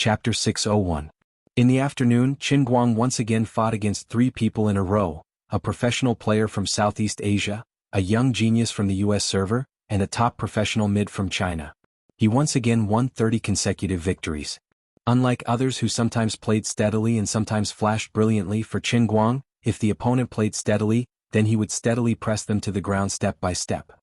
Chapter 601. In the afternoon, Qin Guang once again fought against 3 people in a row, a professional player from Southeast Asia, a young genius from the US server, and a top professional mid from China. He once again won 30 consecutive victories. Unlike others who sometimes played steadily and sometimes flashed brilliantly, for Qin Guang, if the opponent played steadily, then he would steadily press them to the ground step by step.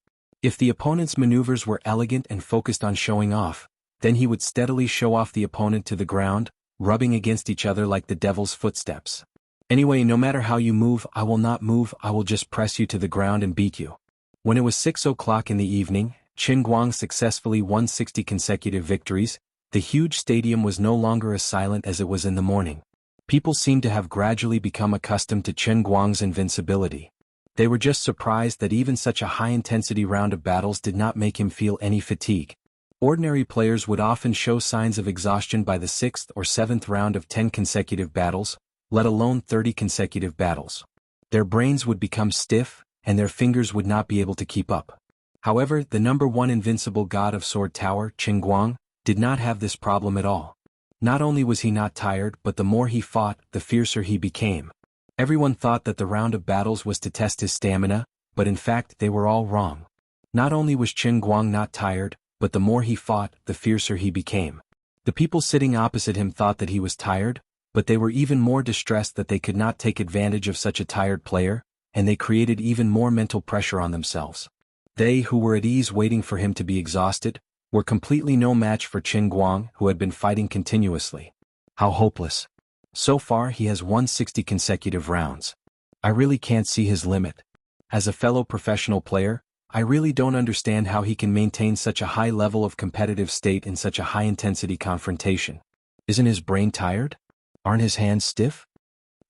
If the opponent's maneuvers were elegant and focused on showing off, then he would steadily show off the opponent to the ground, rubbing against each other like the devil's footsteps. Anyway, no matter how you move, I will not move, I will just press you to the ground and beat you. When it was 6 o'clock in the evening, Qin Guang successfully won 60 consecutive victories. The huge stadium was no longer as silent as it was in the morning. People seemed to have gradually become accustomed to Qin Guang's invincibility. They were just surprised that even such a high-intensity round of battles did not make him feel any fatigue. Ordinary players would often show signs of exhaustion by the 6th or 7th round of 10 consecutive battles, let alone 30 consecutive battles. Their brains would become stiff, and their fingers would not be able to keep up. However, the #1 invincible god of Sword Tower, Qin Guang, did not have this problem at all. Not only was he not tired, but the more he fought, the fiercer he became. Everyone thought that the round of battles was to test his stamina, but in fact they were all wrong. Not only was Qin Guang not tired, but the more he fought, the fiercer he became. The people sitting opposite him thought that he was tired, but they were even more distressed that they could not take advantage of such a tired player, and they created even more mental pressure on themselves. They, who were at ease waiting for him to be exhausted, were completely no match for Qin Guang, who had been fighting continuously. How hopeless. So far he has won 60 consecutive rounds. I really can't see his limit. As a fellow professional player, I really don't understand how he can maintain such a high level of competitive state in such a high-intensity confrontation. Isn't his brain tired? Aren't his hands stiff?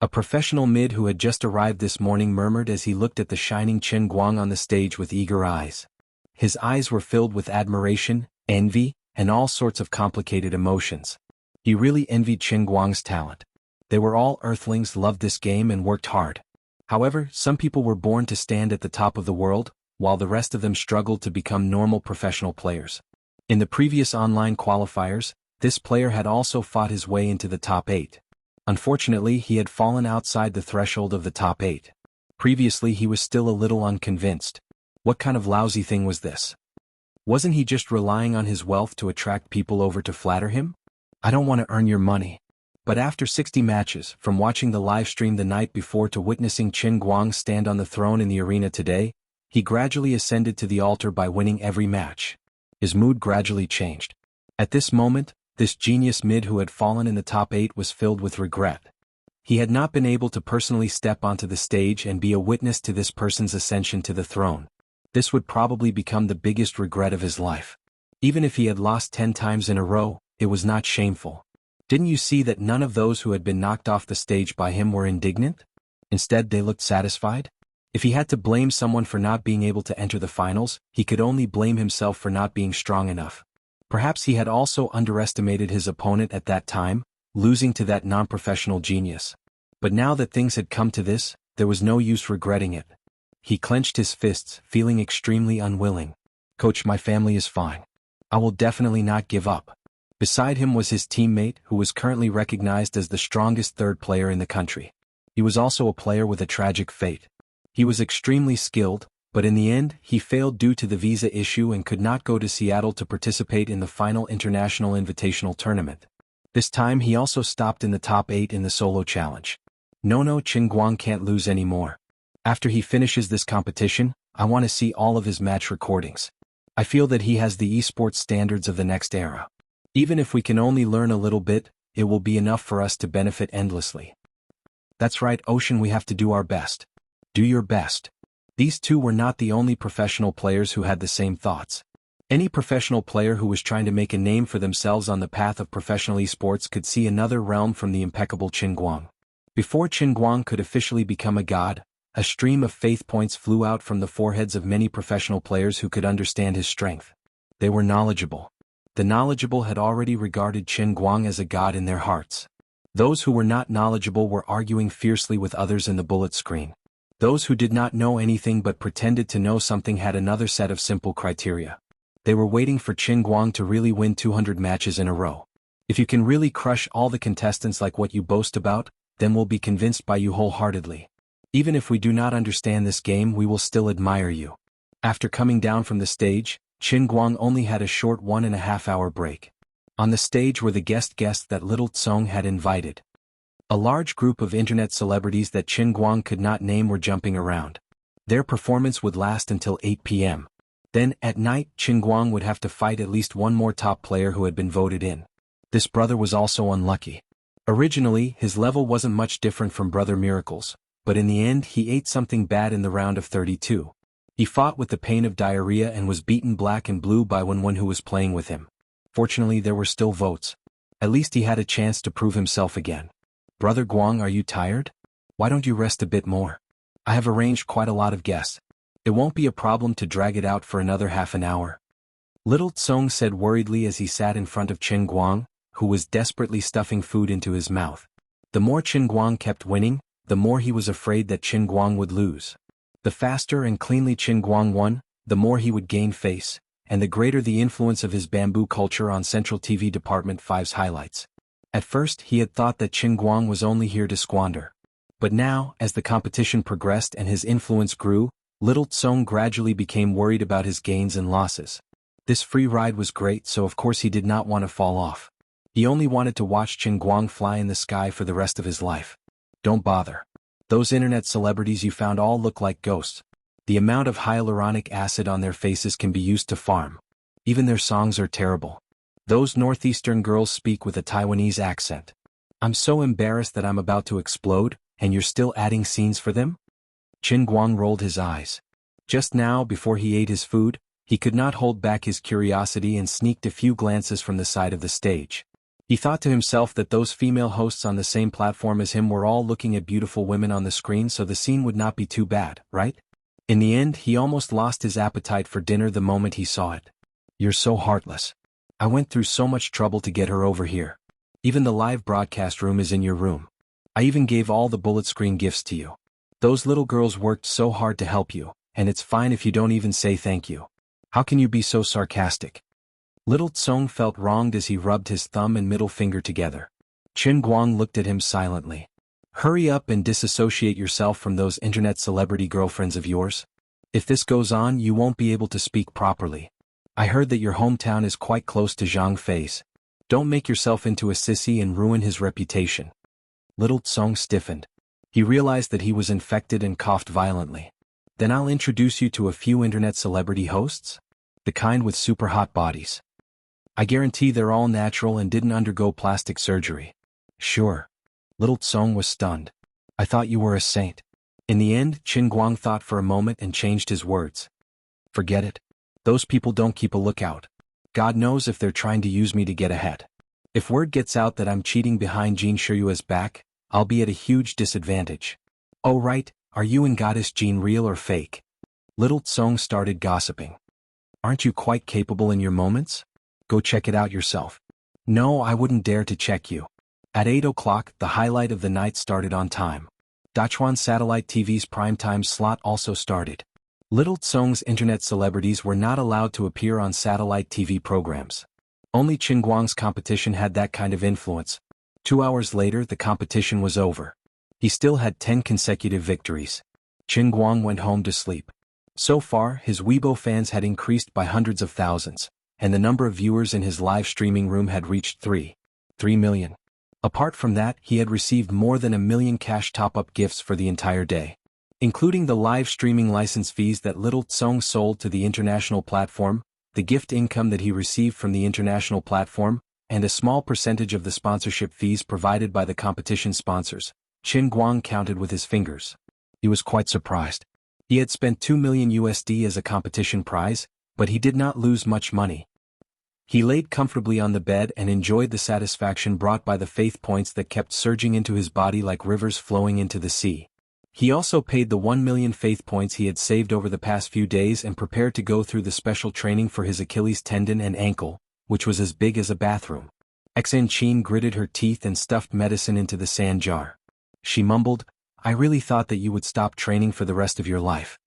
A professional mid who had just arrived this morning murmured as he looked at the shining Qin Guang on the stage with eager eyes. His eyes were filled with admiration, envy, and all sorts of complicated emotions. He really envied Qin Guang's talent. They were all earthlings, loved this game and worked hard. However, some people were born to stand at the top of the world, while the rest of them struggled to become normal professional players. In the previous online qualifiers, this player had also fought his way into the top 8. Unfortunately, he had fallen outside the threshold of the top 8. Previously he was still a little unconvinced. What kind of lousy thing was this? Wasn't he just relying on his wealth to attract people over to flatter him? I don't want to earn your money. But after 60 matches, from watching the live stream the night before to witnessing Qin Guang stand on the throne in the arena today, he gradually ascended to the altar by winning every match. His mood gradually changed. At this moment, this genius mid who had fallen in the top 8 was filled with regret. He had not been able to personally step onto the stage and be a witness to this person's ascension to the throne. This would probably become the biggest regret of his life. Even if he had lost 10 times in a row, it was not shameful. Didn't you see that none of those who had been knocked off the stage by him were indignant? Instead, they looked satisfied. If he had to blame someone for not being able to enter the finals, he could only blame himself for not being strong enough. Perhaps he had also underestimated his opponent at that time, losing to that non-professional genius. But now that things had come to this, there was no use regretting it. He clenched his fists, feeling extremely unwilling. Coach, my family is fine. I will definitely not give up. Beside him was his teammate, who was currently recognized as the strongest 3rd player in the country. He was also a player with a tragic fate. He was extremely skilled, but in the end, he failed due to the visa issue and could not go to Seattle to participate in the final international invitational tournament. This time he also stopped in the top 8 in the solo challenge. No, Qin Guang can't lose anymore. After he finishes this competition, I want to see all of his match recordings. I feel that he has the esports standards of the next era. Even if we can only learn a little bit, it will be enough for us to benefit endlessly. That's right, Ocean, we have to do our best. Do your best. These two were not the only professional players who had the same thoughts. Any professional player who was trying to make a name for themselves on the path of professional esports could see another realm from the impeccable Qin Guang. Before Qin Guang could officially become a god, a stream of faith points flew out from the foreheads of many professional players who could understand his strength. They were knowledgeable. The knowledgeable had already regarded Qin Guang as a god in their hearts. Those who were not knowledgeable were arguing fiercely with others in the bullet screen. Those who did not know anything but pretended to know something had another set of simple criteria. They were waiting for Qin Guang to really win 200 matches in a row. If you can really crush all the contestants like what you boast about, then we'll be convinced by you wholeheartedly. Even if we do not understand this game, we will still admire you. After coming down from the stage, Qin Guang only had a short 1.5-hour break. On the stage were the guests that Little Tsong had invited. A large group of internet celebrities that Qin Guang could not name were jumping around. Their performance would last until 8 p.m. Then, at night, Qin Guang would have to fight at least one more top player who had been voted in. This brother was also unlucky. Originally, his level wasn't much different from Brother Miracle's, but in the end he ate something bad in the round of 32. He fought with the pain of diarrhea and was beaten black and blue by one who was playing with him. Fortunately, there were still votes. At least he had a chance to prove himself again. Brother Guang, are you tired? Why don't you rest a bit more? I have arranged quite a lot of guests. It won't be a problem to drag it out for another half an hour. Little Tsong said worriedly as he sat in front of Qin Guang, who was desperately stuffing food into his mouth. The more Qin Guang kept winning, the more he was afraid that Qin Guang would lose. The faster and cleanly Qin Guang won, the more he would gain face, and the greater the influence of his bamboo culture on Central TV Department 5's highlights. At first he had thought that Qin Guang was only here to squander. But now, as the competition progressed and his influence grew, Little Tsong gradually became worried about his gains and losses. This free ride was great, so of course he did not want to fall off. He only wanted to watch Qin Guang fly in the sky for the rest of his life. Don't bother. Those internet celebrities you found all look like ghosts. The amount of hyaluronic acid on their faces can be used to farm. Even their songs are terrible. Those northeastern girls speak with a Taiwanese accent. I'm so embarrassed that I'm about to explode, and you're still adding scenes for them? Qin Guang rolled his eyes. Just now, before he ate his food, he could not hold back his curiosity and sneaked a few glances from the side of the stage. He thought to himself that those female hosts on the same platform as him were all looking at beautiful women on the screen, so the scene would not be too bad, right? In the end, he almost lost his appetite for dinner the moment he saw it. You're so heartless. I went through so much trouble to get her over here. Even the live broadcast room is in your room. I even gave all the bullet screen gifts to you. Those little girls worked so hard to help you, and it's fine if you don't even say thank you. How can you be so sarcastic? Little Tsong felt wronged as he rubbed his thumb and middle finger together. Qin Guang looked at him silently. Hurry up and disassociate yourself from those internet celebrity girlfriends of yours. If this goes on, you won't be able to speak properly. I heard that your hometown is quite close to Zhang Fei's. Don't make yourself into a sissy and ruin his reputation. Little Tsong stiffened. He realized that he was infected and coughed violently. Then I'll introduce you to a few internet celebrity hosts? The kind with super hot bodies. I guarantee they're all natural and didn't undergo plastic surgery. Sure. Little Tsong was stunned. I thought you were a saint. In the end, Qin Guang thought for a moment and changed his words. Forget it. Those people don't keep a lookout. God knows if they're trying to use me to get ahead. If word gets out that I'm cheating behind Jin Shiyue's back, I'll be at a huge disadvantage. Oh right, are you and Goddess Jean real or fake? Little Tsong started gossiping. Aren't you quite capable in your moments? Go check it out yourself. No, I wouldn't dare to check you. At 8 o'clock, the highlight of the night started on time. Dachuan Satellite TV's primetime slot also started. Little Tsong's internet celebrities were not allowed to appear on satellite TV programs. Only Qin Guang's competition had that kind of influence. 2 hours later, the competition was over. He still had 10 consecutive victories. Qin Guang went home to sleep. So far, his Weibo fans had increased by hundreds of thousands, and the number of viewers in his live streaming room had reached 3 million. Apart from that, he had received more than 1 million cash top-up gifts for the entire day, including the live streaming license fees that Little Tsong sold to the international platform, the gift income that he received from the international platform, and a small percentage of the sponsorship fees provided by the competition sponsors. Qin Guang counted with his fingers. He was quite surprised. He had spent 2 million USD as a competition prize, but he did not lose much money. He laid comfortably on the bed and enjoyed the satisfaction brought by the faith points that kept surging into his body like rivers flowing into the sea. He also paid the 1 million faith points he had saved over the past few days and prepared to go through the special training for his Achilles tendon and ankle, which was as big as a bathroom. Xen Qin gritted her teeth and stuffed medicine into the sand jar. She mumbled, I really thought that you would stop training for the rest of your life.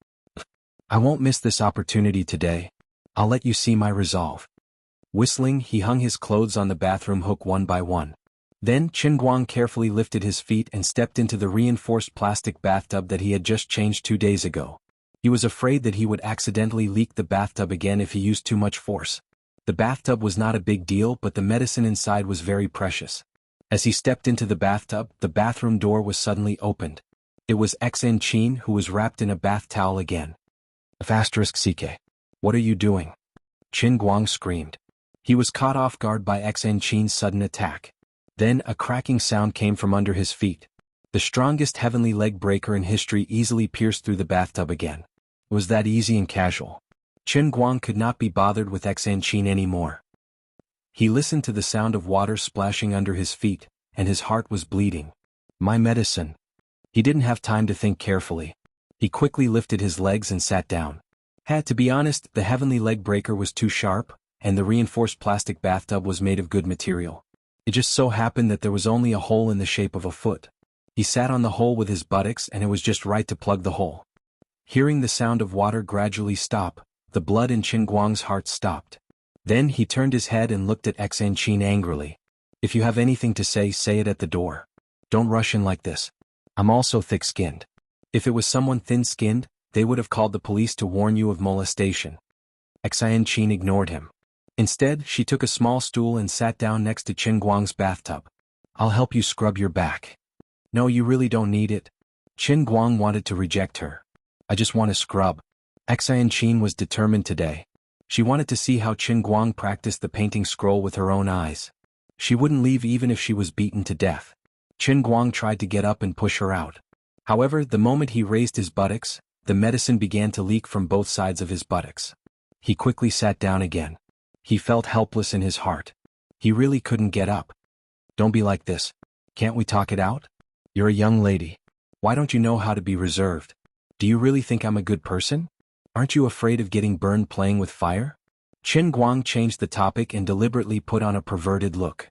I won't miss this opportunity today. I'll let you see my resolve. Whistling, he hung his clothes on the bathroom hook one by one. Then Qin Guang carefully lifted his feet and stepped into the reinforced plastic bathtub that he had just changed 2 days ago. He was afraid that he would accidentally leak the bathtub again if he used too much force. The bathtub was not a big deal, but the medicine inside was very precious. As he stepped into the bathtub, the bathroom door was suddenly opened. It was Xen Qin, who was wrapped in a bath towel again. *CK. What are you doing? Qin Guang screamed. He was caught off guard by Xen Qin's sudden attack. Then a cracking sound came from under his feet. The strongest heavenly leg breaker in history easily pierced through the bathtub again. It was that easy and casual. Qin Guang could not be bothered with Xen Qin anymore. He listened to the sound of water splashing under his feet, and his heart was bleeding. My medicine. He didn't have time to think carefully. He quickly lifted his legs and sat down. To be honest, the heavenly leg breaker was too sharp, and the reinforced plastic bathtub was made of good material. It just so happened that there was only a hole in the shape of a foot. He sat on the hole with his buttocks, and it was just right to plug the hole. Hearing the sound of water gradually stop, the blood in Qin Guang's heart stopped. Then he turned his head and looked at Xen Qin angrily. If you have anything to say it at the door. Don't rush in like this. I'm also thick-skinned. If it was someone thin-skinned, they would have called the police to warn you of molestation. Xen Qin ignored him. Instead, she took a small stool and sat down next to Qin Guang's bathtub. I'll help you scrub your back. No, you really don't need it. Qin Guang wanted to reject her. I just want to scrub. Xen Qin was determined today. She wanted to see how Qin Guang practiced the painting scroll with her own eyes. She wouldn't leave even if she was beaten to death. Qin Guang tried to get up and push her out. However, the moment he raised his buttocks, the medicine began to leak from both sides of his buttocks. He quickly sat down again. He felt helpless in his heart. He really couldn't get up. Don't be like this. Can't we talk it out? You're a young lady. Why don't you know how to be reserved? Do you really think I'm a good person? Aren't you afraid of getting burned playing with fire? Qin Guang changed the topic and deliberately put on a perverted look.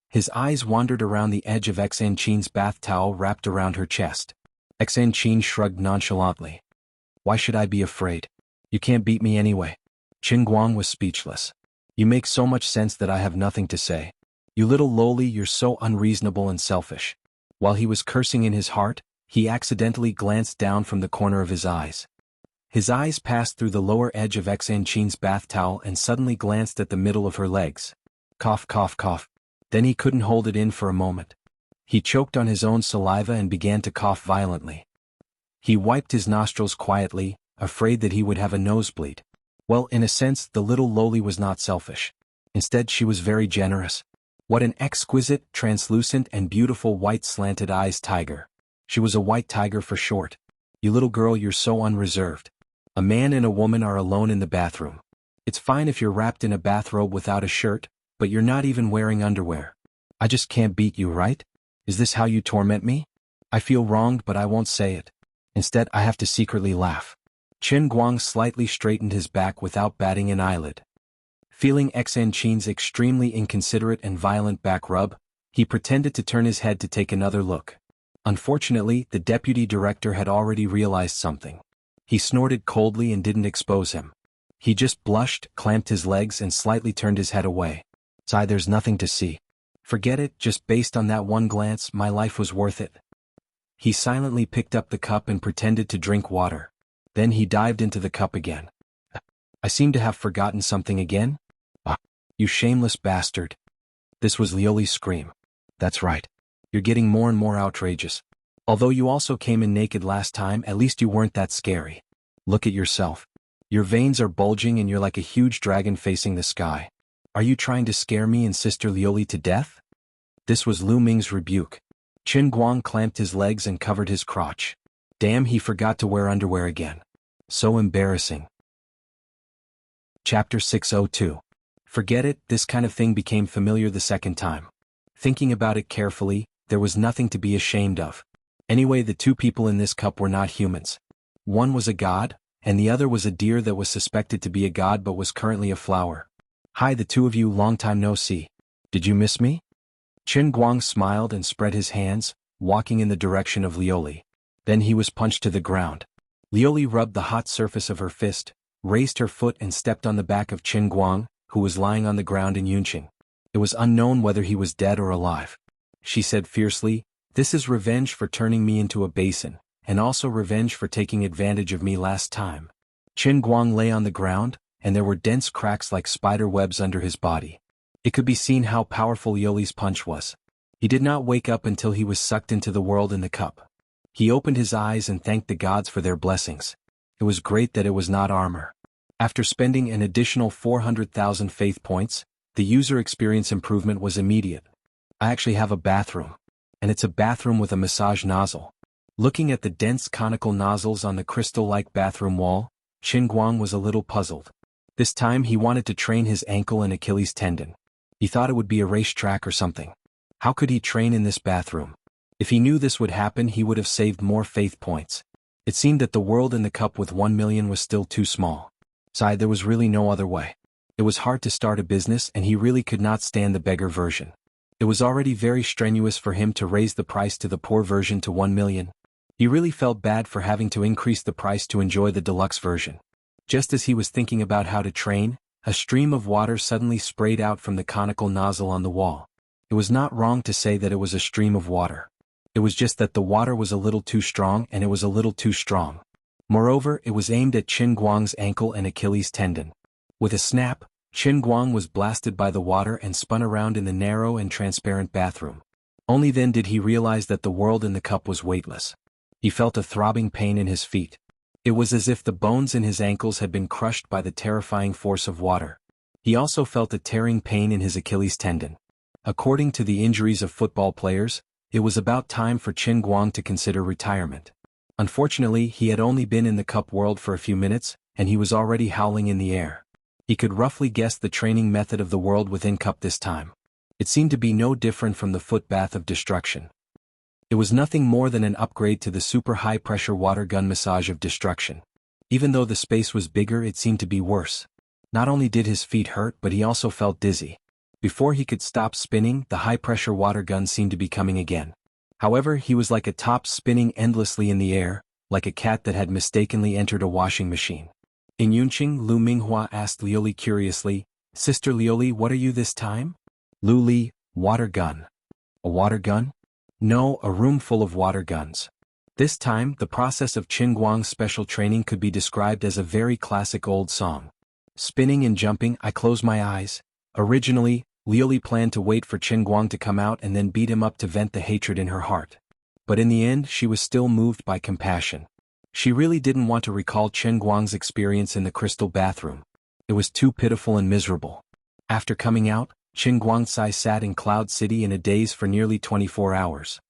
His eyes wandered around the edge of Xen Qin's bath towel wrapped around her chest. Xen Qin shrugged nonchalantly. Why should I be afraid? You can't beat me anyway. Qin Guang was speechless. You make so much sense that I have nothing to say. You little loli, you're so unreasonable and selfish. While he was cursing in his heart, he accidentally glanced down from the corner of his eyes. His eyes passed through the lower edge of Xen Qin's bath towel and suddenly glanced at the middle of her legs. Cough, cough, cough. Then he couldn't hold it in for a moment. He choked on his own saliva and began to cough violently. He wiped his nostrils quietly, afraid that he would have a nosebleed. Well, in a sense, the little loli was not selfish. Instead, she was very generous. What an exquisite, translucent, and beautiful white slanted eyes tiger. She was a white tiger for short. You little girl, you're so unreserved. A man and a woman are alone in the bathroom. It's fine if you're wrapped in a bathrobe without a shirt, but you're not even wearing underwear. I just can't beat you, right? Is this how you torment me? I feel wronged, but I won't say it. Instead, I have to secretly laugh. Qin Guang slightly straightened his back without batting an eyelid. Feeling Xen Qin's extremely inconsiderate and violent back rub, he pretended to turn his head to take another look. Unfortunately, the deputy director had already realized something. He snorted coldly and didn't expose him. He just blushed, clamped his legs and slightly turned his head away. Sigh, there's nothing to see. Forget it, just based on that one glance, my life was worth it. He silently picked up the cup and pretended to drink water. Then he dived into the cup again. I seem to have forgotten something again? Ah, you shameless bastard. This was Lioli's scream. That's right. You're getting more and more outrageous. Although you also came in naked last time, at least you weren't that scary. Look at yourself. Your veins are bulging and you're like a huge dragon facing the sky. Are you trying to scare me and Sister Lioli to death? This was Lu Ming's rebuke. Qin Guang clamped his legs and covered his crotch. Damn, he forgot to wear underwear again. So embarrassing. Chapter 602. Forget it, this kind of thing became familiar the second time. Thinking about it carefully, there was nothing to be ashamed of. Anyway, the two people in this cup were not humans. One was a god, and the other was a deer that was suspected to be a god but was currently a flower. Hi, the two of you, long time no see. Did you miss me? Qin Guang smiled and spread his hands, walking in the direction of Lioli. Then he was punched to the ground. Lioli rubbed the hot surface of her fist, raised her foot and stepped on the back of Qin Guang, who was lying on the ground in Yunqing. It was unknown whether he was dead or alive. She said fiercely, "This is revenge for turning me into a basin, and also revenge for taking advantage of me last time." Qin Guang lay on the ground, and there were dense cracks like spider webs under his body. It could be seen how powerful Liuli's punch was. He did not wake up until he was sucked into the world in the cup. He opened his eyes and thanked the gods for their blessings. It was great that it was not armor. After spending an additional 400,000 faith points, the user experience improvement was immediate. I actually have a bathroom. And it's a bathroom with a massage nozzle. Looking at the dense conical nozzles on the crystal-like bathroom wall, Qin Guang was a little puzzled. This time he wanted to train his ankle and Achilles tendon. He thought it would be a racetrack or something. How could he train in this bathroom? If he knew this would happen, he would have saved more faith points. It seemed that the world in the cup with 1 million was still too small. Besides, there was really no other way. It was hard to start a business, and he really could not stand the beggar version. It was already very strenuous for him to raise the price to the poor version to 1 million. He really felt bad for having to increase the price to enjoy the deluxe version. Just as he was thinking about how to train, a stream of water suddenly sprayed out from the conical nozzle on the wall. It was not wrong to say that it was a stream of water. It was just that the water was a little too strong, and it was a little too strong. Moreover, it was aimed at Qin Guang's ankle and Achilles tendon. With a snap, Qin Guang was blasted by the water and spun around in the narrow and transparent bathroom. Only then did he realize that the world in the cup was weightless. He felt a throbbing pain in his feet. It was as if the bones in his ankles had been crushed by the terrifying force of water. He also felt a tearing pain in his Achilles tendon. According to the injuries of football players, it was about time for Qin Guang to consider retirement. Unfortunately, he had only been in the cup world for a few minutes, and he was already howling in the air. He could roughly guess the training method of the world within cup this time. It seemed to be no different from the foot bath of destruction. It was nothing more than an upgrade to the super high-pressure water gun massage of destruction. Even though the space was bigger, it seemed to be worse. Not only did his feet hurt, but he also felt dizzy. Before he could stop spinning, the high-pressure water gun seemed to be coming again. However, he was like a top spinning endlessly in the air, like a cat that had mistakenly entered a washing machine. In Yunqing, Lu Minghua asked Liuli curiously, "Sister Liuli, what are you this time?" Lu Li, "Water gun." "A water gun?" "No, a room full of water guns." This time, the process of Qin Guang's special training could be described as a very classic old song. Spinning and jumping, I close my eyes. Originally, Liuli planned to wait for Qin Guang to come out and then beat him up to vent the hatred in her heart. But in the end, she was still moved by compassion. She really didn't want to recall Qin Guang's experience in the crystal bathroom. It was too pitiful and miserable. After coming out, Qin Guangcai sat in Cloud City in a daze for nearly 24 hours.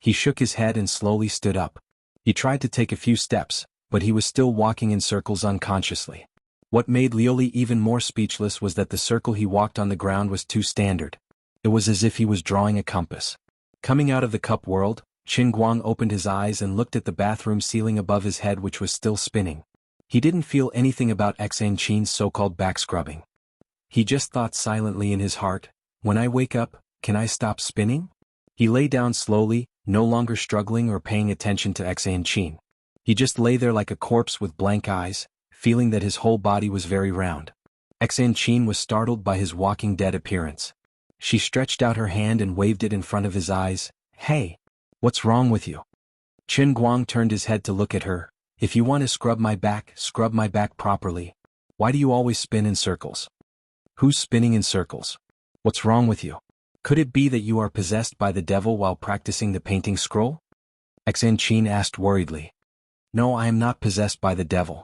He shook his head and slowly stood up. He tried to take a few steps, but he was still walking in circles unconsciously. What made Liuli even more speechless was that the circle he walked on the ground was too standard. It was as if he was drawing a compass. Coming out of the cup world, Qin Guang opened his eyes and looked at the bathroom ceiling above his head, which was still spinning. He didn't feel anything about Xan Qin's so-called back scrubbing. He just thought silently in his heart, "When I wake up, can I stop spinning?" He lay down slowly, no longer struggling or paying attention to Xan Qin. He just lay there like a corpse with blank eyes, feeling that his whole body was very round. Xan Qin was startled by his walking dead appearance. She stretched out her hand and waved it in front of his eyes. "Hey! What's wrong with you?" Qin Guang turned his head to look at her. "If you want to scrub my back properly. Why do you always spin in circles?" "Who's spinning in circles? What's wrong with you? Could it be that you are possessed by the devil while practicing the painting scroll?" Xan Qin asked worriedly. "No, I am not possessed by the devil."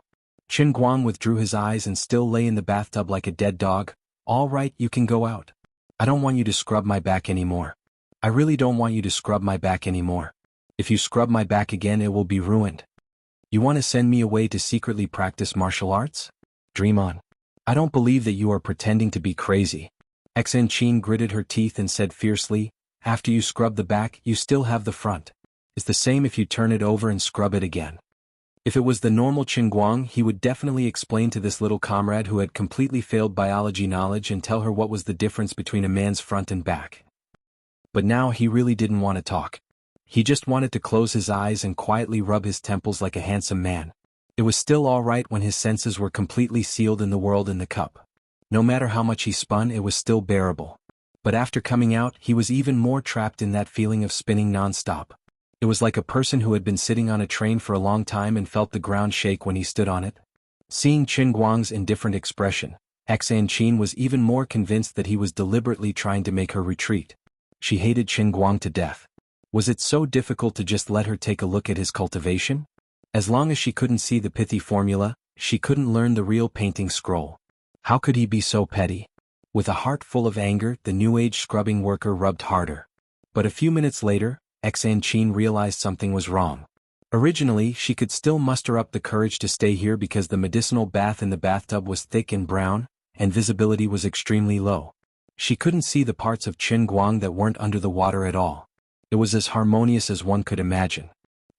Qin Guang withdrew his eyes and still lay in the bathtub like a dead dog. "All right, you can go out. I don't want you to scrub my back anymore. I really don't want you to scrub my back anymore. If you scrub my back again, it will be ruined. You want to send me away to secretly practice martial arts? Dream on. I don't believe that you are pretending to be crazy." Xan Qin gritted her teeth and said fiercely, "After you scrub the back, you still have the front. It's the same if you turn it over and scrub it again." If it was the normal Qin Guang, he would definitely explain to this little comrade who had completely failed biology knowledge and tell her what was the difference between a man's front and back. But now he really didn't want to talk. He just wanted to close his eyes and quietly rub his temples like a handsome man. It was still all right when his senses were completely sealed in the world in the cup. No matter how much he spun, it was still bearable. But after coming out, he was even more trapped in that feeling of spinning non-stop. It was like a person who had been sitting on a train for a long time and felt the ground shake when he stood on it. Seeing Qin Guang's indifferent expression, Xan Qin was even more convinced that he was deliberately trying to make her retreat. She hated Qin Guang to death. Was it so difficult to just let her take a look at his cultivation? As long as she couldn't see the pithy formula, she couldn't learn the real painting scroll. How could he be so petty? With a heart full of anger, the New Age scrubbing worker rubbed harder. But a few minutes later, Xan Qin realized something was wrong. Originally, she could still muster up the courage to stay here because the medicinal bath in the bathtub was thick and brown, and visibility was extremely low. She couldn't see the parts of Qin Guang that weren't under the water at all. It was as harmonious as one could imagine.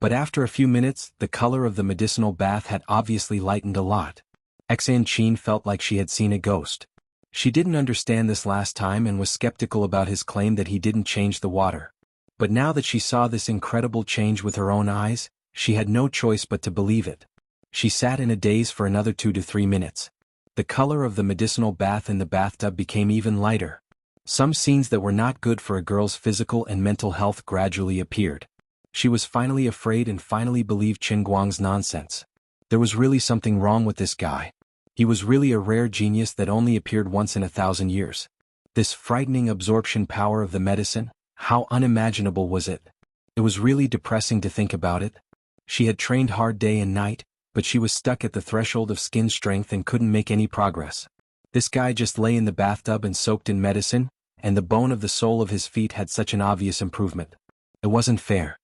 But after a few minutes, the color of the medicinal bath had obviously lightened a lot. Xan Qin felt like she had seen a ghost. She didn't understand this last time and was skeptical about his claim that he didn't change the water. But now that she saw this incredible change with her own eyes, she had no choice but to believe it. She sat in a daze for another 2 to 3 minutes. The color of the medicinal bath in the bathtub became even lighter. Some scenes that were not good for a girl's physical and mental health gradually appeared. She was finally afraid and finally believed Qin Guang's nonsense. There was really something wrong with this guy. He was really a rare genius that only appeared once in 1,000 years. This frightening absorption power of the medicine, how unimaginable was it? It was really depressing to think about it. She had trained hard day and night, but she was stuck at the threshold of skin strength and couldn't make any progress. This guy just lay in the bathtub and soaked in medicine, and the bone of the sole of his feet had such an obvious improvement. It wasn't fair.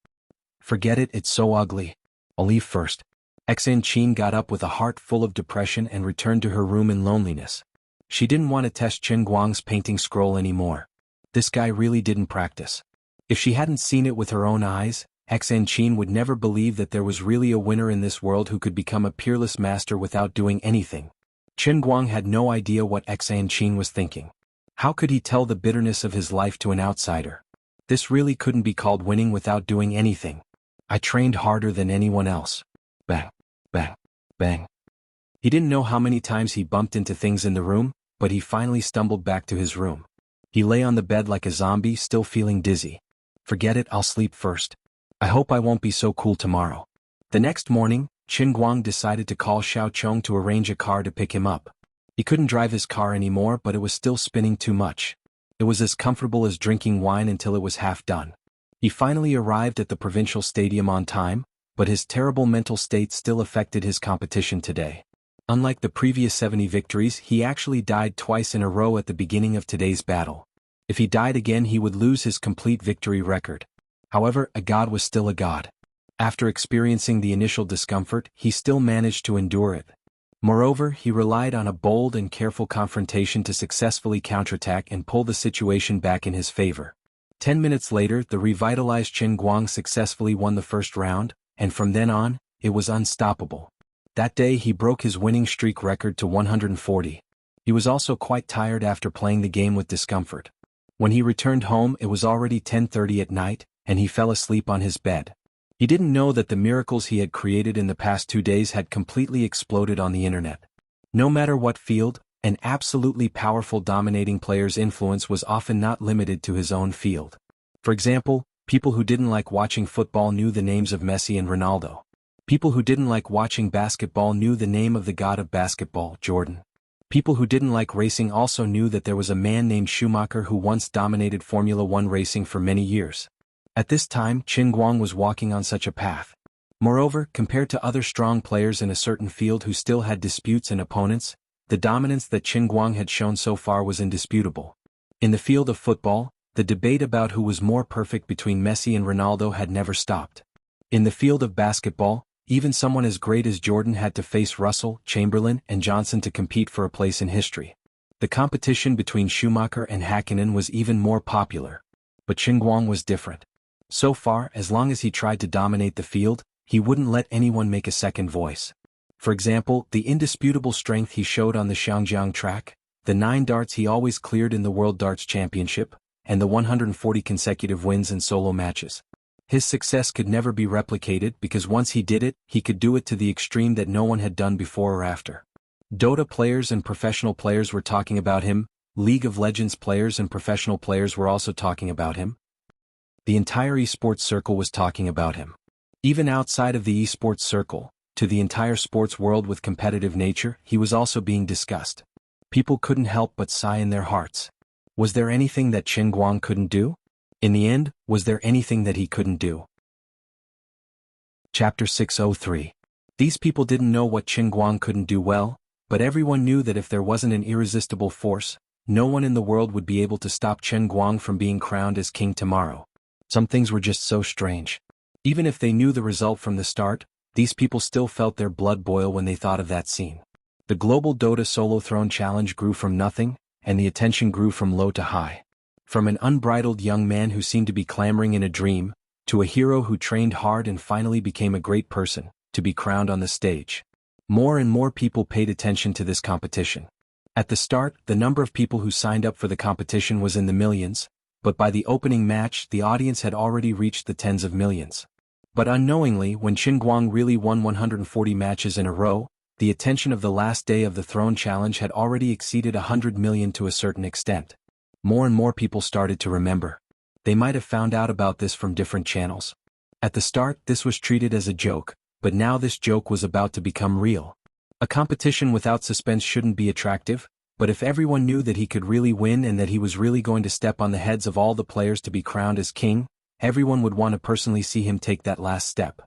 Forget it, it's so ugly. I'll leave first. Xan Qin got up with a heart full of depression and returned to her room in loneliness. She didn't want to test Qin Guang's painting scroll anymore. This guy really didn't practice. If she hadn't seen it with her own eyes, Xan Qin would never believe that there was really a winner in this world who could become a peerless master without doing anything. Qin Guang had no idea what Xan Qin was thinking. How could he tell the bitterness of his life to an outsider? This really couldn't be called winning without doing anything. I trained harder than anyone else. Bang, bang, bang. He didn't know how many times he bumped into things in the room, but he finally stumbled back to his room. He lay on the bed like a zombie, still feeling dizzy. Forget it, I'll sleep first. I hope I won't be so cool tomorrow. The next morning, Qin Guang decided to call Xiao Chong to arrange a car to pick him up. He couldn't drive his car anymore, but it was still spinning too much. It was as comfortable as drinking wine until it was half done. He finally arrived at the provincial stadium on time, but his terrible mental state still affected his competition today. Unlike the previous 70 victories, he actually died twice in a row at the beginning of today's battle. If he died again, he would lose his complete victory record. However, a god was still a god. After experiencing the initial discomfort, he still managed to endure it. Moreover, he relied on a bold and careful confrontation to successfully counterattack and pull the situation back in his favor. 10 minutes later, the revitalized Qin Guang successfully won the first round, and from then on, it was unstoppable. That day he broke his winning streak record to 140. He was also quite tired after playing the game with discomfort. When he returned home, it was already 10:30 at night, and he fell asleep on his bed. He didn't know that the miracles he had created in the past 2 days had completely exploded on the internet. No matter what field, an absolutely powerful dominating player's influence was often not limited to his own field. For example, people who didn't like watching football knew the names of Messi and Ronaldo. People who didn't like watching basketball knew the name of the god of basketball, Jordan. People who didn't like racing also knew that there was a man named Schumacher who once dominated Formula One racing for many years. At this time, Qin Guang was walking on such a path. Moreover, compared to other strong players in a certain field who still had disputes and opponents, the dominance that Qin Guang had shown so far was indisputable. In the field of football, the debate about who was more perfect between Messi and Ronaldo had never stopped. In the field of basketball, even someone as great as Jordan had to face Russell, Chamberlain, and Johnson to compete for a place in history. The competition between Schumacher and Hakkinen was even more popular. But Qin Guang was different. So far, as long as he tried to dominate the field, he wouldn't let anyone make a second voice. For example, the indisputable strength he showed on the Xiangjiang track, the 9 darts he always cleared in the World Darts Championship, and the 140 consecutive wins in solo matches. His success could never be replicated because once he did it, he could do it to the extreme that no one had done before or after. Dota players and professional players were talking about him, League of Legends players and professional players were also talking about him. The entire esports circle was talking about him. Even outside of the esports circle, to the entire sports world with competitive nature, he was also being discussed. People couldn't help but sigh in their hearts. Was there anything that Qin Guang couldn't do? In the end, was there anything that he couldn't do? Chapter 603. These people didn't know what Qin Guang couldn't do well, but everyone knew that if there wasn't an irresistible force, no one in the world would be able to stop Qin Guang from being crowned as king tomorrow. Some things were just so strange. Even if they knew the result from the start, these people still felt their blood boil when they thought of that scene. The global Dota Solo Throne Challenge grew from nothing, and the attention grew from low to high. From an unbridled young man who seemed to be clamoring in a dream, to a hero who trained hard and finally became a great person, to be crowned on the stage. More and more people paid attention to this competition. At the start, the number of people who signed up for the competition was in the millions, but by the opening match the audience had already reached the tens of millions. But unknowingly, when Qin Guang really won 140 matches in a row, the attention of the last day of the Throne Challenge had already exceeded 100 million to a certain extent. More and more people started to remember. They might have found out about this from different channels. At the start this was treated as a joke, but now this joke was about to become real. A competition without suspense shouldn't be attractive, but if everyone knew that he could really win and that he was really going to step on the heads of all the players to be crowned as king, everyone would want to personally see him take that last step.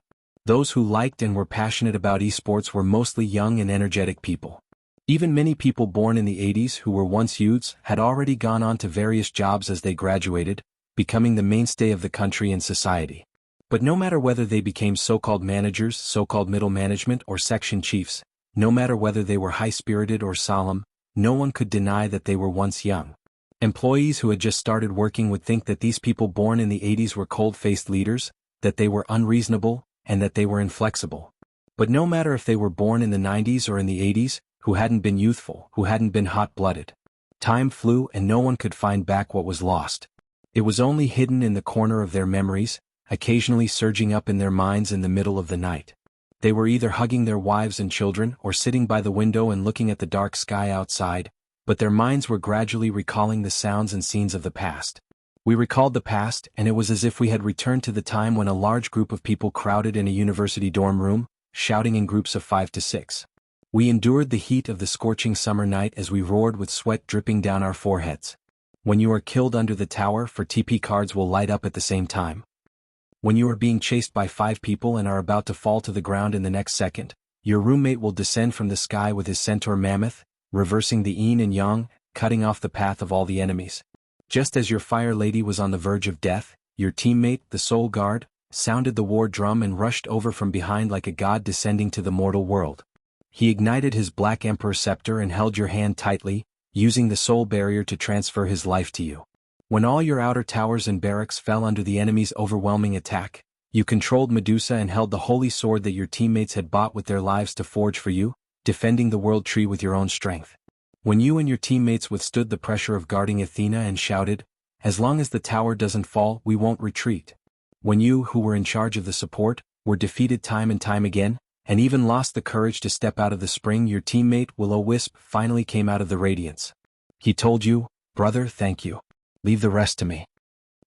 Those who liked and were passionate about esports were mostly young and energetic people. Even many people born in the 80s who were once youths had already gone on to various jobs as they graduated, becoming the mainstay of the country and society. But no matter whether they became so-called managers, so-called middle management or section chiefs, no matter whether they were high-spirited or solemn, no one could deny that they were once young. Employees who had just started working would think that these people born in the 80s were cold-faced leaders, that they were unreasonable, and that they were inflexible. But no matter if they were born in the 90s or in the 80s, who hadn't been youthful, who hadn't been hot-blooded. Time flew and no one could find back what was lost. It was only hidden in the corner of their memories, occasionally surging up in their minds in the middle of the night. They were either hugging their wives and children or sitting by the window and looking at the dark sky outside, but their minds were gradually recalling the sounds and scenes of the past. We recalled the past, and it was as if we had returned to the time when a large group of people crowded in a university dorm room, shouting in groups of 5 to 6. We endured the heat of the scorching summer night as we roared with sweat dripping down our foreheads. When you are killed under the tower, for TP cards will light up at the same time. When you are being chased by 5 people and are about to fall to the ground in the next second, your roommate will descend from the sky with his centaur mammoth, reversing the yin and yang, cutting off the path of all the enemies. Just as your fire lady was on the verge of death, your teammate, the soul guard, sounded the war drum and rushed over from behind like a god descending to the mortal world. He ignited his black emperor scepter and held your hand tightly, using the soul barrier to transfer his life to you. When all your outer towers and barracks fell under the enemy's overwhelming attack, you controlled Medusa and held the holy sword that your teammates had bought with their lives to forge for you, defending the world tree with your own strength. When you and your teammates withstood the pressure of guarding Athena and shouted, "As long as the tower doesn't fall, we won't retreat." When you, who were in charge of the support, were defeated time and time again, and even lost the courage to step out of the spring, your teammate Will-O-Wisp finally came out of the radiance. He told you, "Brother, thank you. Leave the rest to me."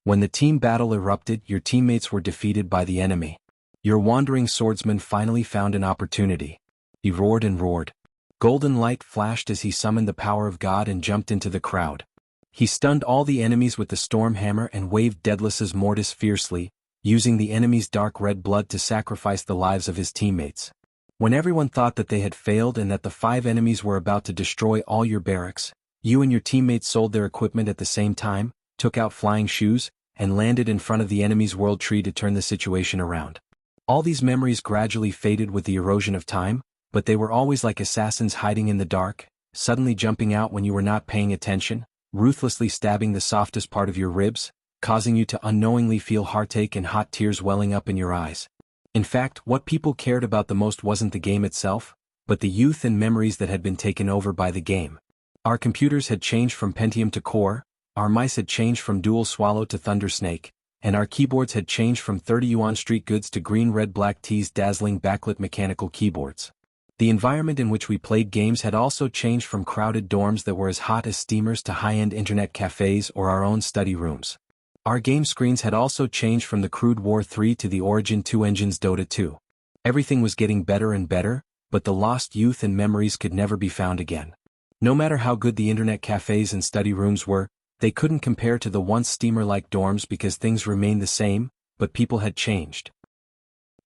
When the team battle erupted, your teammates were defeated by the enemy. Your wandering swordsman finally found an opportunity. He roared and roared. Golden light flashed as he summoned the power of God and jumped into the crowd. He stunned all the enemies with the storm hammer and waved Daedalus' mortis fiercely, using the enemy's dark red blood to sacrifice the lives of his teammates. When everyone thought that they had failed and that the 5 enemies were about to destroy all your barracks, you and your teammates sold their equipment at the same time, took out flying shoes, and landed in front of the enemy's world tree to turn the situation around. All these memories gradually faded with the erosion of time, but they were always like assassins hiding in the dark, suddenly jumping out when you were not paying attention, ruthlessly stabbing the softest part of your ribs, causing you to unknowingly feel heartache and hot tears welling up in your eyes. In fact, what people cared about the most wasn't the game itself, but the youth and memories that had been taken over by the game. Our computers had changed from Pentium to Core, our mice had changed from Dual Swallow to Thunder Snake, and our keyboards had changed from 30 yuan street goods to green red black tees dazzling backlit mechanical keyboards. The environment in which we played games had also changed from crowded dorms that were as hot as steamers to high-end internet cafes or our own study rooms. Our game screens had also changed from the crude War 3 to the Origin 2 engine's Dota 2. Everything was getting better and better, but the lost youth and memories could never be found again. No matter how good the internet cafes and study rooms were, they couldn't compare to the once steamer-like dorms because things remained the same, but people had changed.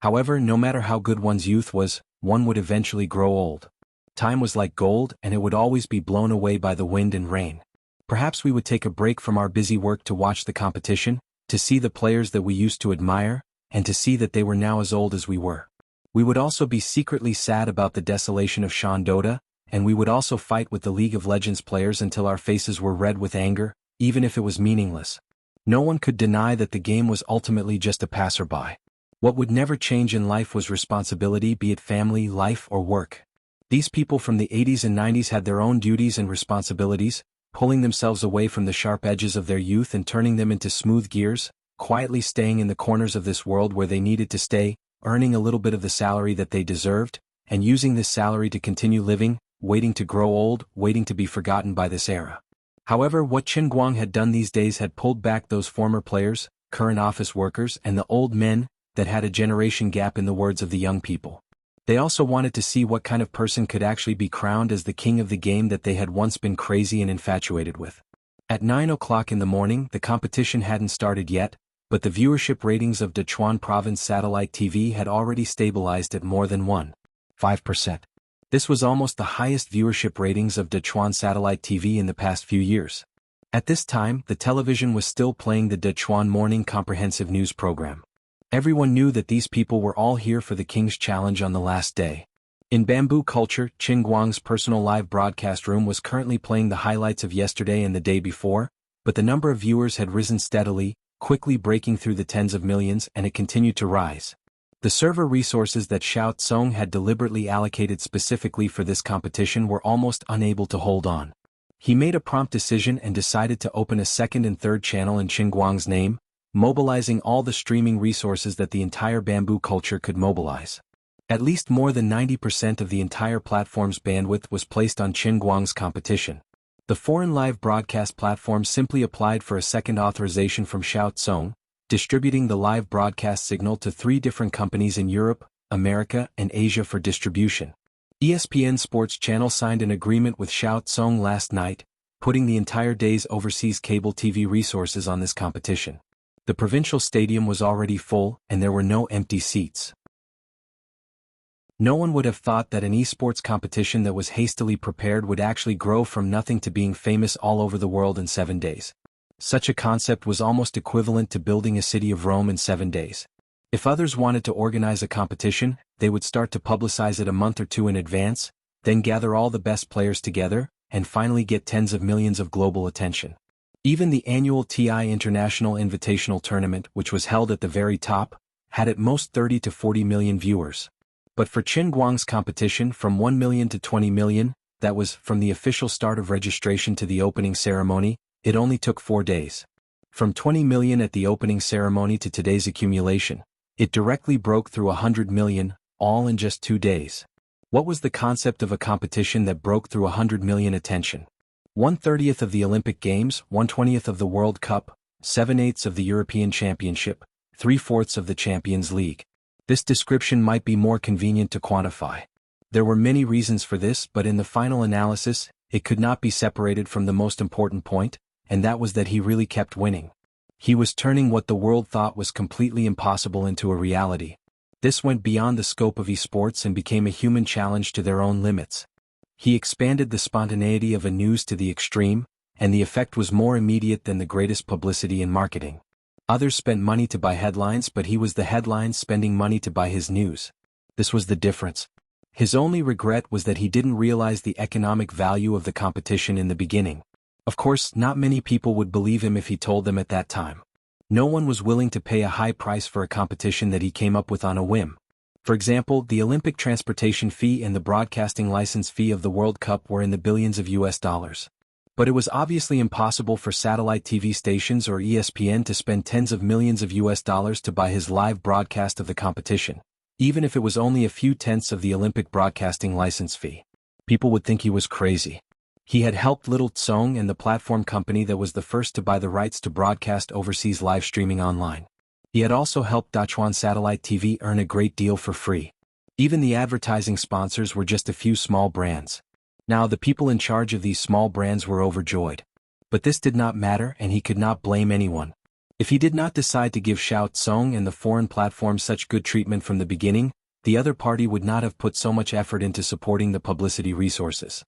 However, no matter how good one's youth was, one would eventually grow old. Time was like gold, and it would always be blown away by the wind and rain. Perhaps we would take a break from our busy work to watch the competition, to see the players that we used to admire, and to see that they were now as old as we were. We would also be secretly sad about the desolation of Sean Dota, and we would also fight with the League of Legends players until our faces were red with anger, even if it was meaningless. No one could deny that the game was ultimately just a passerby. What would never change in life was responsibility, be it family, life, or work. These people from the 80s and 90s had their own duties and responsibilities, pulling themselves away from the sharp edges of their youth and turning them into smooth gears, quietly staying in the corners of this world where they needed to stay, earning a little bit of the salary that they deserved, and using this salary to continue living, waiting to grow old, waiting to be forgotten by this era. However, what Qin Guang had done these days had pulled back those former players, current office workers, and the old men, that had a generation gap in the words of the young people. They also wanted to see what kind of person could actually be crowned as the king of the game that they had once been crazy and infatuated with. At 9 o'clock in the morning, the competition hadn't started yet, but the viewership ratings of Dechuan Province Satellite TV had already stabilized at more than 1.5%. This was almost the highest viewership ratings of Dechuan Satellite TV in the past few years. At this time, the television was still playing the Dechuan Morning Comprehensive News program. Everyone knew that these people were all here for the King's Challenge on the last day. In bamboo culture, Qin Guang's personal live broadcast room was currently playing the highlights of yesterday and the day before, but the number of viewers had risen steadily, quickly breaking through the tens of millions, and it continued to rise. The server resources that Xiao Tsong had deliberately allocated specifically for this competition were almost unable to hold on. He made a prompt decision and decided to open a second and third channel in Qin Guang's name, mobilizing all the streaming resources that the entire bamboo culture could mobilize. At least more than 90% of the entire platform's bandwidth was placed on Qin Guang's competition. The foreign live broadcast platform simply applied for a second authorization from Xiao Tsong, distributing the live broadcast signal to 3 different companies in Europe, America, and Asia for distribution. ESPN Sports Channel signed an agreement with Xiao Tsong last night, putting the entire day's overseas cable TV resources on this competition. The provincial stadium was already full, and there were no empty seats. No one would have thought that an esports competition that was hastily prepared would actually grow from nothing to being famous all over the world in 7 days. Such a concept was almost equivalent to building a city of Rome in 7 days. If others wanted to organize a competition, they would start to publicize it a month or 2 in advance, then gather all the best players together, and finally get tens of millions of global attention. Even the annual TI International Invitational Tournament, which was held at the very top, had at most 30 to 40 million viewers. But for Qin Guang's competition, from 1 million to 20 million, that was from the official start of registration to the opening ceremony, it only took 4 days. From 20 million at the opening ceremony to today's accumulation, it directly broke through 100 million, all in just 2 days. What was the concept of a competition that broke through 100 million attention? 1/30th of the Olympic Games, 1/20th of the World Cup, 7/8 of the European Championship, 3/4 of the Champions League. This description might be more convenient to quantify. There were many reasons for this, but in the final analysis, it could not be separated from the most important point, and that was that he really kept winning. He was turning what the world thought was completely impossible into a reality. This went beyond the scope of esports and became a human challenge to their own limits. He expanded the spontaneity of a news to the extreme, and the effect was more immediate than the greatest publicity in marketing. Others spent money to buy headlines, but he was the headlines spending money to buy his news. This was the difference. His only regret was that he didn't realize the economic value of the competition in the beginning. Of course, not many people would believe him if he told them at that time. No one was willing to pay a high price for a competition that he came up with on a whim. For example, the Olympic transportation fee and the broadcasting license fee of the World Cup were in the billions of US dollars. But it was obviously impossible for satellite TV stations or ESPN to spend tens of millions of US dollars to buy his live broadcast of the competition. Even if it was only a few tenths of the Olympic broadcasting license fee. People would think he was crazy. He had helped Little Tsong and the platform company that was the first to buy the rights to broadcast overseas live streaming online. He had also helped Dachuan Satellite TV earn a great deal for free. Even the advertising sponsors were just a few small brands. Now the people in charge of these small brands were overjoyed. But this did not matter, and he could not blame anyone. If he did not decide to give Xiao Tsong and the foreign platform such good treatment from the beginning, the other party would not have put so much effort into supporting the publicity resources.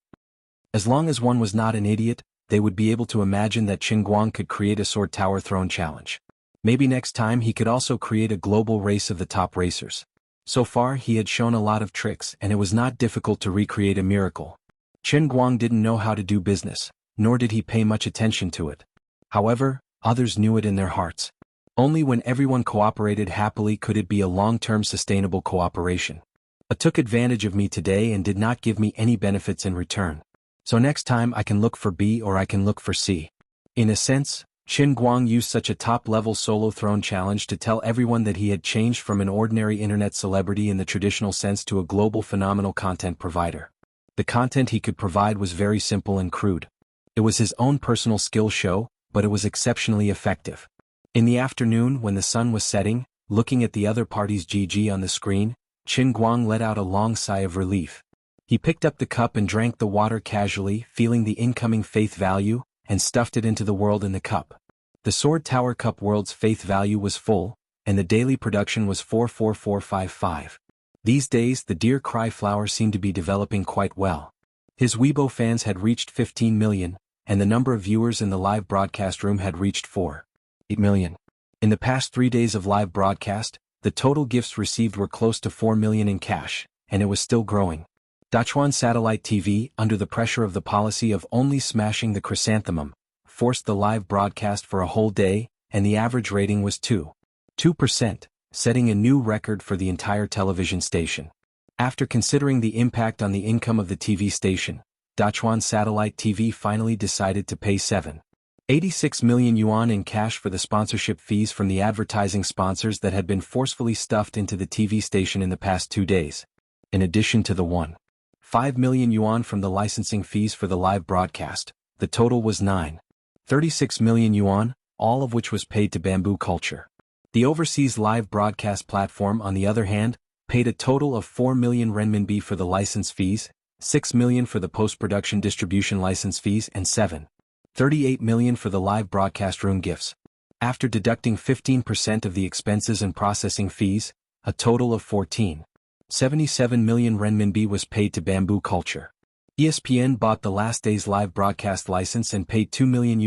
As long as one was not an idiot, they would be able to imagine that Qin Guang could create a sword tower throne challenge. Maybe next time he could also create a global race of the top racers. So far he had shown a lot of tricks, and it was not difficult to recreate a miracle. Qin Guang didn't know how to do business, nor did he pay much attention to it. However, others knew it in their hearts. Only when everyone cooperated happily could it be a long-term sustainable cooperation. A took advantage of me today and did not give me any benefits in return. So next time I can look for B or I can look for C. In a sense, Qin Guang used such a top-level solo throne challenge to tell everyone that he had changed from an ordinary internet celebrity in the traditional sense to a global phenomenal content provider. The content he could provide was very simple and crude. It was his own personal skill show, but it was exceptionally effective. In the afternoon when the sun was setting, looking at the other party's GG on the screen, Qin Guang let out a long sigh of relief. He picked up the cup and drank the water casually, feeling the incoming faith value, and stuffed it into the world in the cup. The Sword Tower Cup World's faith value was full, and the daily production was 44455. These days the Dear Cry flower seemed to be developing quite well. His Weibo fans had reached 15 million, and the number of viewers in the live broadcast room had reached 4.8 million. In the past 3 days of live broadcast, the total gifts received were close to 4 million in cash, and it was still growing. Dachuan Satellite TV, under the pressure of the policy of only smashing the chrysanthemum, forced the live broadcast for a whole day, and the average rating was 2%, setting a new record for the entire television station. After considering the impact on the income of the TV station, Dachuan Satellite TV finally decided to pay 7.86 million yuan in cash for the sponsorship fees from the advertising sponsors that had been forcefully stuffed into the TV station in the past 2 days. In addition to the 1.5 million yuan from the licensing fees for the live broadcast, the total was 9.36 million yuan, all of which was paid to Bamboo Culture. The overseas live broadcast platform, on the other hand, paid a total of 4 million renminbi for the license fees, 6 million for the post-production distribution license fees, and 7.38 million for the live broadcast room gifts. After deducting 15% of the expenses and processing fees, a total of 14.77 million renminbi was paid to Bamboo Culture. ESPN bought the last day's live broadcast license and paid $2 million.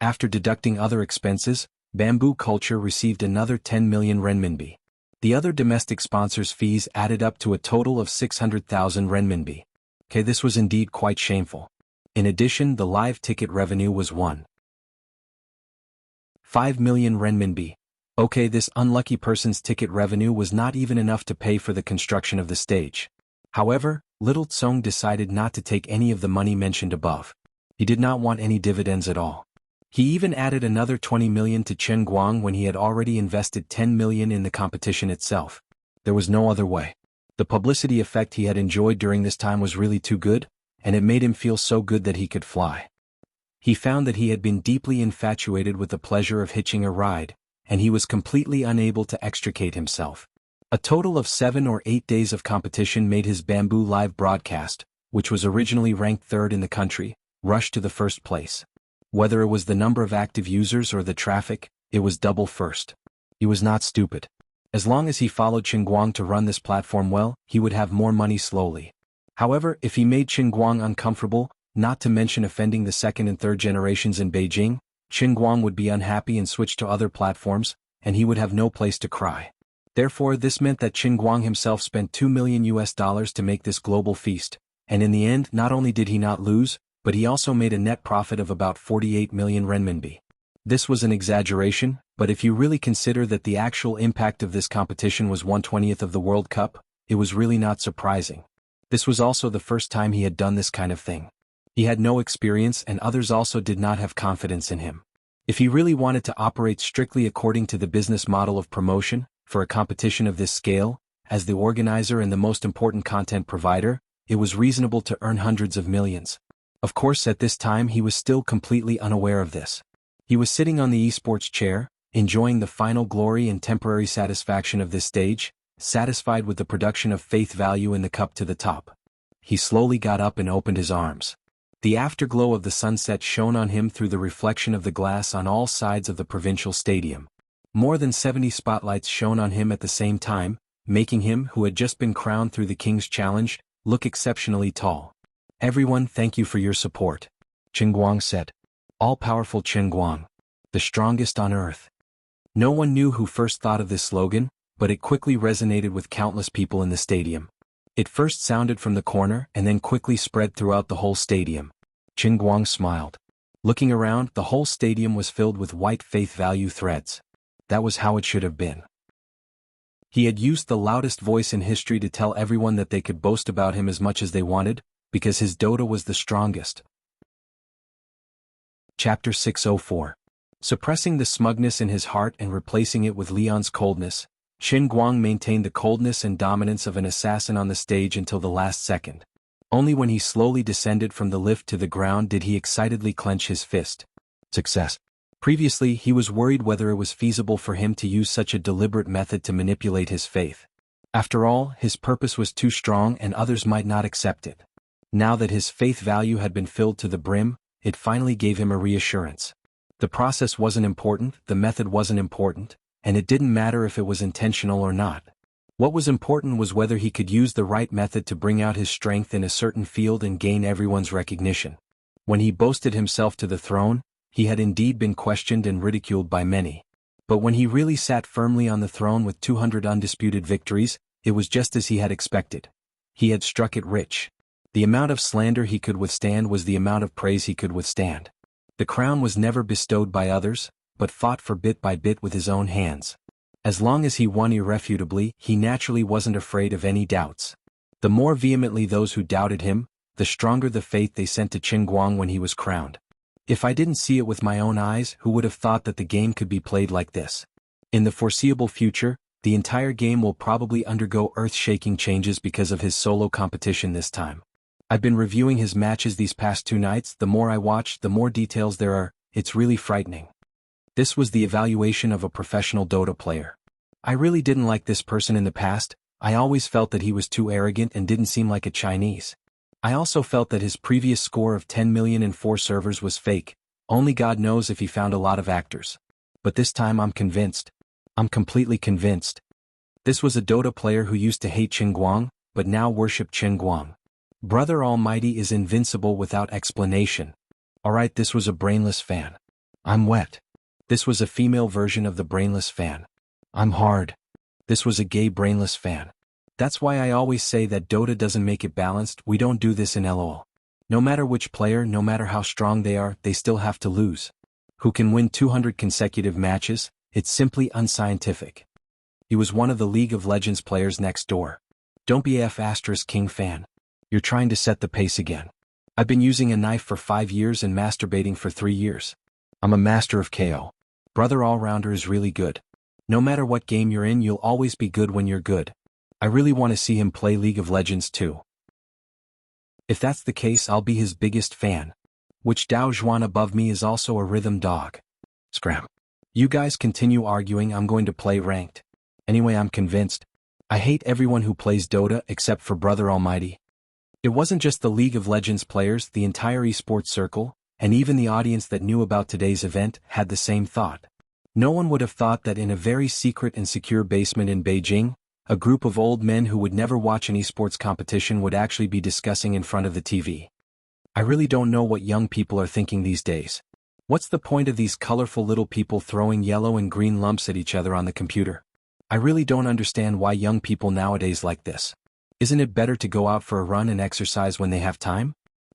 After deducting other expenses, Bamboo Culture received another 10 million renminbi. The other domestic sponsors' fees added up to a total of 600,000 renminbi. This was indeed quite shameful. In addition, the live ticket revenue was 1.5 million renminbi. This unlucky person's ticket revenue was not even enough to pay for the construction of the stage. However, Little Tsong decided not to take any of the money mentioned above. He did not want any dividends at all. He even added another 20 million to Qin Guang when he had already invested 10 million in the competition itself. There was no other way. The publicity effect he had enjoyed during this time was really too good, and it made him feel so good that he could fly. He found that he had been deeply infatuated with the pleasure of hitching a ride, and he was completely unable to extricate himself. A total of 7 or 8 days of competition made his Bamboo live broadcast, which was originally ranked 3rd in the country, rush to the 1st place. Whether it was the number of active users or the traffic, it was double first. He was not stupid. As long as he followed Qin Guang to run this platform well, he would have more money slowly. However, if he made Qin Guang uncomfortable, not to mention offending the 2nd and 3rd generations in Beijing, Qin Guang would be unhappy and switch to other platforms, and he would have no place to cry. Therefore, this meant that Qin Guang himself spent $2 million to make this global feast, and in the end, not only did he not lose, but he also made a net profit of about 48 million renminbi. This was an exaggeration, but if you really consider that the actual impact of this competition was 1/20th of the World Cup, it was really not surprising. This was also the first time he had done this kind of thing. He had no experience, and others also did not have confidence in him. If he really wanted to operate strictly according to the business model of promotion, For a competition of this scale, as the organizer and the most important content provider, it was reasonable to earn hundreds of millions. Of course, at this time he was still completely unaware of this. He was sitting on the esports chair, enjoying the final glory and temporary satisfaction of this stage, satisfied with the production of faith value in the cup to the top. He slowly got up and opened his arms. The afterglow of the sunset shone on him through the reflection of the glass on all sides of the provincial stadium. More than 70 spotlights shone on him at the same time, making him, who had just been crowned through the King's Challenge, look exceptionally tall. "Everyone, thank you for your support," Chen Guang said. All-powerful Chen Guang. The strongest on earth. No one knew who first thought of this slogan, but it quickly resonated with countless people in the stadium. It first sounded from the corner and then quickly spread throughout the whole stadium. Chen Guang smiled. Looking around, the whole stadium was filled with white faith value threads. That was how it should have been. He had used the loudest voice in history to tell everyone that they could boast about him as much as they wanted, because his Dota was the strongest. Chapter 604. Suppressing the smugness in his heart and replacing it with Leon's coldness, Chen Guang maintained the coldness and dominance of an assassin on the stage until the last second. Only when he slowly descended from the lift to the ground did he excitedly clench his fist. Success. Previously, he was worried whether it was feasible for him to use such a deliberate method to manipulate his faith. After all, his purpose was too strong and others might not accept it. Now that his faith value had been filled to the brim, it finally gave him a reassurance. The process wasn't important, the method wasn't important, and it didn't matter if it was intentional or not. What was important was whether he could use the right method to bring out his strength in a certain field and gain everyone's recognition. When he boasted himself to the throne, he had indeed been questioned and ridiculed by many. But when he really sat firmly on the throne with 200 undisputed victories, it was just as he had expected. He had struck it rich. The amount of slander he could withstand was the amount of praise he could withstand. The crown was never bestowed by others, but fought for bit by bit with his own hands. As long as he won irrefutably, he naturally wasn't afraid of any doubts. The more vehemently those who doubted him, the stronger the faith they sent to Chen Guang when he was crowned. If I didn't see it with my own eyes, who would have thought that the game could be played like this? In the foreseeable future, the entire game will probably undergo earth-shaking changes because of his solo competition this time. I've been reviewing his matches these past 2 nights. The more I watch, the more details there are. It's really frightening. This was the evaluation of a professional Dota player. I really didn't like this person in the past. I always felt that he was too arrogant and didn't seem like a Chinese. I also felt that his previous score of 10 million in 4 servers was fake. Only God knows if he found a lot of actors. But this time I'm convinced. I'm completely convinced. This was a Dota player who used to hate Chen Guang, but now worshipped Chen Guang. Brother Almighty is invincible without explanation. Alright, this was a brainless fan. I'm wet. This was a female version of the brainless fan. I'm hard. This was a gay brainless fan. That's why I always say that Dota doesn't make it balanced. We don't do this in LOL. No matter which player, no matter how strong they are, they still have to lose. Who can win 200 consecutive matches? It's simply unscientific. He was one of the League of Legends players next door. Don't be King fan. You're trying to set the pace again. I've been using a knife for 5 years and masturbating for 3 years. I'm a master of KO. Brother Allrounder is really good. No matter what game you're in, you'll always be good when you're good. I really want to see him play League of Legends too. If that's the case, I'll be his biggest fan. Which Dao Zhuan above me is also a rhythm dog. Scram. You guys continue arguing, I'm going to play ranked. Anyway, I'm convinced. I hate everyone who plays Dota except for Brother Almighty. It wasn't just the League of Legends players, the entire esports circle, and even the audience that knew about today's event, had the same thought. No one would have thought that in a very secret and secure basement in Beijing, a group of old men who would never watch an esports competition would actually be discussing in front of the TV. I really don't know what young people are thinking these days. What's the point of these colorful little people throwing yellow and green lumps at each other on the computer? I really don't understand why young people nowadays like this. Isn't it better to go out for a run and exercise when they have time?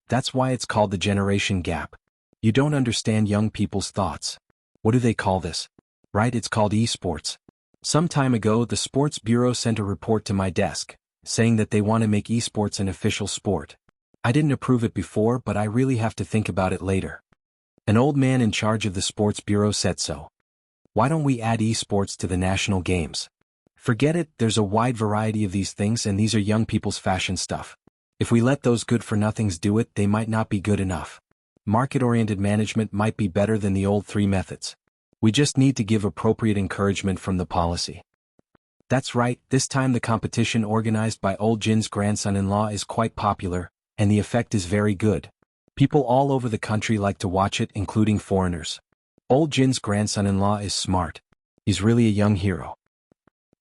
That's why it's called the generation gap. You don't understand young people's thoughts. What do they call this? Right, it's called esports. Some time ago, the Sports Bureau sent a report to my desk, saying that they want to make esports an official sport. I didn't approve it before, but I really have to think about it later. An old man in charge of the Sports Bureau said so. Why don't we add esports to the national games? Forget it, there's a wide variety of these things and these are young people's fashion stuff. If we let those good-for-nothings do it, they might not be good enough. Market-oriented management might be better than the old three methods. We just need to give appropriate encouragement from the policy. That's right, this time the competition organized by old Jin's grandson-in-law is quite popular, and the effect is very good. People all over the country like to watch it, including foreigners. Old Jin's grandson-in-law is smart. He's really a young hero.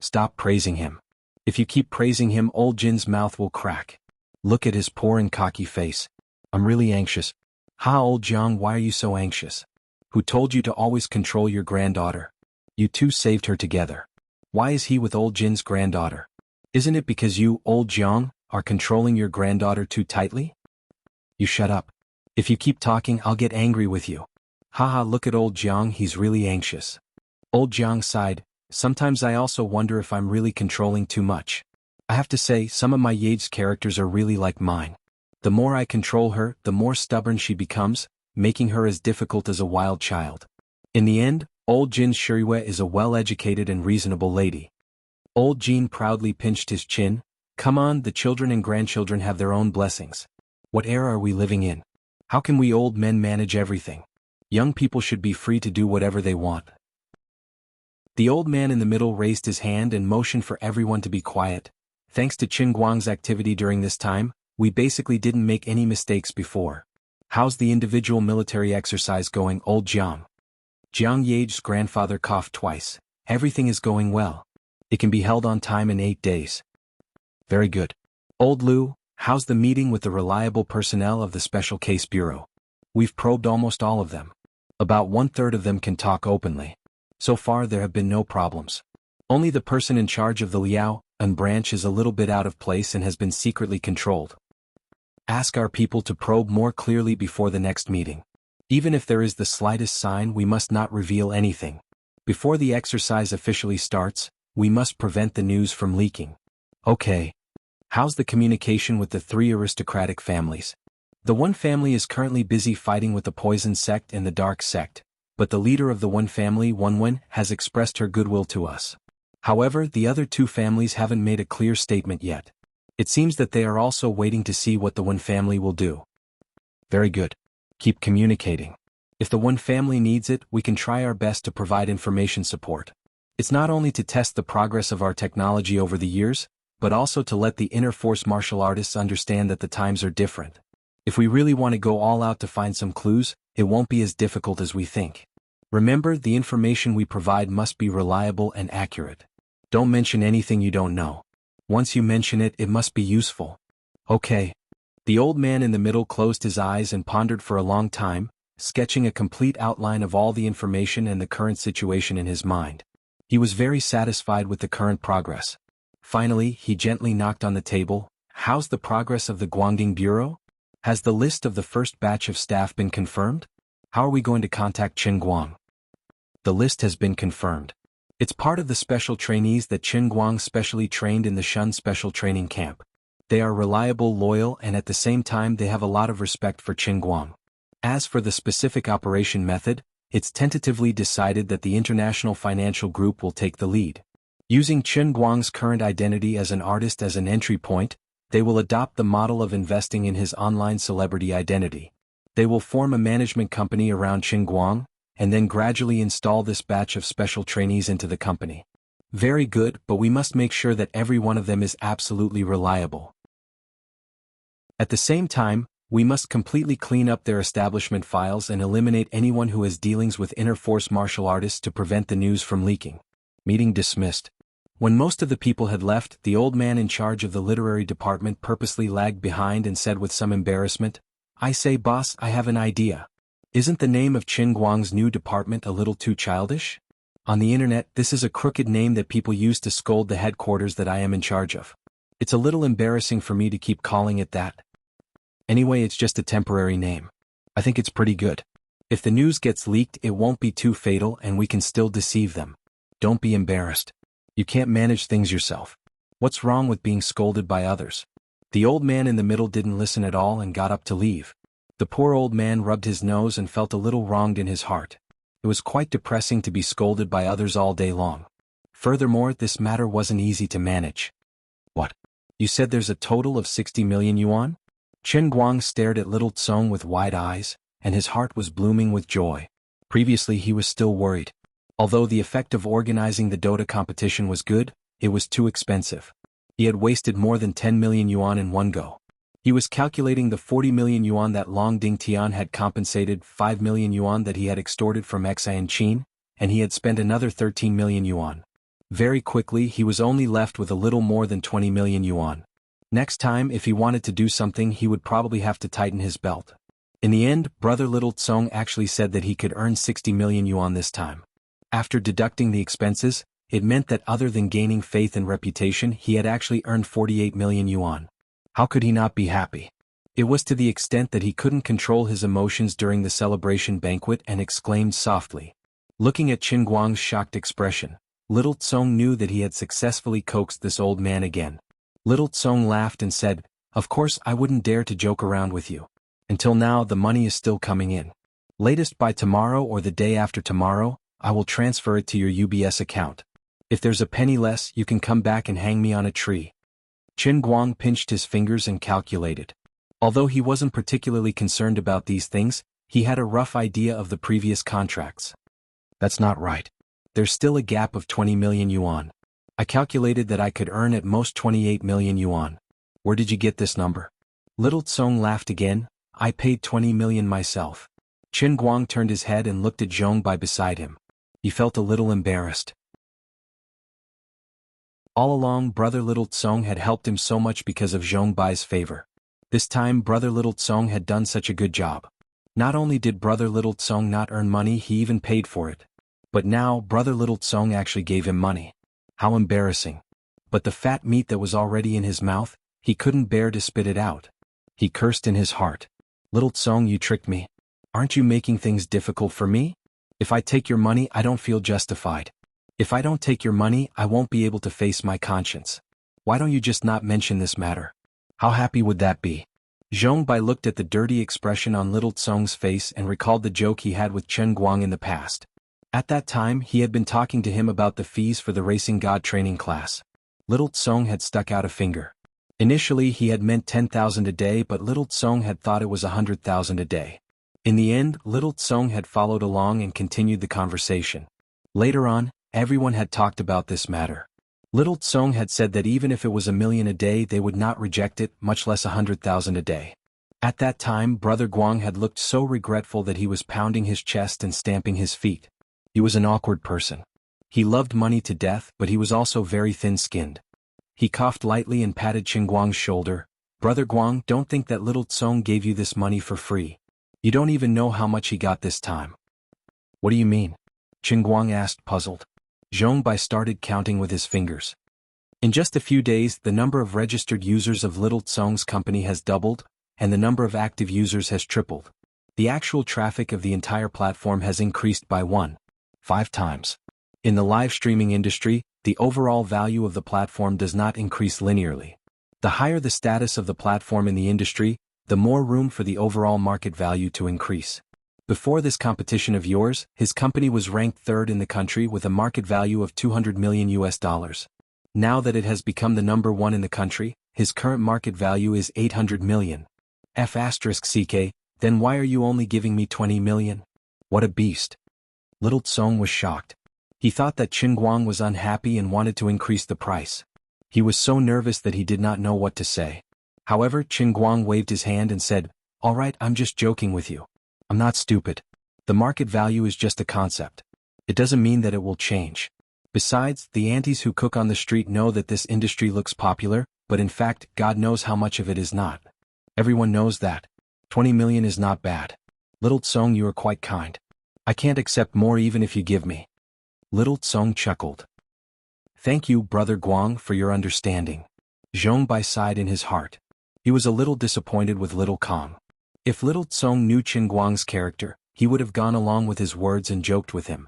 Stop praising him. If you keep praising him, old Jin's mouth will crack. Look at his poor and cocky face. I'm really anxious. Ha, old Jiang, why are you so anxious? Who told you to always control your granddaughter? You two saved her together. Why is he with old Jin's granddaughter? Isn't it because you, old Jiang, are controlling your granddaughter too tightly? You shut up. If you keep talking, I'll get angry with you. Haha, look at old Jiang, he's really anxious. Old Jiang sighed. Sometimes I also wonder if I'm really controlling too much. I have to say, some of my Yade's characters are really like mine. The more I control her, the more stubborn she becomes, making her as difficult as a wild child. In the end, old Jin Shuriwe is a well-educated and reasonable lady. Old Jin proudly pinched his chin. Come on, the children and grandchildren have their own blessings. What era are we living in? How can we old men manage everything? Young people should be free to do whatever they want. The old man in the middle raised his hand and motioned for everyone to be quiet. Thanks to Qin Guang's activity during this time, we basically didn't make any mistakes before. How's the individual military exercise going, old Jiang? Jiang Yage's grandfather coughed twice. Everything is going well. It can be held on time in 8 days. Very good. Old Lu, how's the meeting with the reliable personnel of the Special Case Bureau? We've probed almost all of them. About 1/3 of them can talk openly. So far there have been no problems. Only the person in charge of the Liao and branch is a little bit out of place and has been secretly controlled. Ask our people to probe more clearly before the next meeting. Even if there is the slightest sign, we must not reveal anything. Before the exercise officially starts, we must prevent the news from leaking. Okay. How's the communication with the 3 aristocratic families? The one family is currently busy fighting with the poison sect and the dark sect, but the leader of the one family, Wenwen, has expressed her goodwill to us. However, the other 2 families haven't made a clear statement yet. It seems that they are also waiting to see what the one family will do. Very good. Keep communicating. If the one family needs it, we can try our best to provide information support. It's not only to test the progress of our technology over the years, but also to let the inner force martial artists understand that the times are different. If we really want to go all out to find some clues, it won't be as difficult as we think. Remember, the information we provide must be reliable and accurate. Don't mention anything you don't know. Once you mention it, it must be useful. Okay. The old man in the middle closed his eyes and pondered for a long time, sketching a complete outline of all the information and the current situation in his mind. He was very satisfied with the current progress. Finally, he gently knocked on the table. How's the progress of the Guangding Bureau? Has the list of the first batch of staff been confirmed? How are we going to contact Qin Guang? The list has been confirmed. It's part of the special trainees that Qin Guang specially trained in the Shun Special Training Camp. They are reliable, loyal, and at the same time they have a lot of respect for Qin Guang. As for the specific operation method, it's tentatively decided that the International Financial Group will take the lead. Using Qin Guang's current identity as an artist as an entry point, they will adopt the model of investing in his online celebrity identity. They will form a management company around Qin Guang, and then gradually install this batch of special trainees into the company. Very good, but we must make sure that every one of them is absolutely reliable. At the same time, we must completely clean up their establishment files and eliminate anyone who has dealings with inner force martial artists to prevent the news from leaking. Meeting dismissed. When most of the people had left, the old man in charge of the literary department purposely lagged behind and said with some embarrassment, I say, boss, I have an idea. Isn't the name of Qin Guang's new department a little too childish? On the internet, this is a crooked name that people use to scold the headquarters that I am in charge of. It's a little embarrassing for me to keep calling it that. Anyway, it's just a temporary name. I think it's pretty good. If the news gets leaked, it won't be too fatal and we can still deceive them. Don't be embarrassed. You can't manage things yourself. What's wrong with being scolded by others? The old man in the middle didn't listen at all and got up to leave. The poor old man rubbed his nose and felt a little wronged in his heart. It was quite depressing to be scolded by others all day long. Furthermore, this matter wasn't easy to manage. What? You said there's a total of 60 million yuan? Chen Guang stared at little Tsong with wide eyes, and his heart was blooming with joy. Previously he was still worried. Although the effect of organizing the Dota competition was good, it was too expensive. He had wasted more than 10 million yuan in one go. He was calculating the 40 million yuan that Long Ding Tian had compensated, 5 million yuan that he had extorted from Xian Qin, and he had spent another 13 million yuan. Very quickly he was only left with a little more than 20 million yuan. Next time if he wanted to do something he would probably have to tighten his belt. In the end, brother Little Tsong actually said that he could earn 60 million yuan this time. After deducting the expenses, it meant that other than gaining faith and reputation he had actually earned 48 million yuan. How could he not be happy? It was to the extent that he couldn't control his emotions during the celebration banquet and exclaimed softly. Looking at Qin Guang's shocked expression, Little Tsong knew that he had successfully coaxed this old man again. Little Tsong laughed and said, "Of course I wouldn't dare to joke around with you. Until now the money is still coming in. Latest by tomorrow or the day after tomorrow, I will transfer it to your UBS account. If there's a penny less you can come back and hang me on a tree." Qin Guang pinched his fingers and calculated. Although he wasn't particularly concerned about these things, he had a rough idea of the previous contracts. That's not right. There's still a gap of 20 million yuan. I calculated that I could earn at most 28 million yuan. Where did you get this number? Little Tsong laughed again. I paid 20 million myself. Qin Guang turned his head and looked at Zhong Bai beside him. He felt a little embarrassed. All along brother Little Tsong had helped him so much because of Zhong Bai's favor. This time brother Little Tsong had done such a good job. Not only did brother Little Tsong not earn money, he even paid for it. But now brother Little Tsong actually gave him money. How embarrassing. But the fat meat that was already in his mouth, he couldn't bear to spit it out. He cursed in his heart. Little Tsong, you tricked me. Aren't you making things difficult for me? If I take your money I don't feel justified. If I don't take your money I won't be able to face my conscience. Why don't you just not mention this matter? How happy would that be? Zhong Bai looked at the dirty expression on Little Tsong's face and recalled the joke he had with Chen Guang in the past. At that time he had been talking to him about the fees for the Racing God training class. Little Tsong had stuck out a finger. Initially he had meant 10,000 a day, but Little Tsong had thought it was 100,000 a day. In the end, Little Tsong had followed along and continued the conversation. Later on, everyone had talked about this matter. Little Tsong had said that even if it was 1,000,000 a day they would not reject it, much less 100,000 a day. At that time brother Guang had looked so regretful that he was pounding his chest and stamping his feet. He was an awkward person. He loved money to death, but he was also very thin-skinned. He coughed lightly and patted Qin Guang's shoulder. "Brother Guang, don't think that Little Tsong gave you this money for free. You don't even know how much he got this time." "What do you mean?" Qin Guang asked, puzzled. Zhong Bai started counting with his fingers. In just a few days the number of registered users of Little Tsong's company has doubled, and the number of active users has tripled. The actual traffic of the entire platform has increased by 1.5 times. In the live streaming industry, the overall value of the platform does not increase linearly. The higher the status of the platform in the industry, the more room for the overall market value to increase. Before this competition of yours, his company was ranked third in the country with a market value of $200 million. Now that it has become the number one in the country, his current market value is 800 million. F***ck, then why are you only giving me 20 million? What a beast. Little Tsong was shocked. He thought that Qin Guang was unhappy and wanted to increase the price. He was so nervous that he did not know what to say. However, Qin Guang waved his hand and said, "All right, I'm just joking with you. I'm not stupid. The market value is just a concept. It doesn't mean that it will change. Besides, the aunties who cook on the street know that this industry looks popular, but in fact, God knows how much of it is not. Everyone knows that. 20 million is not bad. Little Tsong, you are quite kind. I can't accept more even if you give me." Little Tsong chuckled. "Thank you, Brother Guang, for your understanding." Zhong Bai sighed in his heart. He was a little disappointed with Little Kong. If Little Tsong knew Qin Guang's character, he would have gone along with his words and joked with him.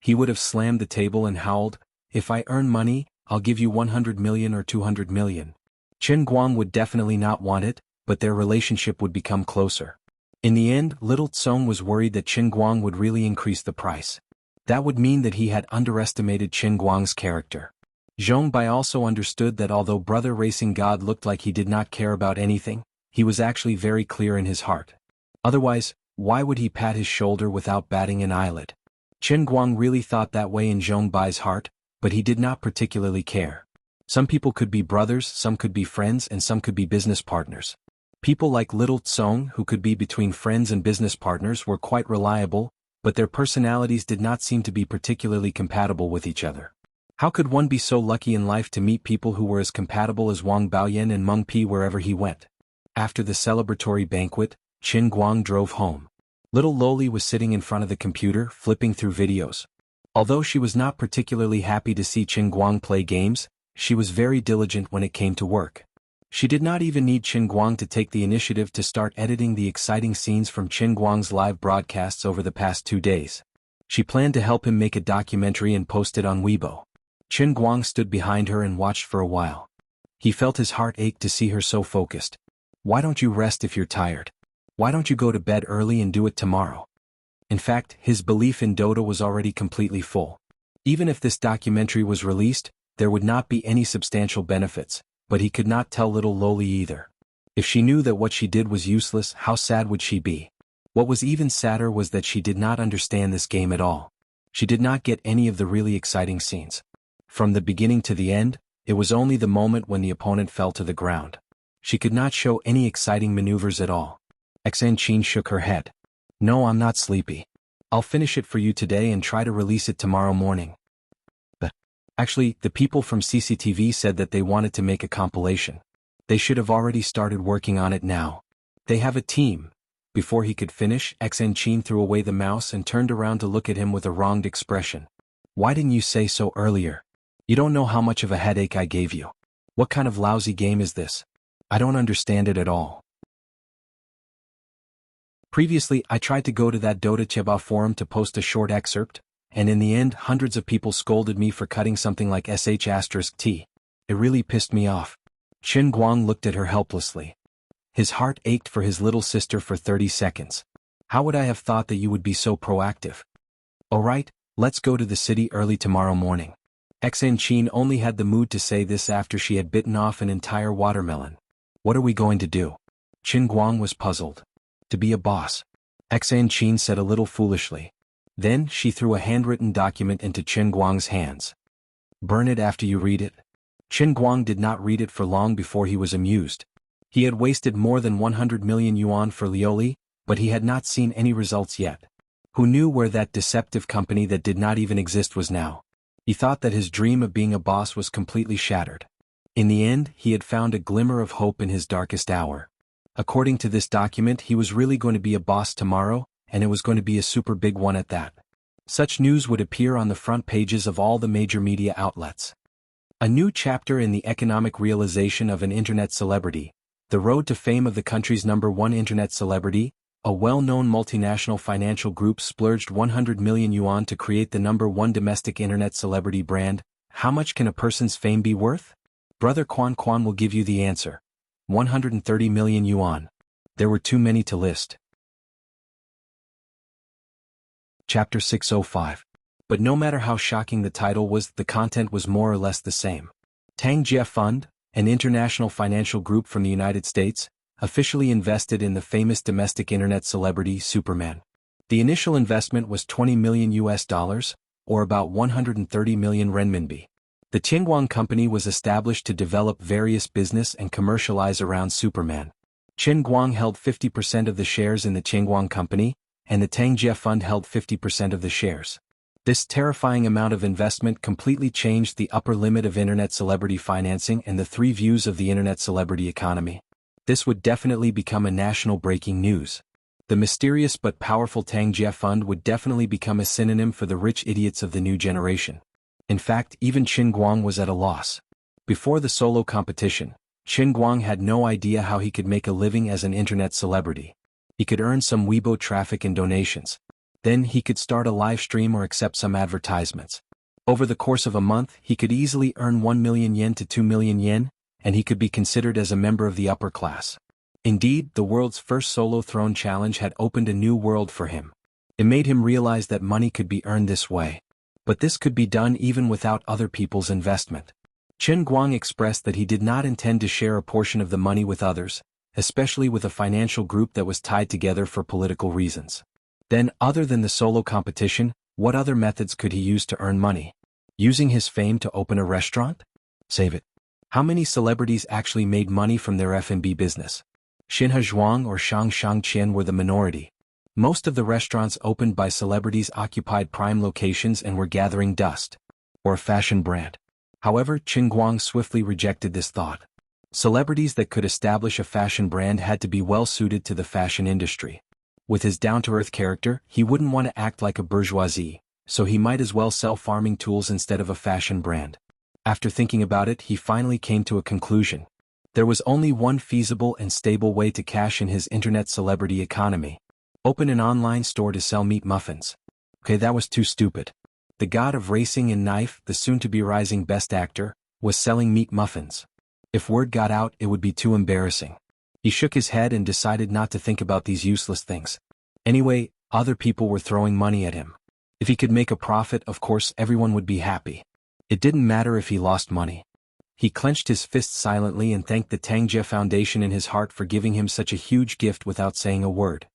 He would have slammed the table and howled, "If I earn money, I'll give you 100 million or 200 million. Qin Guang would definitely not want it, but their relationship would become closer. In the end, Little Tsong was worried that Qin Guang would really increase the price. That would mean that he had underestimated Qin Guang's character. Zhong Bai also understood that although Brother Racing God looked like he did not care about anything, he was actually very clear in his heart. Otherwise, why would he pat his shoulder without batting an eyelid? Qin Guang really thought that way in Zhong Bai's heart, but he did not particularly care. Some people could be brothers, some could be friends, and some could be business partners. People like Little Tsong, who could be between friends and business partners, were quite reliable, but their personalities did not seem to be particularly compatible with each other. How could one be so lucky in life to meet people who were as compatible as Wang Baoyan and Meng Pi wherever he went? After the celebratory banquet, Qin Guang drove home. Little Loli was sitting in front of the computer, flipping through videos. Although she was not particularly happy to see Qin Guang play games, she was very diligent when it came to work. She did not even need Qin Guang to take the initiative to start editing the exciting scenes from Qin Guang's live broadcasts over the past 2 days. She planned to help him make a documentary and post it on Weibo. Qin Guang stood behind her and watched for a while. He felt his heart ache to see her so focused. Why don't you rest if you're tired? Why don't you go to bed early and do it tomorrow? In fact, his belief in Dota was already completely full. Even if this documentary was released, there would not be any substantial benefits, but he could not tell little Loli either. If she knew that what she did was useless, how sad would she be? What was even sadder was that she did not understand this game at all. She did not get any of the really exciting scenes. From the beginning to the end, it was only the moment when the opponent fell to the ground. She could not show any exciting maneuvers at all. Xan Qin shook her head. No, I'm not sleepy. I'll finish it for you today and try to release it tomorrow morning. Actually, the people from CCTV said that they wanted to make a compilation. They should have already started working on it now. They have a team. Before he could finish, Xan Qin threw away the mouse and turned around to look at him with a wronged expression. Why didn't you say so earlier? You don't know how much of a headache I gave you. What kind of lousy game is this? I don't understand it at all. Previously, I tried to go to that Dota Cheba forum to post a short excerpt, and in the end hundreds of people scolded me for cutting something like sh*t. It really pissed me off. Qin Guang looked at her helplessly. His heart ached for his little sister for 30 seconds. How would I have thought that you would be so proactive? Alright, let's go to the city early tomorrow morning. Xan Qin only had the mood to say this after she had bitten off an entire watermelon. What are we going to do? Qin Guang was puzzled. To be a boss. Xan Qin said a little foolishly. Then she threw a handwritten document into Qin Guang's hands. Burn it after you read it. Qin Guang did not read it for long before he was amused. He had wasted more than 100 million yuan for Lioli, but he had not seen any results yet. Who knew where that deceptive company that did not even exist was now? He thought that his dream of being a boss was completely shattered. In the end, he had found a glimmer of hope in his darkest hour. According to this document, he was really going to be a boss tomorrow, and it was going to be a super big one at that. Such news would appear on the front pages of all the major media outlets. A new chapter in the economic realization of an internet celebrity, the road to fame of the country's #1 internet celebrity. A well-known multinational financial group splurged 100 million yuan to create the #1 domestic internet celebrity brand. How much can a person's fame be worth? Brother Quan will give you the answer. 130 million yuan. There were too many to list. Chapter 605. But no matter how shocking the title was, the content was more or less the same. Tangjia Fund, an international financial group from the United States, officially invested in the famous domestic internet celebrity Superman. The initial investment was $20 million, or about 130 million renminbi. The Qinguang Company was established to develop various business and commercialize around Superman. Qin Guang held 50% of the shares in the Qinguang Company, and the Tangjia Fund held 50% of the shares. This terrifying amount of investment completely changed the upper limit of internet celebrity financing and the three views of the internet celebrity economy. This would definitely become a national breaking news. The mysterious but powerful Tangjia Fund would definitely become a synonym for the rich idiots of the new generation. In fact, even Qin Guang was at a loss. Before the solo competition, Qin Guang had no idea how he could make a living as an internet celebrity. He could earn some Weibo traffic and donations. Then he could start a live stream or accept some advertisements. Over the course of a month, he could easily earn 1 million yen to 2 million yen, and he could be considered as a member of the upper class. Indeed, the world's first solo throne challenge had opened a new world for him. It made him realize that money could be earned this way. But this could be done even without other people's investment. Chen Guang expressed that he did not intend to share a portion of the money with others, especially with a financial group that was tied together for political reasons. Then, other than the solo competition, what other methods could he use to earn money? Using his fame to open a restaurant? Save it. How many celebrities actually made money from their F&B business? Xin Zhuang or Shang Shangqian were the minority. Most of the restaurants opened by celebrities occupied prime locations and were gathering dust. Or a fashion brand. However, Qin Guang swiftly rejected this thought. Celebrities that could establish a fashion brand had to be well suited to the fashion industry. With his down-to-earth character, he wouldn't want to act like a bourgeoisie, so he might as well sell farming tools instead of a fashion brand. After thinking about it, he finally came to a conclusion. There was only one feasible and stable way to cash in his internet celebrity economy. Open an online store to sell meat muffins. Okay, that was too stupid. The god of racing and knife, the soon-to-be rising best actor, was selling meat muffins. If word got out, it would be too embarrassing. He shook his head and decided not to think about these useless things. Anyway, other people were throwing money at him. If he could make a profit, of course everyone would be happy. It didn't matter if he lost money. He clenched his fists silently and thanked the Tangjie Foundation in his heart for giving him such a huge gift without saying a word.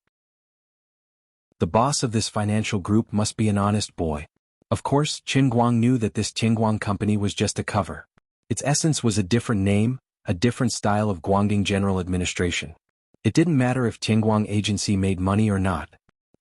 The boss of this financial group must be an honest boy. Of course, Qin Guang knew that this Qingguang company was just a cover. Its essence was a different name, a different style of Guangdong General Administration. It didn't matter if Qingguang Agency made money or not.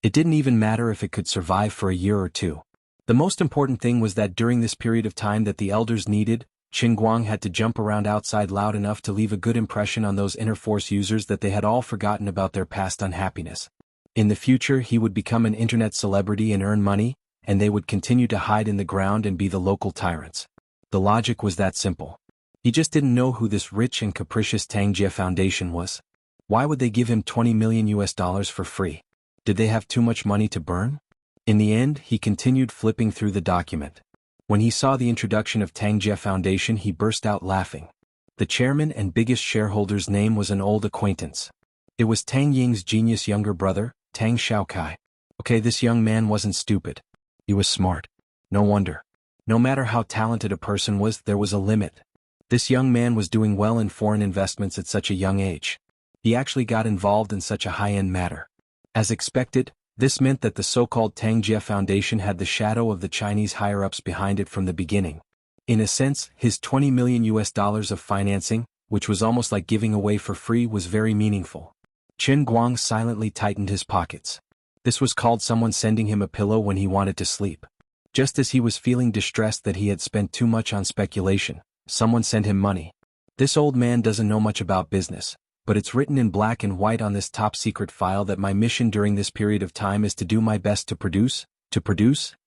It didn't even matter if it could survive for a year or two. The most important thing was that during this period of time that the elders needed, Qin Guang had to jump around outside loud enough to leave a good impression on those inner force users that they had all forgotten about their past unhappiness. In the future, he would become an internet celebrity and earn money, and they would continue to hide in the ground and be the local tyrants. The logic was that simple. He just didn't know who this rich and capricious Tangjie Foundation was. Why would they give him $20 million for free? Did they have too much money to burn? In the end, he continued flipping through the document. When he saw the introduction of Tangjie Foundation, he burst out laughing. The chairman and biggest shareholder's name was an old acquaintance. It was Tang Ying's genius younger brother, Tang Xiaokai. Okay, this young man wasn't stupid. He was smart. No wonder. No matter how talented a person was, there was a limit. This young man was doing well in foreign investments at such a young age. He actually got involved in such a high-end matter. As expected, this meant that the so-called Tangjie Foundation had the shadow of the Chinese higher-ups behind it from the beginning. In a sense, his $20 million of financing, which was almost like giving away for free, was very meaningful. Qin Guang silently tightened his pockets. This was called someone sending him a pillow when he wanted to sleep. Just as he was feeling distressed that he had spent too much on speculation, someone sent him money. This old man doesn't know much about business, but it's written in black and white on this top-secret file that my mission during this period of time is to do my best to produce,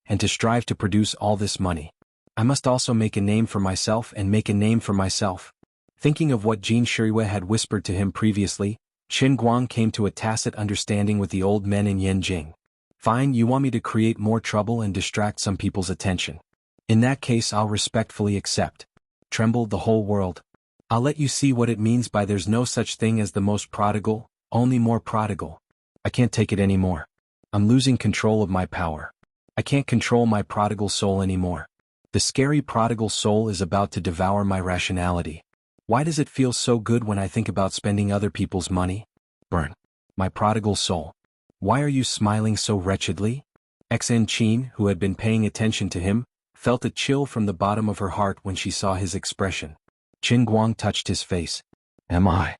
and to strive to produce all this money. I must also make a name for myself and make a name for myself. Thinking of what Jin Shirui had whispered to him previously, Qin Guang came to a tacit understanding with the old men in Yanjing. Fine, you want me to create more trouble and distract some people's attention. In that case, I'll respectfully accept. Tremble the whole world. I'll let you see what it means by there's no such thing as the most prodigal, only more prodigal. I can't take it anymore. I'm losing control of my power. I can't control my prodigal soul anymore. The scary prodigal soul is about to devour my rationality. Why does it feel so good when I think about spending other people's money? Burn. My prodigal soul. Why are you smiling so wretchedly? Xen Qin, who had been paying attention to him, felt a chill from the bottom of her heart when she saw his expression. Qin Guang touched his face. Am I?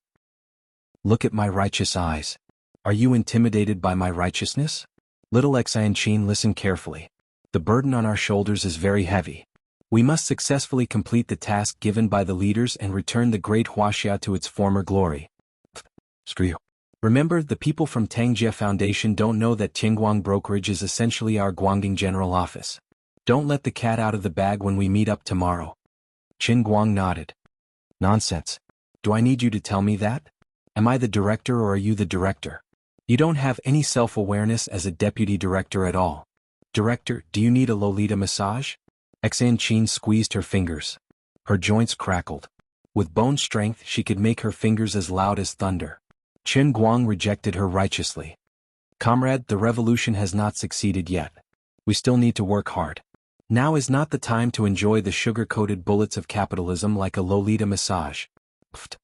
Look at my righteous eyes. Are you intimidated by my righteousness? Little Xen Qin, listen carefully. The burden on our shoulders is very heavy. We must successfully complete the task given by the leaders and return the great Wuxia to its former glory. Screw you. Remember, the people from Tangjie Foundation don't know that Qingguang Brokerage is essentially our Guangdong General Office. Don't let the cat out of the bag when we meet up tomorrow. Qin Guang nodded. Nonsense. Do I need you to tell me that? Am I the director or are you the director? You don't have any self-awareness as a deputy director at all. Director, do you need a Lolita massage? Xan Qin squeezed her fingers. Her joints crackled. With bone strength, she could make her fingers as loud as thunder. Qin Guang rejected her righteously. Comrade, the revolution has not succeeded yet. We still need to work hard. Now is not the time to enjoy the sugar-coated bullets of capitalism like a Lolita massage. Pfft.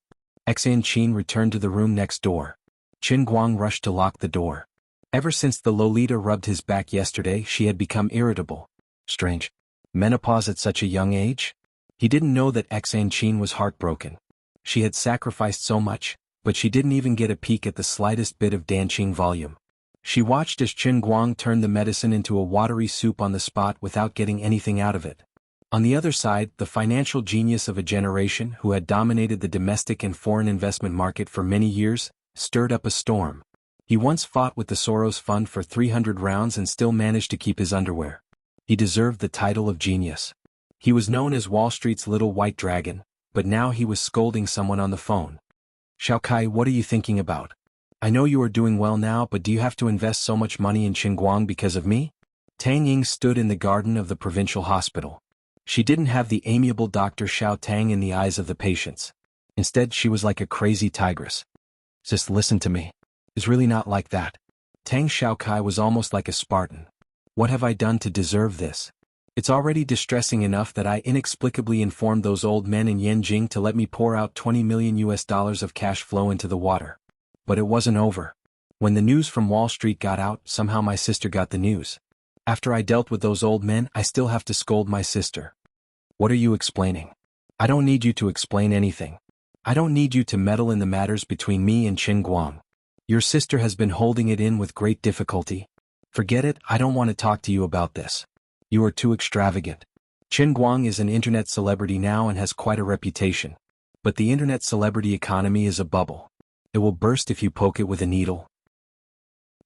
Xan Qin returned to the room next door. Qin Guang rushed to lock the door. Ever since the Lolita rubbed his back yesterday, she had become irritable. Strange. Menopause at such a young age? He didn't know that Xan Qin was heartbroken. She had sacrificed so much, but she didn't even get a peek at the slightest bit of Danqing volume. She watched as Qin Guang turned the medicine into a watery soup on the spot without getting anything out of it. On the other side, the financial genius of a generation who had dominated the domestic and foreign investment market for many years, stirred up a storm. He once fought with the Soros Fund for 300 rounds and still managed to keep his underwear. He deserved the title of genius. He was known as Wall Street's little white dragon, but now he was scolding someone on the phone. Xiaokai, what are you thinking about? I know you are doing well now, but do you have to invest so much money in Qinguang because of me? Tang Ying stood in the garden of the provincial hospital. She didn't have the amiable Dr. Xiao Tang in the eyes of the patients. Instead, she was like a crazy tigress. Just listen to me. It's really not like that. Tang Xiaokai was almost like a Spartan. What have I done to deserve this? It's already distressing enough that I inexplicably informed those old men in Yanjing to let me pour out $20 million of cash flow into the water. But it wasn't over. When the news from Wall Street got out, somehow my sister got the news. After I dealt with those old men, I still have to scold my sister. What are you explaining? I don't need you to explain anything. I don't need you to meddle in the matters between me and Qin Guang. Your sister has been holding it in with great difficulty. Forget it, I don't want to talk to you about this. You are too extravagant. Qin Guang is an internet celebrity now and has quite a reputation. But the internet celebrity economy is a bubble. It will burst if you poke it with a needle.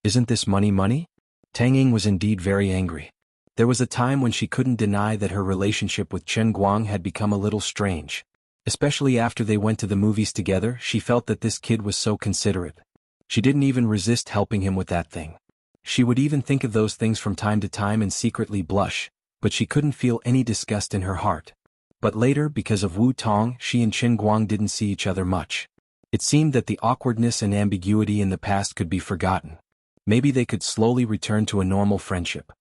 Isn't this money? Tang Ying was indeed very angry. There was a time when she couldn't deny that her relationship with Qin Guang had become a little strange. Especially after they went to the movies together, she felt that this kid was so considerate. She didn't even resist helping him with that thing. She would even think of those things from time to time and secretly blush, but she couldn't feel any disgust in her heart. But later, because of Wu Tong, she and Qin Guang didn't see each other much. It seemed that the awkwardness and ambiguity in the past could be forgotten. Maybe they could slowly return to a normal friendship.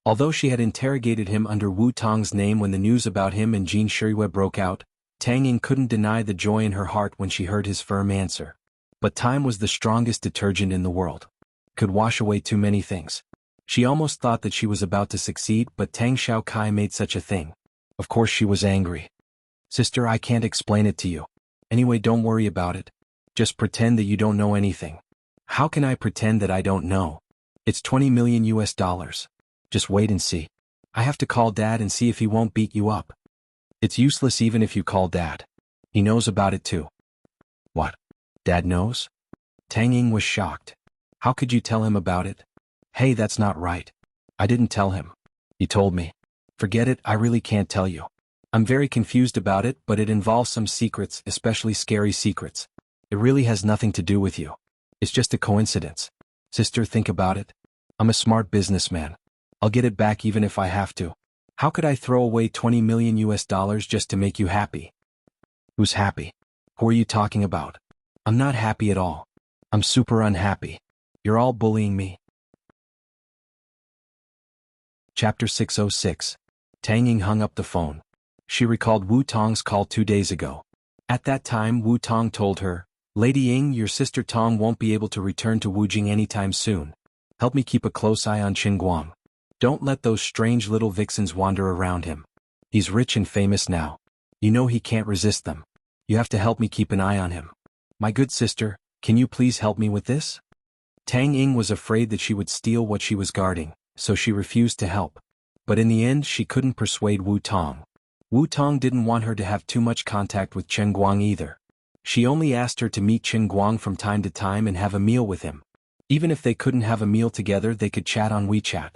Although she had interrogated him under Wu Tong's name when the news about him and Jin Shirue broke out, Tang Ying couldn't deny the joy in her heart when she heard his firm answer. But time was the strongest detergent in the world. Could wash away too many things. She almost thought that she was about to succeed, but Tang Xiaokai made such a thing. Of course she was angry. Sister, I can't explain it to you. Anyway, don't worry about it. Just pretend that you don't know anything. How can I pretend that I don't know? It's $20 million. Just wait and see. I have to call Dad and see if he won't beat you up. It's useless even if you call Dad. He knows about it too. What? Dad knows? Tang Ying was shocked. How could you tell him about it? Hey, that's not right. I didn't tell him. He told me. Forget it, I really can't tell you. I'm very confused about it, but it involves some secrets, especially scary secrets. It really has nothing to do with you. It's just a coincidence. Sister, think about it. I'm a smart businessman. I'll get it back even if I have to. How could I throw away $20 million just to make you happy? Who's happy? Who are you talking about? I'm not happy at all. I'm super unhappy. You're all bullying me. Chapter 606. Tang Ying hung up the phone. She recalled Wu Tong's call 2 days ago. At that time, Wu Tong told her, Lady Ying, your sister Tong won't be able to return to Wujing anytime soon. Help me keep a close eye on Qin Guang. Don't let those strange little vixens wander around him. He's rich and famous now. You know he can't resist them. You have to help me keep an eye on him. My good sister, can you please help me with this? Tang Ying was afraid that she would steal what she was guarding, so she refused to help. But in the end she couldn't persuade Wu Tong. Wu Tong didn't want her to have too much contact with Qin Guang either. She only asked her to meet Qin Guang from time to time and have a meal with him. Even if they couldn't have a meal together, they could chat on WeChat.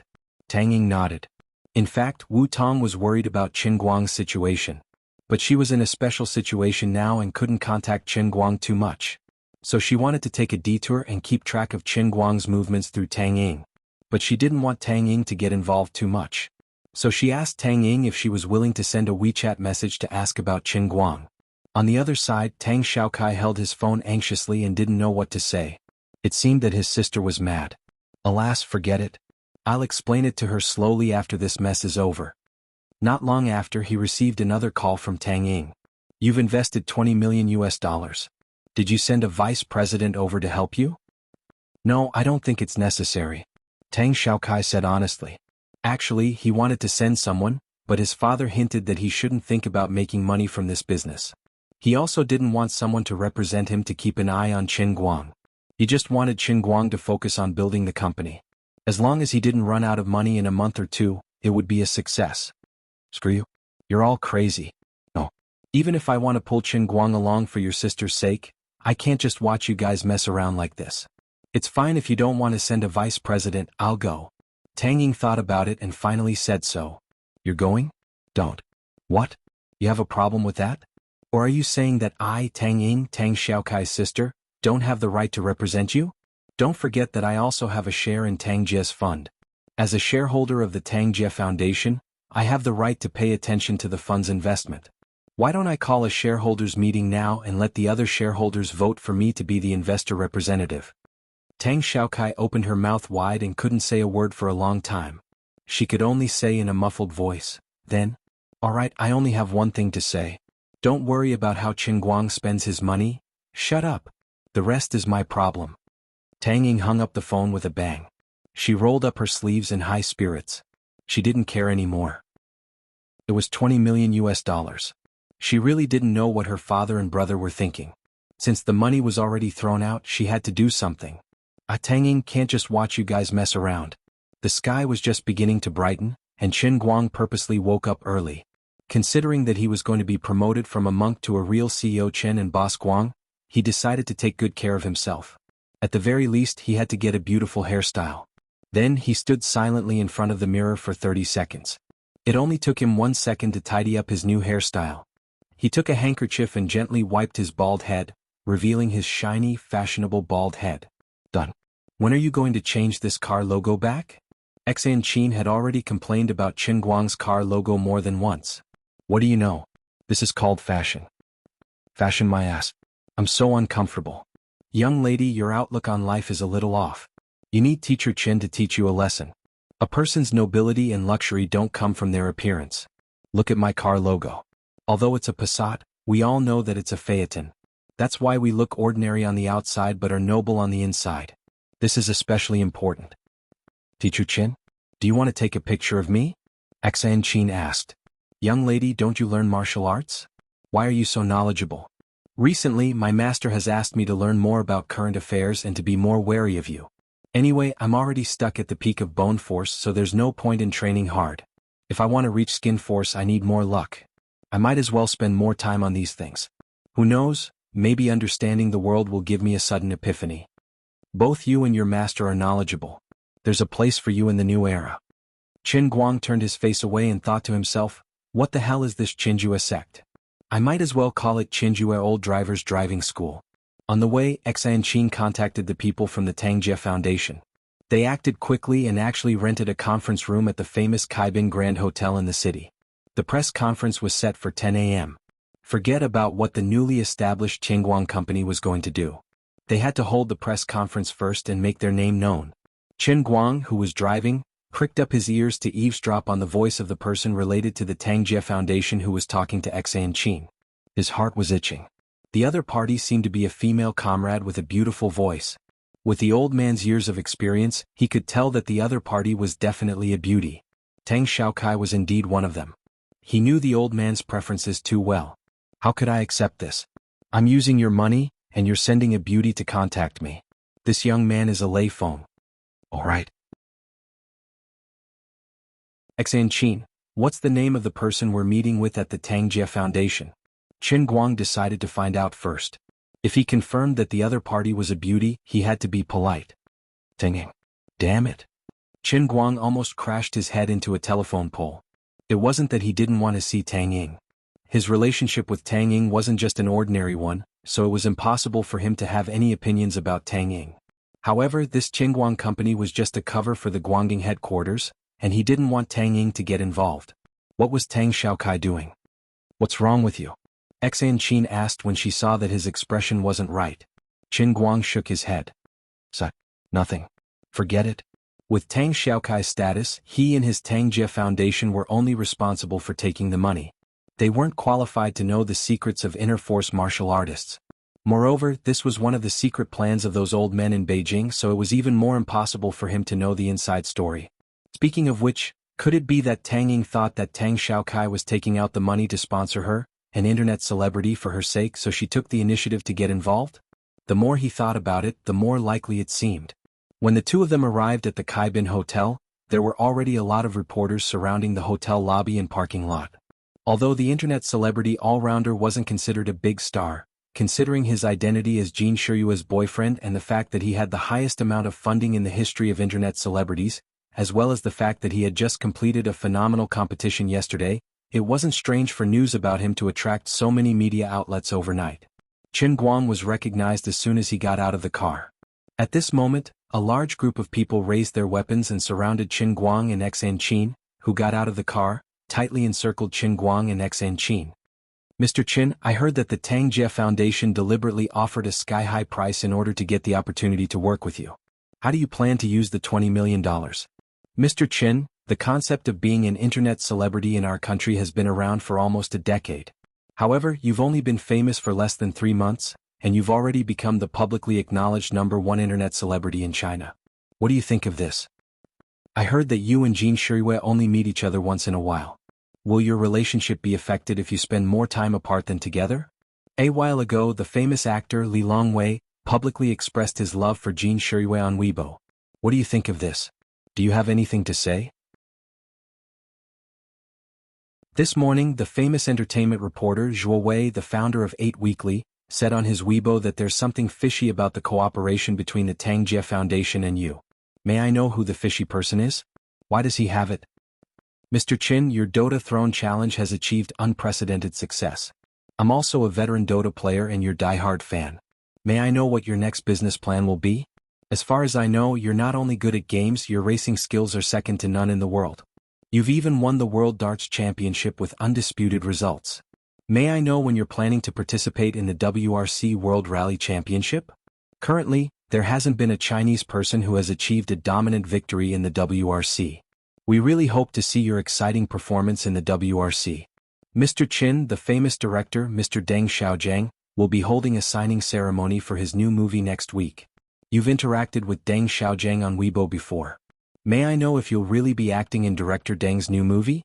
Tang Ying nodded. In fact, Wu Tong was worried about Qin Guang's situation. But she was in a special situation now and couldn't contact Qin Guang too much. So she wanted to take a detour and keep track of Qin Guang's movements through Tang Ying. But she didn't want Tang Ying to get involved too much. So she asked Tang Ying if she was willing to send a WeChat message to ask about Qin Guang. On the other side, Tang Xiaokai held his phone anxiously and didn't know what to say. It seemed that his sister was mad. Alas, forget it. I'll explain it to her slowly after this mess is over. Not long after, he received another call from Tang Ying. You've invested 20 million US dollars. Did you send a vice president over to help you? No, I don't think it's necessary, Tang Xiaokai said honestly. Actually, he wanted to send someone, but his father hinted that he shouldn't think about making money from this business. He also didn't want someone to represent him to keep an eye on Qin Guang. He just wanted Qin Guang to focus on building the company. As long as he didn't run out of money in a month or two, it would be a success. Screw you. You're all crazy. No. Even if I want to pull Qin Guang along for your sister's sake, I can't just watch you guys mess around like this. It's fine if you don't want to send a vice president, I'll go. Tang Ying thought about it and finally said so. You're going? Don't. What? You have a problem with that? Or are you saying that I, Tang Ying, Tang Xiaokai's sister, don't have the right to represent you? Don't forget that I also have a share in Tang Jie's fund. As a shareholder of the Tang Jie Foundation, I have the right to pay attention to the fund's investment. Why don't I call a shareholders meeting now and let the other shareholders vote for me to be the investor representative? Tang Xiaokai opened her mouth wide and couldn't say a word for a long time. She could only say in a muffled voice, then, all right, I only have one thing to say. Don't worry about how Qin Guang spends his money. Shut up. The rest is my problem. Tang Ying hung up the phone with a bang. She rolled up her sleeves in high spirits. She didn't care anymore. It was 20 million US dollars. She really didn't know what her father and brother were thinking. Since the money was already thrown out, she had to do something. Tang Ying can't just watch you guys mess around. The sky was just beginning to brighten, and Qin Guang purposely woke up early. Considering that he was going to be promoted from a monk to a real CEO Chen and boss Guang, he decided to take good care of himself. At the very least, he had to get a beautiful hairstyle. Then he stood silently in front of the mirror for 30 seconds. It only took him 1 second to tidy up his new hairstyle. He took a handkerchief and gently wiped his bald head, revealing his shiny, fashionable bald head. Done. When are you going to change this car logo back? Xan Qin had already complained about Qin Guang's car logo more than once. What do you know? This is called fashion. Fashion my ass. I'm so uncomfortable. Young lady, your outlook on life is a little off. You need Teacher Qin to teach you a lesson. A person's nobility and luxury don't come from their appearance. Look at my car logo. Although it's a Passat, we all know that it's a Phaeton. That's why we look ordinary on the outside but are noble on the inside. This is especially important. Teacher Qin, do you want to take a picture of me? Xan Qin asked. Young lady, don't you learn martial arts? Why are you so knowledgeable? Recently, my master has asked me to learn more about current affairs and to be more wary of you. Anyway, I'm already stuck at the peak of bone force, so there's no point in training hard. If I want to reach skin force, I need more luck. I might as well spend more time on these things. Who knows, maybe understanding the world will give me a sudden epiphany. Both you and your master are knowledgeable. There's a place for you in the new era. Qin Guang turned his face away and thought to himself, what the hell is this Qinjue sect? I might as well call it Qinjue Old Drivers Driving School. On the way, Xan Qin contacted the people from the Tang Jie Foundation. They acted quickly and actually rented a conference room at the famous Kaibin Grand Hotel in the city. The press conference was set for 10 a.m. Forget about what the newly established Qingguang company was going to do. They had to hold the press conference first and make their name known. Qin Guang, who was driving, pricked up his ears to eavesdrop on the voice of the person related to the Tang Jie Foundation who was talking to Xan Qin. His heart was itching. The other party seemed to be a female comrade with a beautiful voice. With the old man's years of experience, he could tell that the other party was definitely a beauty. Tang Xiaokai was indeed one of them. He knew the old man's preferences too well. How could I accept this? I'm using your money, and you're sending a beauty to contact me. This young man is a lay phone. All right. Xan Qin, what's the name of the person we're meeting with at the Tang Jie Foundation? Qin Guang decided to find out first. If he confirmed that the other party was a beauty, he had to be polite. Tang Ying. Damn it. Qin Guang almost crashed his head into a telephone pole. It wasn't that he didn't want to see Tang Ying. His relationship with Tang Ying wasn't just an ordinary one, so it was impossible for him to have any opinions about Tang Ying. However, this Qingguang company was just a cover for the Guangdong headquarters, and he didn't want Tang Ying to get involved. What was Tang Xiaokai doing? What's wrong with you? Xan Qin asked when she saw that his expression wasn't right. Qin Guang shook his head. Nothing. Forget it, With Tang Xiaokai's status, he and his Tang Jie Foundation were only responsible for taking the money. They weren't qualified to know the secrets of inner force martial artists. Moreover, this was one of the secret plans of those old men in Beijing, so it was even more impossible for him to know the inside story. Speaking of which, could it be that Tang Ying thought that Tang Xiaokai was taking out the money to sponsor her, an internet celebrity, for her sake, so she took the initiative to get involved? The more he thought about it, the more likely it seemed. When the two of them arrived at the Kaibin Hotel, there were already a lot of reporters surrounding the hotel lobby and parking lot. Although the internet celebrity all-rounder wasn't considered a big star, considering his identity as Jin Shiyue's boyfriend and the fact that he had the highest amount of funding in the history of internet celebrities, as well as the fact that he had just completed a phenomenal competition yesterday, it wasn't strange for news about him to attract so many media outlets overnight. Qin Guang was recognized as soon as he got out of the car. At this moment, a large group of people raised their weapons and surrounded Qin Guang and Xan Qin, who got out of the car, tightly encircled Qin Guang and Xan Qin. Mr. Qin, I heard that the Tang Jie Foundation deliberately offered a sky-high price in order to get the opportunity to work with you. How do you plan to use the $20 million? Mr. Qin, the concept of being an internet celebrity in our country has been around for almost a decade. However, you've only been famous for less than 3 months, and you've already become the publicly acknowledged #1 internet celebrity in China. What do you think of this? I heard that you and Jin Shiyue only meet each other once in a while. Will your relationship be affected if you spend more time apart than together? A while ago, the famous actor Li Longwei publicly expressed his love for Jin Shiyue on Weibo. What do you think of this? Do you have anything to say? This morning, the famous entertainment reporter Zhuo Wei, the founder of 8 Weekly, said on his Weibo that there's something fishy about the cooperation between the Tang Jie Foundation and you. May I know who the fishy person is? Why does he have it? Mr. Qin, your Dota Throne Challenge has achieved unprecedented success. I'm also a veteran Dota player and your diehard fan. May I know what your next business plan will be? As far as I know, you're not only good at games, your racing skills are second to none in the world. You've even won the World Darts Championship with undisputed results. May I know when you're planning to participate in the WRC World Rally Championship? Currently, there hasn't been a Chinese person who has achieved a dominant victory in the WRC. We really hope to see your exciting performance in the WRC. Mr. Qin, the famous director Mr. Deng Xiaojiang, will be holding a signing ceremony for his new movie next week. You've interacted with Deng Xiaojiang on Weibo before. May I know if you'll really be acting in director Deng's new movie?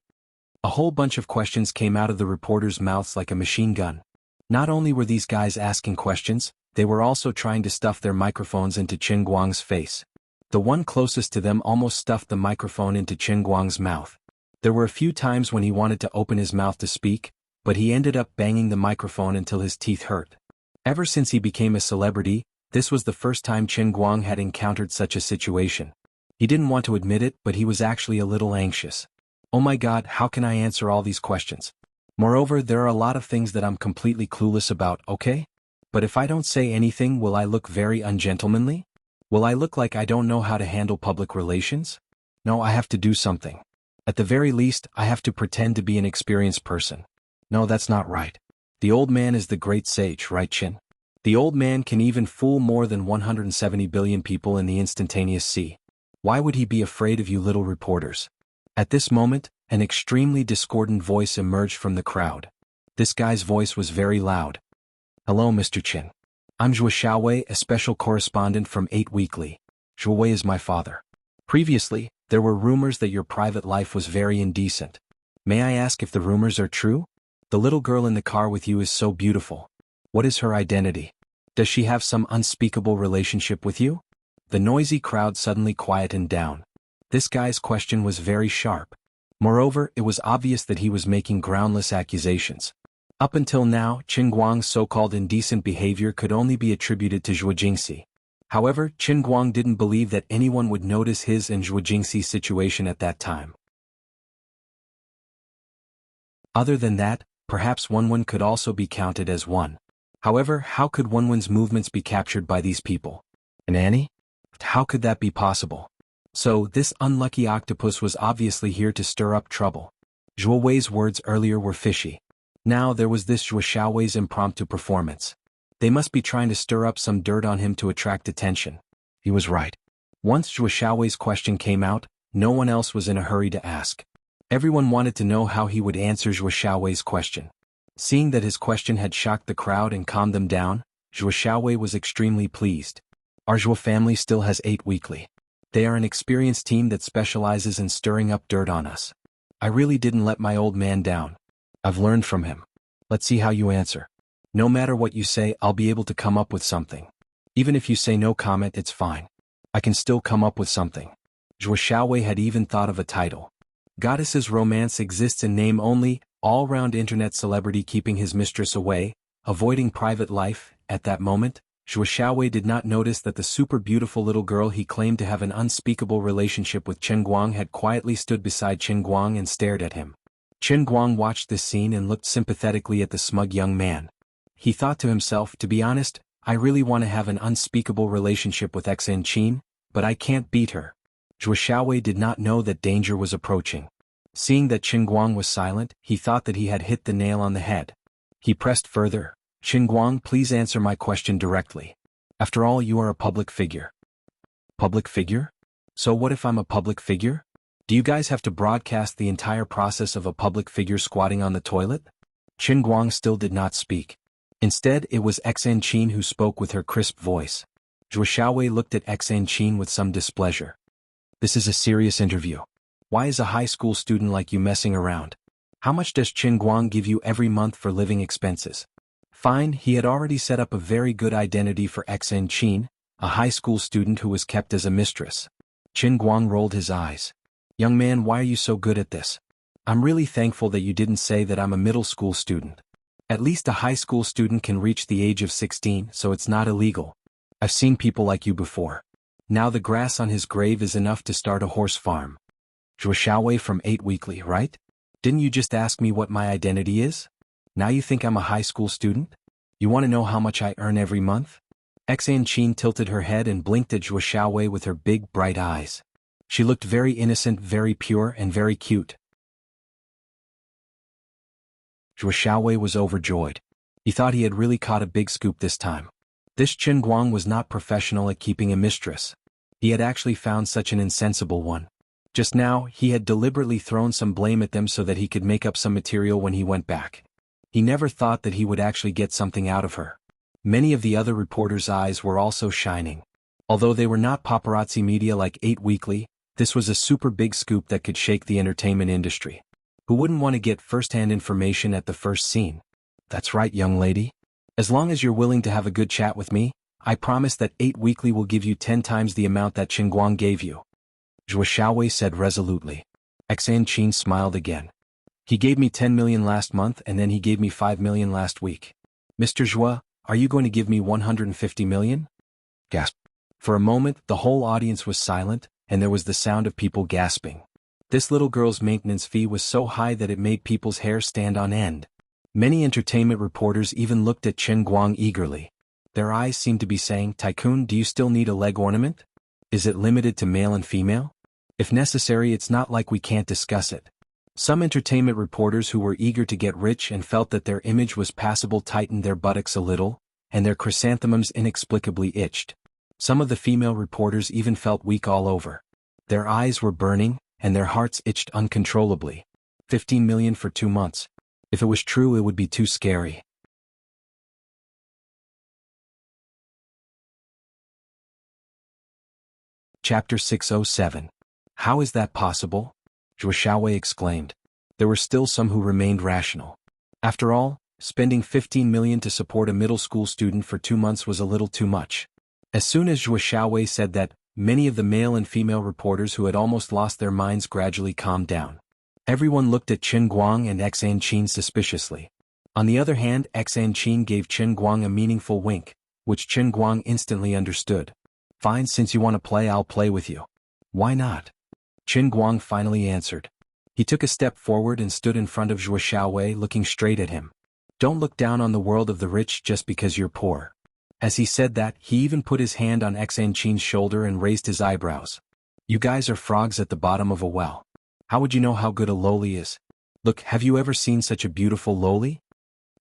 A whole bunch of questions came out of the reporters' mouths like a machine gun. Not only were these guys asking questions, they were also trying to stuff their microphones into Qin Guang's face. The one closest to them almost stuffed the microphone into Qin Guang's mouth. There were a few times when he wanted to open his mouth to speak, but he ended up banging the microphone until his teeth hurt. Ever since he became a celebrity, this was the first time Qin Guang had encountered such a situation. He didn't want to admit it, but he was actually a little anxious. Oh my God, how can I answer all these questions? Moreover, there are a lot of things that I'm completely clueless about, okay? But if I don't say anything, will I look very ungentlemanly? Will I look like I don't know how to handle public relations? No, I have to do something. At the very least, I have to pretend to be an experienced person. No, that's not right. The old man is the great sage, right, Qin? The old man can even fool more than 170 billion people in the instantaneous sea. Why would he be afraid of you little reporters? At this moment, an extremely discordant voice emerged from the crowd. This guy's voice was very loud. Hello, Mr. Qin. I'm Zhuo Xiaowei, a special correspondent from 8 Weekly. Zhuo Wei is my father. Previously, there were rumors that your private life was very indecent. May I ask if the rumors are true? The little girl in the car with you is so beautiful. What is her identity? Does she have some unspeakable relationship with you? The noisy crowd suddenly quietened down. This guy's question was very sharp. Moreover, it was obvious that he was making groundless accusations. Up until now, Qin Guang's so-called indecent behavior could only be attributed to Zhuo Jingxi. However, Qin Guang didn't believe that anyone would notice his and Zhuo Jingxi's situation at that time. Other than that, perhaps Wenwen could also be counted as one. However, how could Wenwen's movements be captured by these people? An Annie? How could that be possible? So, this unlucky octopus was obviously here to stir up trouble. Zhuo Wei's words earlier were fishy. Now there was this Zhuo Xiaowei's impromptu performance. They must be trying to stir up some dirt on him to attract attention. He was right. Once Zhuo Xiaowei's question came out, no one else was in a hurry to ask. Everyone wanted to know how he would answer Zhuo Xiaowei's question. Seeing that his question had shocked the crowd and calmed them down, Zhuo Xiaowei was extremely pleased. Our Zhuo family still has 8 weekly. They are an experienced team that specializes in stirring up dirt on us. I really didn't let my old man down. I've learned from him. Let's see how you answer. No matter what you say, I'll be able to come up with something. Even if you say no comment, it's fine. I can still come up with something. Zhuo Xiaowei had even thought of a title. Goddess's Romance exists in name only, all-round internet celebrity keeping his mistress away, avoiding private life. At that moment, Zhuo Xiaowei did not notice that the super beautiful little girl he claimed to have an unspeakable relationship with Chen Guang had quietly stood beside Chen Guang and stared at him. Chen Guang watched this scene and looked sympathetically at the smug young man. He thought to himself, to be honest, I really want to have an unspeakable relationship with Xan Qin, but I can't beat her. Zhuo Xiaowei did not know that danger was approaching. Seeing that Chen Guang was silent, he thought that he had hit the nail on the head. He pressed further. Chen Guang, please answer my question directly. After all, you are a public figure. Public figure? So what if I'm a public figure? Do you guys have to broadcast the entire process of a public figure squatting on the toilet? Chen Guang still did not speak. Instead, it was Xan Qin who spoke with her crisp voice. Zhuo Xiaowei looked at Xan Qin with some displeasure. This is a serious interview. Why is a high school student like you messing around? How much does Chen Guang give you every month for living expenses? Fine, he had already set up a very good identity for Xan Qin, a high school student who was kept as a mistress. Chen Guang rolled his eyes. Young man, why are you so good at this? I'm really thankful that you didn't say that I'm a middle school student. At least a high school student can reach the age of 16, so it's not illegal. I've seen people like you before. Now the grass on his grave is enough to start a horse farm. Zhuo Xiaowei from 8 Weekly, right? Didn't you just ask me what my identity is? Now you think I'm a high school student? You want to know how much I earn every month? Xan Qin tilted her head and blinked at Zhuo Xiaowei with her big, bright eyes. She looked very innocent, very pure, and very cute. Zhuo Xiaowei was overjoyed. He thought he had really caught a big scoop this time. This Chen Guang was not professional at keeping a mistress. He had actually found such an insensible one. Just now, he had deliberately thrown some blame at them so that he could make up some material when he went back. He never thought that he would actually get something out of her. Many of the other reporters' eyes were also shining. Although they were not paparazzi media like 8 Weekly, this was a super big scoop that could shake the entertainment industry. Who wouldn't want to get first-hand information at the first scene? That's right, young lady. As long as you're willing to have a good chat with me, I promise that 8 Weekly will give you 10 times the amount that Chen Guang gave you. Zhuo Xiaowei said resolutely. Xan Qin smiled again. He gave me 10 million last month and then he gave me 5 million last week. Mr. Zhuo, are you going to give me 150 million? Gasp. For a moment, the whole audience was silent, and there was the sound of people gasping. This little girl's maintenance fee was so high that it made people's hair stand on end. Many entertainment reporters even looked at Chen Guang eagerly. Their eyes seemed to be saying, Tycoon, do you still need a leg ornament? Is it limited to male and female? If necessary, it's not like we can't discuss it. Some entertainment reporters who were eager to get rich and felt that their image was passable tightened their buttocks a little, and their chrysanthemums inexplicably itched. Some of the female reporters even felt weak all over. Their eyes were burning, and their hearts itched uncontrollably. 15 million for 2 months. If it was true, it would be too scary. Chapter 607. How is that possible? Zhuo Xiaowei exclaimed. There were still some who remained rational. After all, spending 15 million to support a middle school student for 2 months was a little too much. As soon as Zhuo Xiaowei said that, many of the male and female reporters who had almost lost their minds gradually calmed down. Everyone looked at Chen Guang and Xan Qin suspiciously. On the other hand, Xan Qin gave Chen Guang a meaningful wink, which Chen Guang instantly understood. Fine, since you want to play, I'll play with you. Why not? Chen Guang finally answered. He took a step forward and stood in front of Zhuo Xiaowei, looking straight at him. Don't look down on the world of the rich just because you're poor. As he said that, he even put his hand on Xan Qin's shoulder and raised his eyebrows. You guys are frogs at the bottom of a well. How would you know how good a loli is? Look, have you ever seen such a beautiful loli?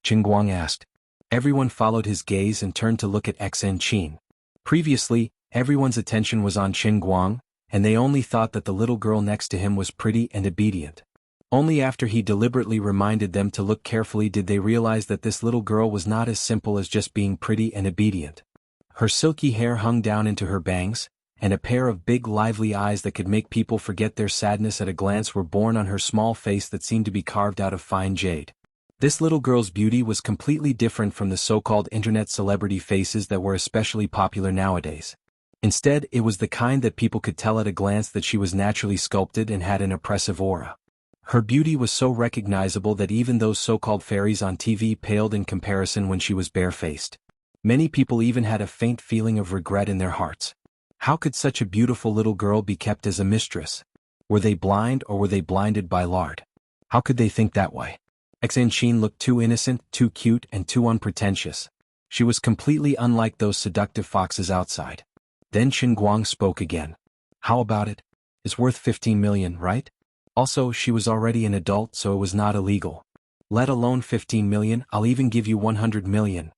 Chen Guang asked. Everyone followed his gaze and turned to look at Xan Qin. Previously, Everyone's attention was on Qin Guang, and they only thought that the little girl next to him was pretty and obedient. Only after he deliberately reminded them to look carefully did they realize that this little girl was not as simple as just being pretty and obedient. Her silky hair hung down into her bangs, and a pair of big lively eyes that could make people forget their sadness at a glance were born on her small face that seemed to be carved out of fine jade. This little girl's beauty was completely different from the so-called internet celebrity faces that were especially popular nowadays. Instead, it was the kind that people could tell at a glance that she was naturally sculpted and had an oppressive aura. Her beauty was so recognizable that even those so-called fairies on TV paled in comparison when she was barefaced. Many people even had a faint feeling of regret in their hearts. How could such a beautiful little girl be kept as a mistress? Were they blind or were they blinded by lard? How could they think that way? Xan Qin looked too innocent, too cute, and too unpretentious. She was completely unlike those seductive foxes outside. Then Qin Guang spoke again. How about it? It's worth 15 million, right? Also, she was already an adult, so it was not illegal. Let alone 15 million, I'll even give you 100 million.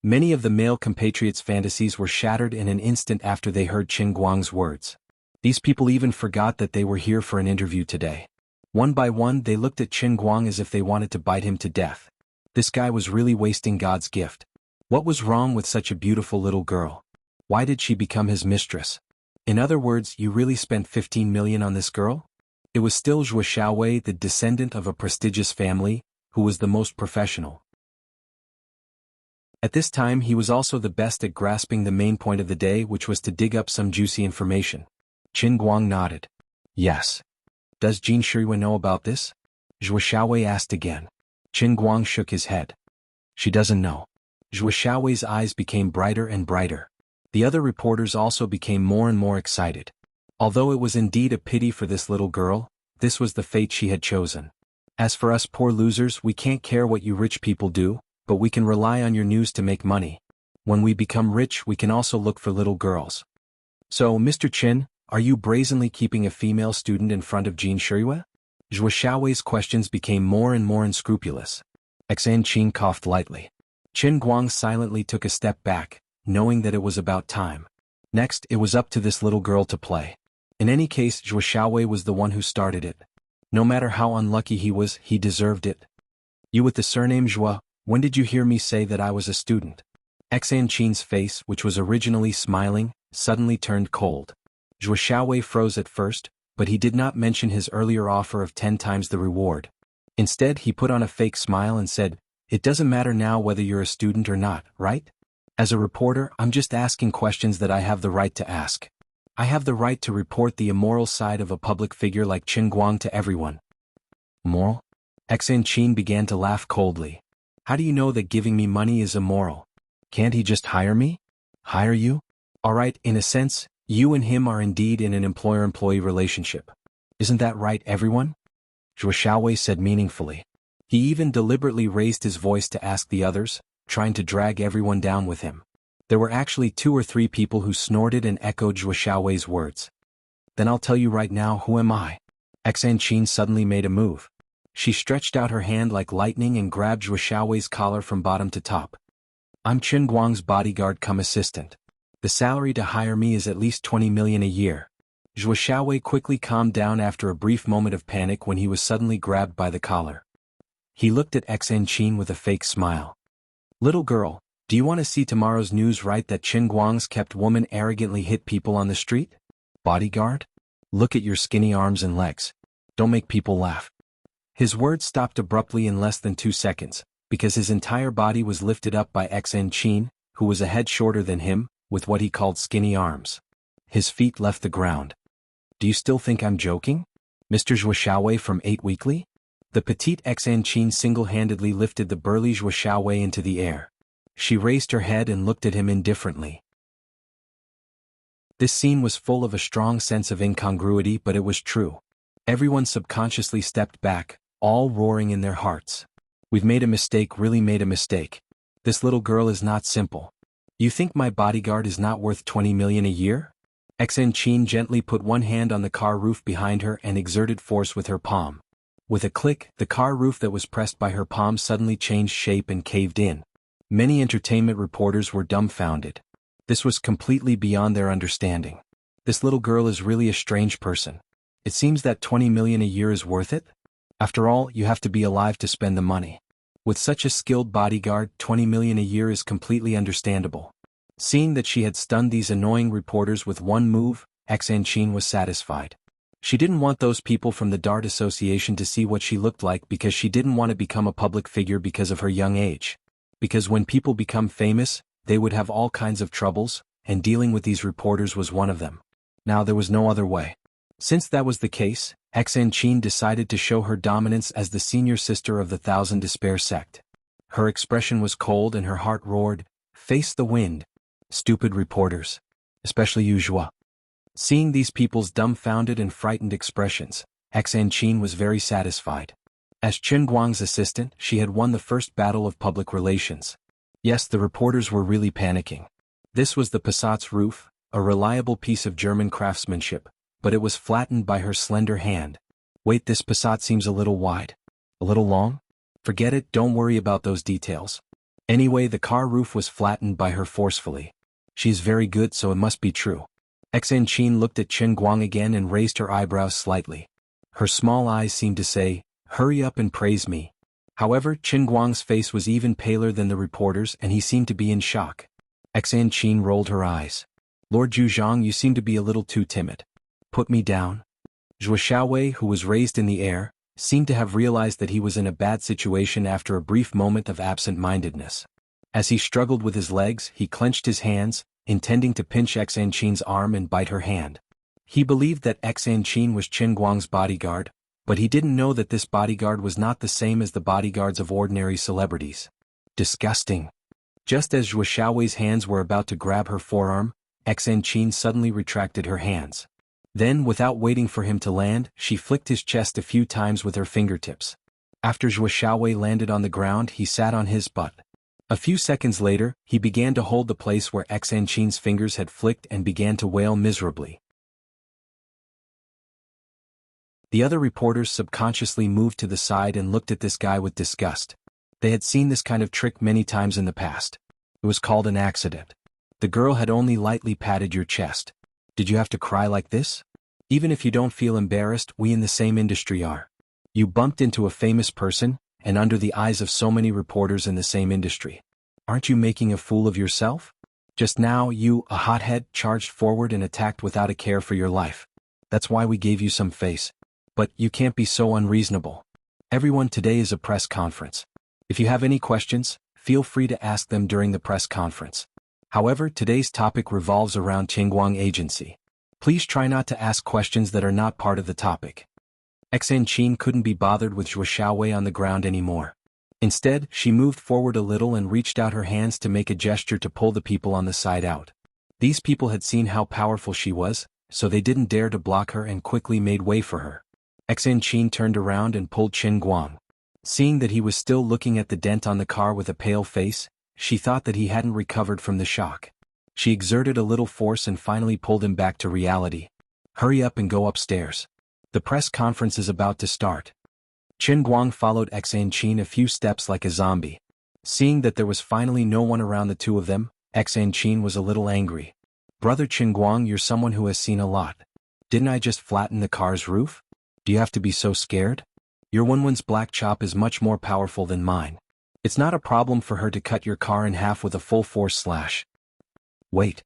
Many of the male compatriots' fantasies were shattered in an instant after they heard Qin Guang's words. These people even forgot that they were here for an interview today. One by one they looked at Qin Guang as if they wanted to bite him to death. This guy was really wasting God's gift. What was wrong with such a beautiful little girl? Why did she become his mistress? In other words, you really spent 15 million on this girl? It was still Zhuo Xiaowei, the descendant of a prestigious family, who was the most professional. At this time he was also the best at grasping the main point of the day, which was to dig up some juicy information. Qin Guang nodded. Yes. Does Jin Shirui know about this? Zhuo Xiaowei asked again. Qin Guang shook his head. She doesn't know. Zhuo Xiaowei's eyes became brighter and brighter. The other reporters also became more and more excited. Although it was indeed a pity for this little girl, this was the fate she had chosen. As for us poor losers, we can't care what you rich people do, but we can rely on your news to make money. When we become rich, we can also look for little girls. So, Mr. Qin, are you brazenly keeping a female student in front of Jin Shirui? Zhuo Xiaowei's questions became more and more unscrupulous. Xan Qin coughed lightly. Qin Guang silently took a step back, knowing that it was about time. Next, it was up to this little girl to play. In any case, Zhuo Xiaowei was the one who started it. No matter how unlucky he was, he deserved it. You with the surname Zhuo, when did you hear me say that I was a student? Xan Qin's face, which was originally smiling, suddenly turned cold. Zhuo Xiaowei froze at first, but he did not mention his earlier offer of 10 times the reward. Instead, he put on a fake smile and said, It doesn't matter now whether you're a student or not, right? As a reporter, I'm just asking questions that I have the right to ask. I have the right to report the immoral side of a public figure like Qin Guang to everyone. Moral? Xan Qin began to laugh coldly. How do you know that giving me money is immoral? Can't he just hire me? Hire you? Alright, in a sense, you and him are indeed in an employer-employee relationship. Isn't that right, everyone? Zhuo Xiaowei said meaningfully. He even deliberately raised his voice to ask the others, trying to drag everyone down with him. There were actually 2 or 3 people who snorted and echoed Zhuo Xiaowei's words. Then I'll tell you right now, who am I? Xan Qin suddenly made a move. She stretched out her hand like lightning and grabbed Zhuo Xiaowei's collar from bottom to top. I'm Qin Guang's bodyguard cum assistant. The salary to hire me is at least 20 million a year. Zhuo Xiaowei quickly calmed down after a brief moment of panic when he was suddenly grabbed by the collar. He looked at Xan Qin with a fake smile. Little girl, do you want to see tomorrow's news right that Qin Guang's kept woman arrogantly hit people on the street? Bodyguard? Look at your skinny arms and legs. Don't make people laugh. His words stopped abruptly in less than 2 seconds, because his entire body was lifted up by Xan Qin, who was a head shorter than him, with what he called skinny arms. His feet left the ground. Do you still think I'm joking? Mr. Zhuo Xiaowei from 8 Weekly? The petite Xan Qin single-handedly lifted the burly Zhuo Xiaowei into the air. She raised her head and looked at him indifferently. This scene was full of a strong sense of incongruity, but it was true. Everyone subconsciously stepped back, all roaring in their hearts. We've made a mistake, really made a mistake. This little girl is not simple. You think my bodyguard is not worth 20 million a year? Xan Qin gently put one hand on the car roof behind her and exerted force with her palm. With a click, the car roof that was pressed by her palm suddenly changed shape and caved in. Many entertainment reporters were dumbfounded. This was completely beyond their understanding. This little girl is really a strange person. It seems that 20 million a year is worth it? After all, you have to be alive to spend the money. With such a skilled bodyguard, 20 million a year is completely understandable. Seeing that she had stunned these annoying reporters with one move, Xanqin was satisfied. She didn't want those people from the Dart Association to see what she looked like because she didn't want to become a public figure because of her young age. Because when people become famous, they would have all kinds of troubles, and dealing with these reporters was one of them. Now there was no other way. Since that was the case, Xanqin decided to show her dominance as the senior sister of the Thousand Despair sect. Her expression was cold and her heart roared, "Face the wind. Stupid reporters. Especially you, Zhua." Seeing these people's dumbfounded and frightened expressions, Xanqin was very satisfied. As Chen Guang's assistant, she had won the first battle of public relations. Yes, the reporters were really panicking. This was the Passat's roof, a reliable piece of German craftsmanship, but it was flattened by her slender hand. Wait, this Passat seems a little wide. A little long? Forget it, don't worry about those details. Anyway, the car roof was flattened by her forcefully. She's very good, so it must be true. Xanqin looked at Chen Guang again and raised her eyebrows slightly. Her small eyes seemed to say, "Hurry up and praise me." However, Chen Guang's face was even paler than the reporters and he seemed to be in shock. Xanqin rolled her eyes. "Lord Zhuzhang, you seem to be a little too timid. Put me down." Zhou Xiaowei, who was raised in the air, seemed to have realized that he was in a bad situation after a brief moment of absent-mindedness. As he struggled with his legs, he clenched his hands, intending to pinch Xanqin's arm and bite her hand. He believed that Xanqin was Chen Guang's bodyguard, but he didn't know that this bodyguard was not the same as the bodyguards of ordinary celebrities. Disgusting. Just as Zhou Xiaowei's hands were about to grab her forearm, Xanqin suddenly retracted her hands. Then, without waiting for him to land, she flicked his chest a few times with her fingertips. After Zhou Xiaowei landed on the ground, he sat on his butt. A few seconds later, he began to hold the place where Xanqin's fingers had flicked and began to wail miserably. The other reporters subconsciously moved to the side and looked at this guy with disgust. They had seen this kind of trick many times in the past. It was called an accident. The girl had only lightly patted your chest. Did you have to cry like this? Even if you don't feel embarrassed, we in the same industry are. You bumped into a famous person, and under the eyes of so many reporters in the same industry. Aren't you making a fool of yourself? Just now you, a hothead, charged forward and attacked without a care for your life. That's why we gave you some face. But you can't be so unreasonable. Everyone, today is a press conference. If you have any questions, feel free to ask them during the press conference. However, today's topic revolves around Qingguang Agency. Please try not to ask questions that are not part of the topic. Xanqin couldn't be bothered with Zhou Xiaowei on the ground anymore. Instead, she moved forward a little and reached out her hands to make a gesture to pull the people on the side out. These people had seen how powerful she was, so they didn't dare to block her and quickly made way for her. Xanqin turned around and pulled Qingguang. Seeing that he was still looking at the dent on the car with a pale face, she thought that he hadn't recovered from the shock. She exerted a little force and finally pulled him back to reality. "Hurry up and go upstairs. The press conference is about to start." Qingguang followed Xanqin a few steps like a zombie. Seeing that there was finally no one around the two of them, Xanqin was a little angry. "Brother Qingguang, you're someone who has seen a lot. Didn't I just flatten the car's roof? Do you have to be so scared? Your Wenwen's black chop is much more powerful than mine. It's not a problem for her to cut your car in half with a full force slash." Wait.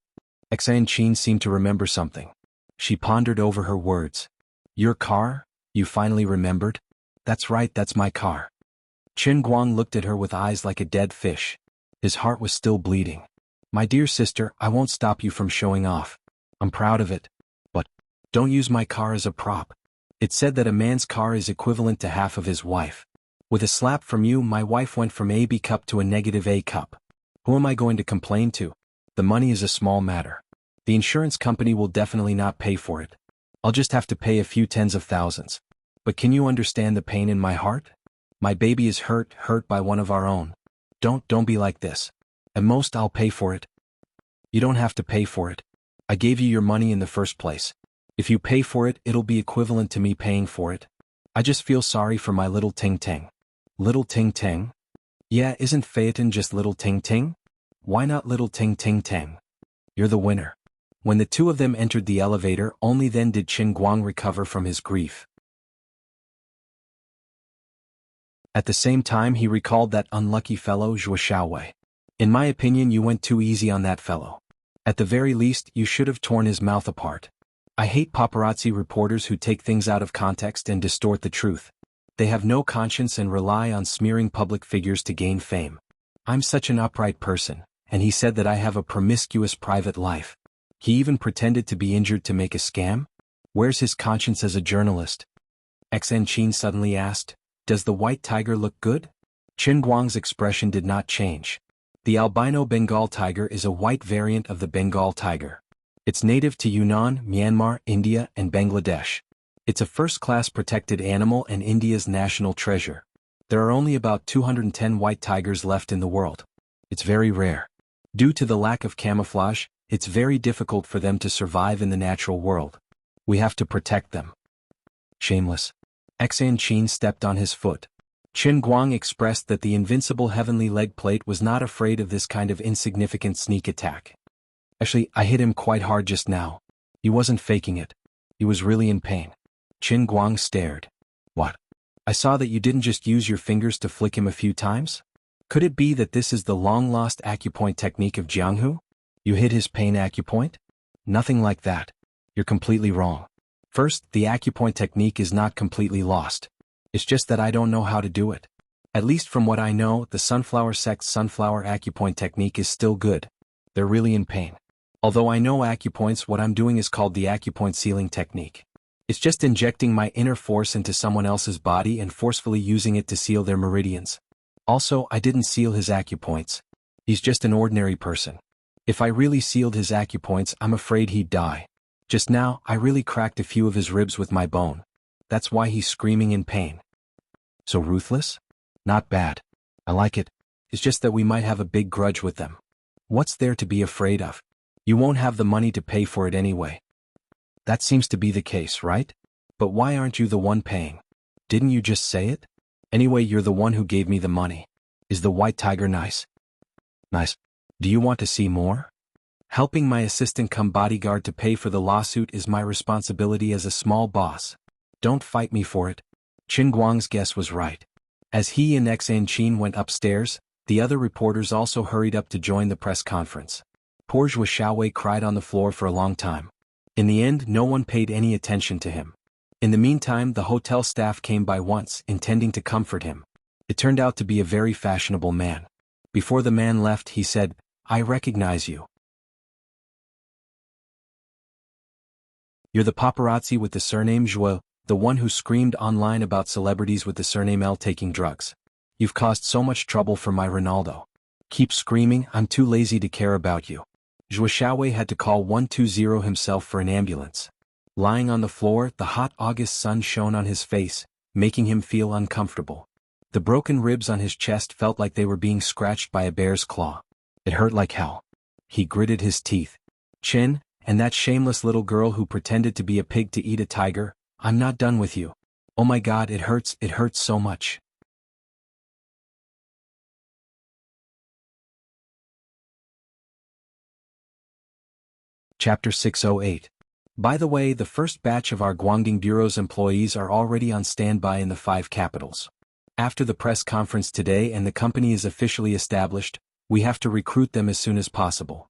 Xanqin seemed to remember something. She pondered over her words. "Your car? You finally remembered?" "That's right, that's my car." Qingguang looked at her with eyes like a dead fish. His heart was still bleeding. "My dear sister, I won't stop you from showing off. I'm proud of it. But don't use my car as a prop. It's said that a man's car is equivalent to half of his wife. With a slap from you, my wife went from a B cup to a negative A cup. Who am I going to complain to? The money is a small matter. The insurance company will definitely not pay for it. I'll just have to pay a few tens of thousands. But can you understand the pain in my heart? My baby is hurt by one of our own. Don't be like this. At most I'll pay for it." "You don't have to pay for it. I gave you your money in the first place. If you pay for it, it'll be equivalent to me paying for it. I just feel sorry for my little Ting Ting." "Little Ting Ting?" "Yeah, isn't Phaeton just little Ting Ting? Why not little Ting Ting Ting?" You're the winner. When the two of them entered the elevator, only then did Qin Guang recover from his grief. At the same time he recalled that unlucky fellow Zhuo Xiaowei. In my opinion you went too easy on that fellow. At the very least you should have torn his mouth apart. I hate paparazzi reporters who take things out of context and distort the truth. They have no conscience and rely on smearing public figures to gain fame. I'm such an upright person, and he said that I have a promiscuous private life. He even pretended to be injured to make a scam? Where's his conscience as a journalist? Xen Qin suddenly asked, "Does the white tiger look good?" Qin Guang's expression did not change. The albino Bengal tiger is a white variant of the Bengal tiger. It's native to Yunnan, Myanmar, India, and Bangladesh. It's a first-class protected animal and India's national treasure. There are only about 210 white tigers left in the world. It's very rare. Due to the lack of camouflage, it's very difficult for them to survive in the natural world. We have to protect them. Shameless. Xan Qin stepped on his foot. Qin Guang expressed that the invincible heavenly leg plate was not afraid of this kind of insignificant sneak attack. Actually, I hit him quite hard just now. He wasn't faking it. He was really in pain. Qin Guang stared. What? I saw that you didn't just use your fingers to flick him a few times? Could it be that this is the long-lost acupoint technique of Jianghu? You hit his pain acupoint? Nothing like that. You're completely wrong. First, the acupoint technique is not completely lost. It's just that I don't know how to do it. At least from what I know, the sunflower sect's sunflower acupoint technique is still good. They're really in pain. Although I know acupoints, what I'm doing is called the acupoint sealing technique. It's just injecting my inner force into someone else's body and forcefully using it to seal their meridians. Also, I didn't seal his acupoints. He's just an ordinary person. If I really sealed his acupoints, I'm afraid he'd die. Just now, I really cracked a few of his ribs with my bone. That's why he's screaming in pain. So ruthless? Not bad. I like it. It's just that we might have a big grudge with them. What's there to be afraid of? You won't have the money to pay for it anyway. That seems to be the case, right? But why aren't you the one paying? Didn't you just say it? Anyway, you're the one who gave me the money. Is the white tiger nice? Nice. Do you want to see more? Helping my assistant come bodyguard to pay for the lawsuit is my responsibility as a small boss. Don't fight me for it. Qin Guang's guess was right. As he and Xan Qin went upstairs, the other reporters also hurried up to join the press conference. Poor Zhuo Xiaowei cried on the floor for a long time. In the end, no one paid any attention to him. In the meantime, the hotel staff came by once, intending to comfort him. It turned out to be a very fashionable man. Before the man left, he said, "I recognize you. You're the paparazzi with the surname Zhuo, the one who screamed online about celebrities with the surname L taking drugs. You've caused so much trouble for my Ronaldo. Keep screaming, I'm too lazy to care about you." Zhuo Xiaowei had to call 120 himself for an ambulance. Lying on the floor, the hot August sun shone on his face, making him feel uncomfortable. The broken ribs on his chest felt like they were being scratched by a bear's claw. It hurt like hell. He gritted his teeth. Qin, and that shameless little girl who pretended to be a pig to eat a tiger, I'm not done with you. Oh my God, it hurts so much. Chapter 608. By the way, the first batch of our Guangdong Bureau's employees are already on standby in the 5 capitals. After the press conference today and the company is officially established, we have to recruit them as soon as possible.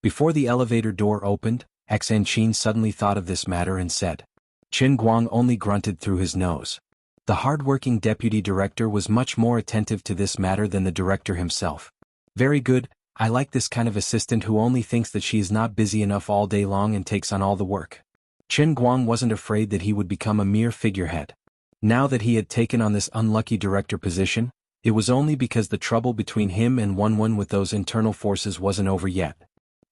Before the elevator door opened, Xan Qin suddenly thought of this matter and said. Qin Guang only grunted through his nose. The hard-working deputy director was much more attentive to this matter than the director himself. Very good. I like this kind of assistant who only thinks that she is not busy enough all day long and takes on all the work. Qin Guang wasn't afraid that he would become a mere figurehead. Now that he had taken on this unlucky director position, it was only because the trouble between him and Wenwen with those internal forces wasn't over yet.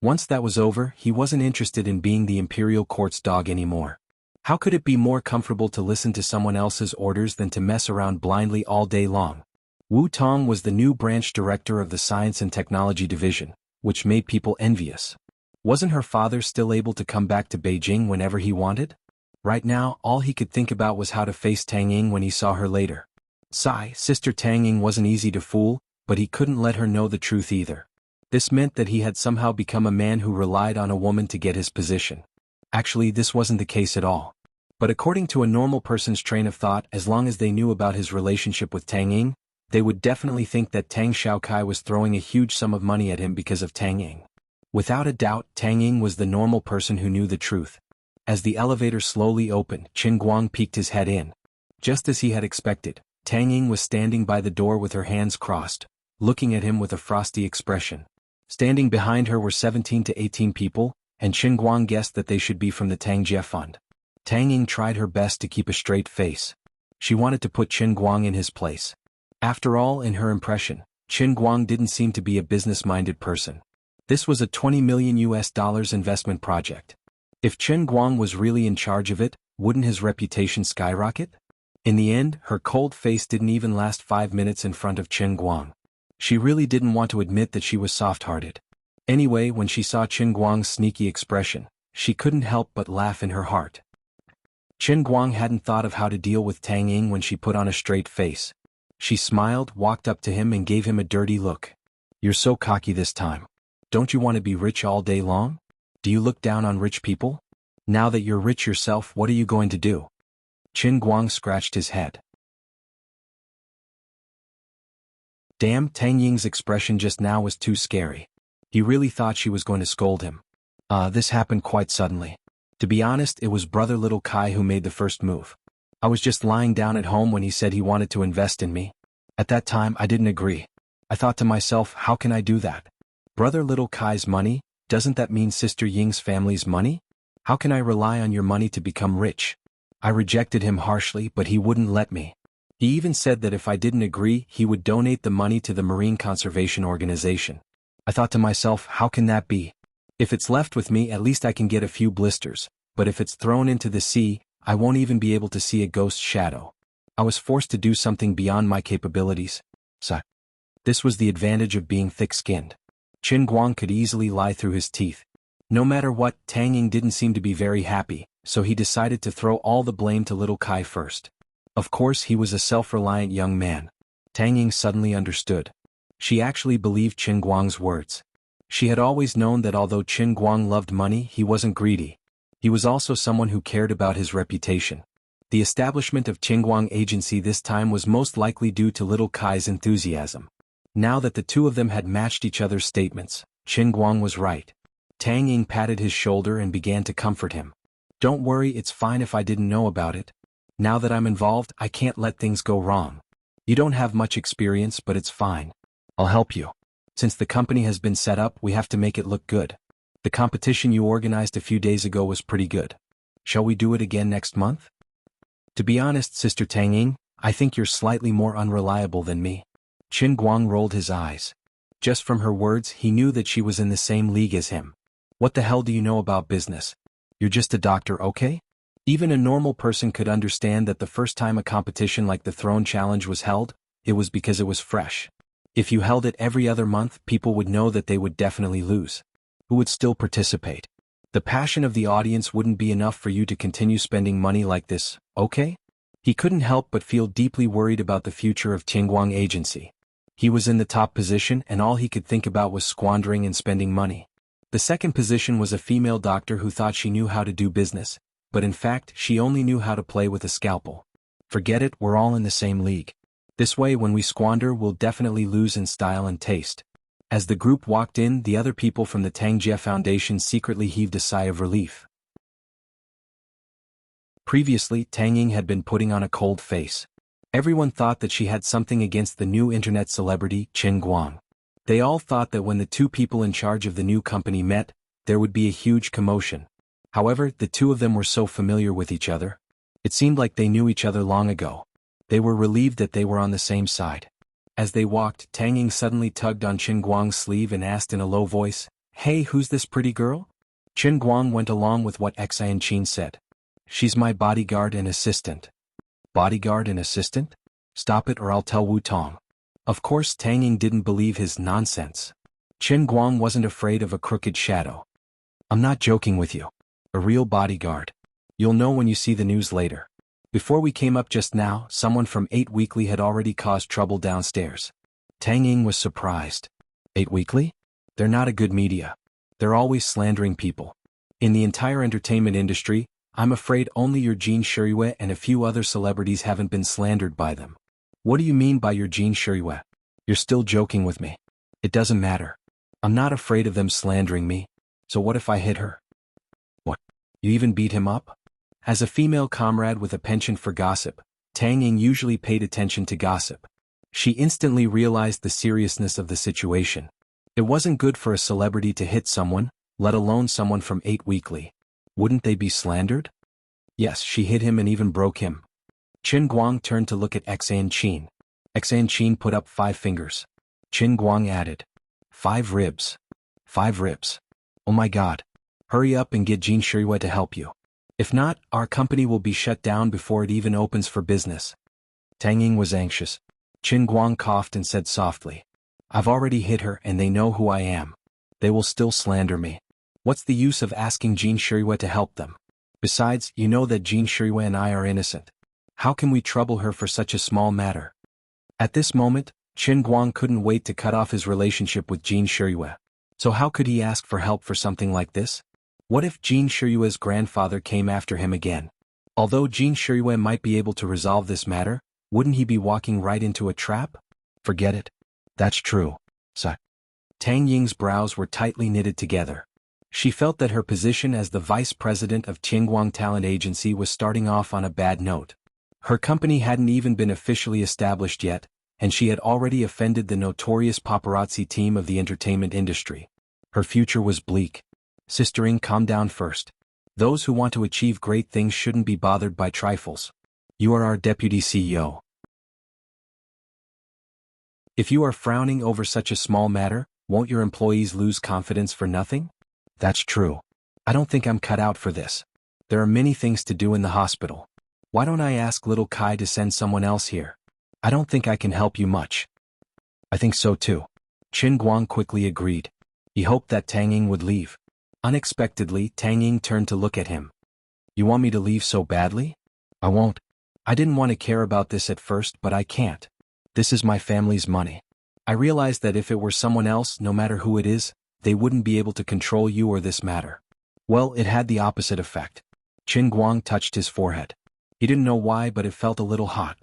Once that was over, he wasn't interested in being the imperial court's dog anymore. How could it be more comfortable to listen to someone else's orders than to mess around blindly all day long? Wu Tong was the new branch director of the Science and Technology Division, which made people envious. Wasn't her father still able to come back to Beijing whenever he wanted? Right now, all he could think about was how to face Tang Ying when he saw her later. Sister Tang Ying wasn't easy to fool, but he couldn't let her know the truth either. This meant that he had somehow become a man who relied on a woman to get his position. Actually, this wasn't the case at all. But according to a normal person's train of thought, as long as they knew about his relationship with Tang Ying, they would definitely think that Tang Xiaokai was throwing a huge sum of money at him because of Tang Ying. Without a doubt, Tang Ying was the normal person who knew the truth. As the elevator slowly opened, Qin Guang peeked his head in. Just as he had expected, Tang Ying was standing by the door with her hands crossed, looking at him with a frosty expression. Standing behind her were 17 to 18 people, and Qin Guang guessed that they should be from the Tang Jie Fund. Tang Ying tried her best to keep a straight face. She wanted to put Qin Guang in his place. After all, in her impression, Qin Guang didn't seem to be a business-minded person. This was a $20 million investment project. If Qin Guang was really in charge of it, wouldn't his reputation skyrocket? In the end, her cold face didn't even last 5 minutes in front of Qin Guang. She really didn't want to admit that she was soft-hearted. Anyway, when she saw Qin Guang's sneaky expression, she couldn't help but laugh in her heart. Qin Guang hadn't thought of how to deal with Tang Ying when she put on a straight face. She smiled, walked up to him and gave him a dirty look. "You're so cocky this time. Don't you want to be rich all day long? Do you look down on rich people? Now that you're rich yourself, what are you going to do?" Qin Guang scratched his head. Damn, Tang Ying's expression just now was too scary. He really thought she was going to scold him. This happened quite suddenly. To be honest, it was brother little Kai who made the first move. I was just lying down at home when he said he wanted to invest in me. At that time, I didn't agree. I thought to myself, how can I do that? Brother little Kai's money, doesn't that mean sister Ying's family's money? How can I rely on your money to become rich? I rejected him harshly, but he wouldn't let me. He even said that if I didn't agree, he would donate the money to the Marine Conservation Organization. I thought to myself, how can that be? If it's left with me, at least I can get a few blisters, but if it's thrown into the sea, I won't even be able to see a ghost shadow. I was forced to do something beyond my capabilities. This was the advantage of being thick-skinned. Qin Guang could easily lie through his teeth. No matter what, Tang Ying didn't seem to be very happy, so he decided to throw all the blame to little Kai first. Of course, he was a self-reliant young man. Tang Ying suddenly understood. She actually believed Qin Guang's words. She had always known that although Qin Guang loved money, he wasn't greedy. He was also someone who cared about his reputation. The establishment of Qingguang Agency this time was most likely due to little Kai's enthusiasm. Now that the two of them had matched each other's statements, Qingguang was right. Tang Ying patted his shoulder and began to comfort him. "Don't worry, it's fine if I didn't know about it. Now that I'm involved, I can't let things go wrong. You don't have much experience, but it's fine. I'll help you. Since the company has been set up, we have to make it look good. The competition you organized a few days ago was pretty good. Shall we do it again next month?" "To be honest, Sister Tang Ying, I think you're slightly more unreliable than me." Qin Guang rolled his eyes. Just from her words, he knew that she was in the same league as him. "What the hell do you know about business? You're just a doctor, okay?" Even a normal person could understand that the first time a competition like the Throne Challenge was held, it was because it was fresh. If you held it every other month, people would know that they would definitely lose. Who would still participate? The passion of the audience wouldn't be enough for you to continue spending money like this, okay? He couldn't help but feel deeply worried about the future of Qingguang Agency. He was in the top position and all he could think about was squandering and spending money. The second position was a female doctor who thought she knew how to do business, but in fact she only knew how to play with a scalpel. Forget it, we're all in the same league. This way when we squander we'll definitely lose in style and taste. As the group walked in, the other people from the Tangjie Foundation secretly heaved a sigh of relief. Previously, Tang Ying had been putting on a cold face. Everyone thought that she had something against the new internet celebrity, Qin Guang. They all thought that when the two people in charge of the new company met, there would be a huge commotion. However, the two of them were so familiar with each other. It seemed like they knew each other long ago. They were relieved that they were on the same side. As they walked, Tang Ying suddenly tugged on Qin Guang's sleeve and asked in a low voice, "Hey, who's this pretty girl?" Qin Guang went along with what Xian Qin said. "She's my bodyguard and assistant." "Bodyguard and assistant? Stop it or I'll tell Wu Tong." Of course Tang Ying didn't believe his nonsense. Qin Guang wasn't afraid of a crooked shadow. "I'm not joking with you. A real bodyguard. You'll know when you see the news later. Before we came up just now, someone from 8 Weekly had already caused trouble downstairs." Tang Ying was surprised. 8 Weekly? They're not a good media. They're always slandering people. In the entire entertainment industry, I'm afraid only your Jin Shuriwe and a few other celebrities haven't been slandered by them. What do you mean by your Jin Shuriwe? You're still joking with me. It doesn't matter. I'm not afraid of them slandering me. So what if I hit her? What? You even beat him up? As a female comrade with a penchant for gossip, Tang Ying usually paid attention to gossip. She instantly realized the seriousness of the situation. It wasn't good for a celebrity to hit someone, let alone someone from 8 Weekly. Wouldn't they be slandered? Yes, she hit him and even broke him. Qin Guang turned to look at Xan Qin. Xan Qin put up 5 fingers. Qin Guang added, 5 ribs. 5 ribs. Oh my god. Hurry up and get Jin Shuriwe to help you. If not, our company will be shut down before it even opens for business. Tang Ying was anxious. Qin Guang coughed and said softly, I've already hit her and they know who I am. They will still slander me. What's the use of asking Jin Shuriwe to help them? Besides, you know that Jin Shuriwe and I are innocent. How can we trouble her for such a small matter? At this moment, Qin Guang couldn't wait to cut off his relationship with Jin Shuriwe. So how could he ask for help for something like this? What if Jin Shuriwe's grandfather came after him again? Although Jin Shuriwe might be able to resolve this matter, wouldn't he be walking right into a trap? Forget it. That's true. So, Tang Ying's brows were tightly knitted together. She felt that her position as the vice president of Qingguang Talent Agency was starting off on a bad note. Her company hadn't even been officially established yet, and she had already offended the notorious paparazzi team of the entertainment industry. Her future was bleak. Sister Ying, calm down first. Those who want to achieve great things shouldn't be bothered by trifles. You are our deputy CEO. If you are frowning over such a small matter, won't your employees lose confidence for nothing? That's true. I don't think I'm cut out for this. There are many things to do in the hospital. Why don't I ask little Kai to send someone else here? I don't think I can help you much. I think so too. Qin Guang quickly agreed. He hoped that Tang Ying would leave. Unexpectedly, Tang Ying turned to look at him. You want me to leave so badly? I won't. I didn't want to care about this at first, but I can't. This is my family's money. I realized that if it were someone else, no matter who it is, they wouldn't be able to control you or this matter. Well, it had the opposite effect. Qin Guang touched his forehead. He didn't know why, but it felt a little hot.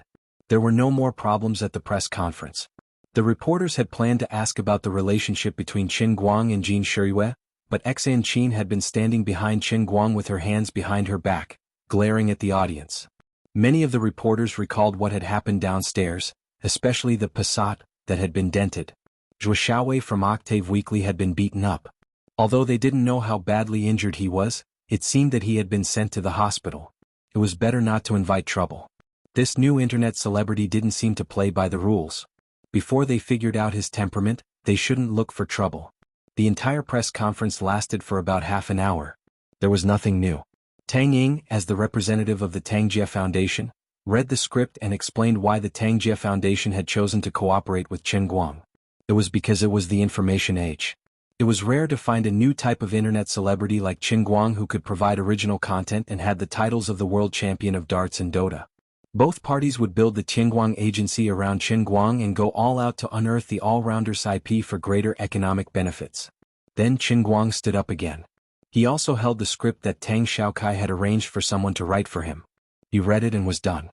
There were no more problems at the press conference. The reporters had planned to ask about the relationship between Qin Guang and Jin Shuriwe, but Xan Qin had been standing behind Qin Guang with her hands behind her back, glaring at the audience. Many of the reporters recalled what had happened downstairs, especially the Passat that had been dented. Zhou Xiaowei from Octave Weekly had been beaten up. Although they didn't know how badly injured he was, it seemed that he had been sent to the hospital. It was better not to invite trouble. This new internet celebrity didn't seem to play by the rules. Before they figured out his temperament, they shouldn't look for trouble. The entire press conference lasted for about half an hour. There was nothing new. Tang Ying, as the representative of the Tangjie Foundation, read the script and explained why the Tangjie Foundation had chosen to cooperate with Qin Guang. It was because it was the information age. It was rare to find a new type of internet celebrity like Qin Guang who could provide original content and had the titles of the world champion of darts and Dota. Both parties would build the Qingguang agency around Qin Guang and go all out to unearth the all-rounder's IP for greater economic benefits. Then Qin Guang stood up again. He also held the script that Tang Xiaokai had arranged for someone to write for him. He read it and was done.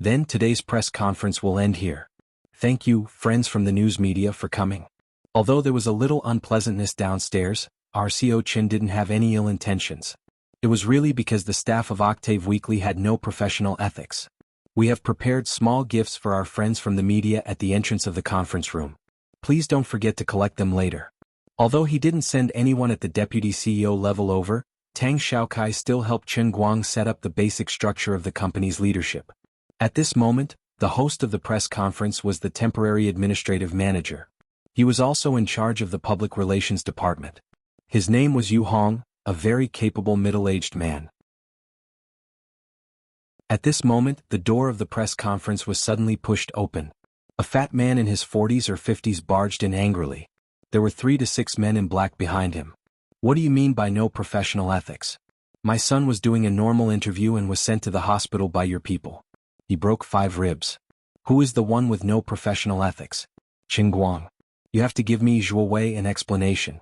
Then today's press conference will end here. Thank you, friends from the news media, for coming. Although there was a little unpleasantness downstairs, our CEO Qin didn't have any ill intentions. It was really because the staff of Octave Weekly had no professional ethics. We have prepared small gifts for our friends from the media at the entrance of the conference room. Please don't forget to collect them later. Although he didn't send anyone at the deputy CEO level over, Tang Xiaokai still helped Qin Guang set up the basic structure of the company's leadership. At this moment, the host of the press conference was the temporary administrative manager. He was also in charge of the public relations department. His name was Yu Hong, a very capable middle-aged man. At this moment, the door of the press conference was suddenly pushed open. A fat man in his 40s or 50s barged in angrily. There were 3 to 6 men in black behind him. What do you mean by no professional ethics? My son was doing a normal interview and was sent to the hospital by your people. He broke 5 ribs. Who is the one with no professional ethics? Qin Guang. You have to give me, Zhuo Wei, an explanation.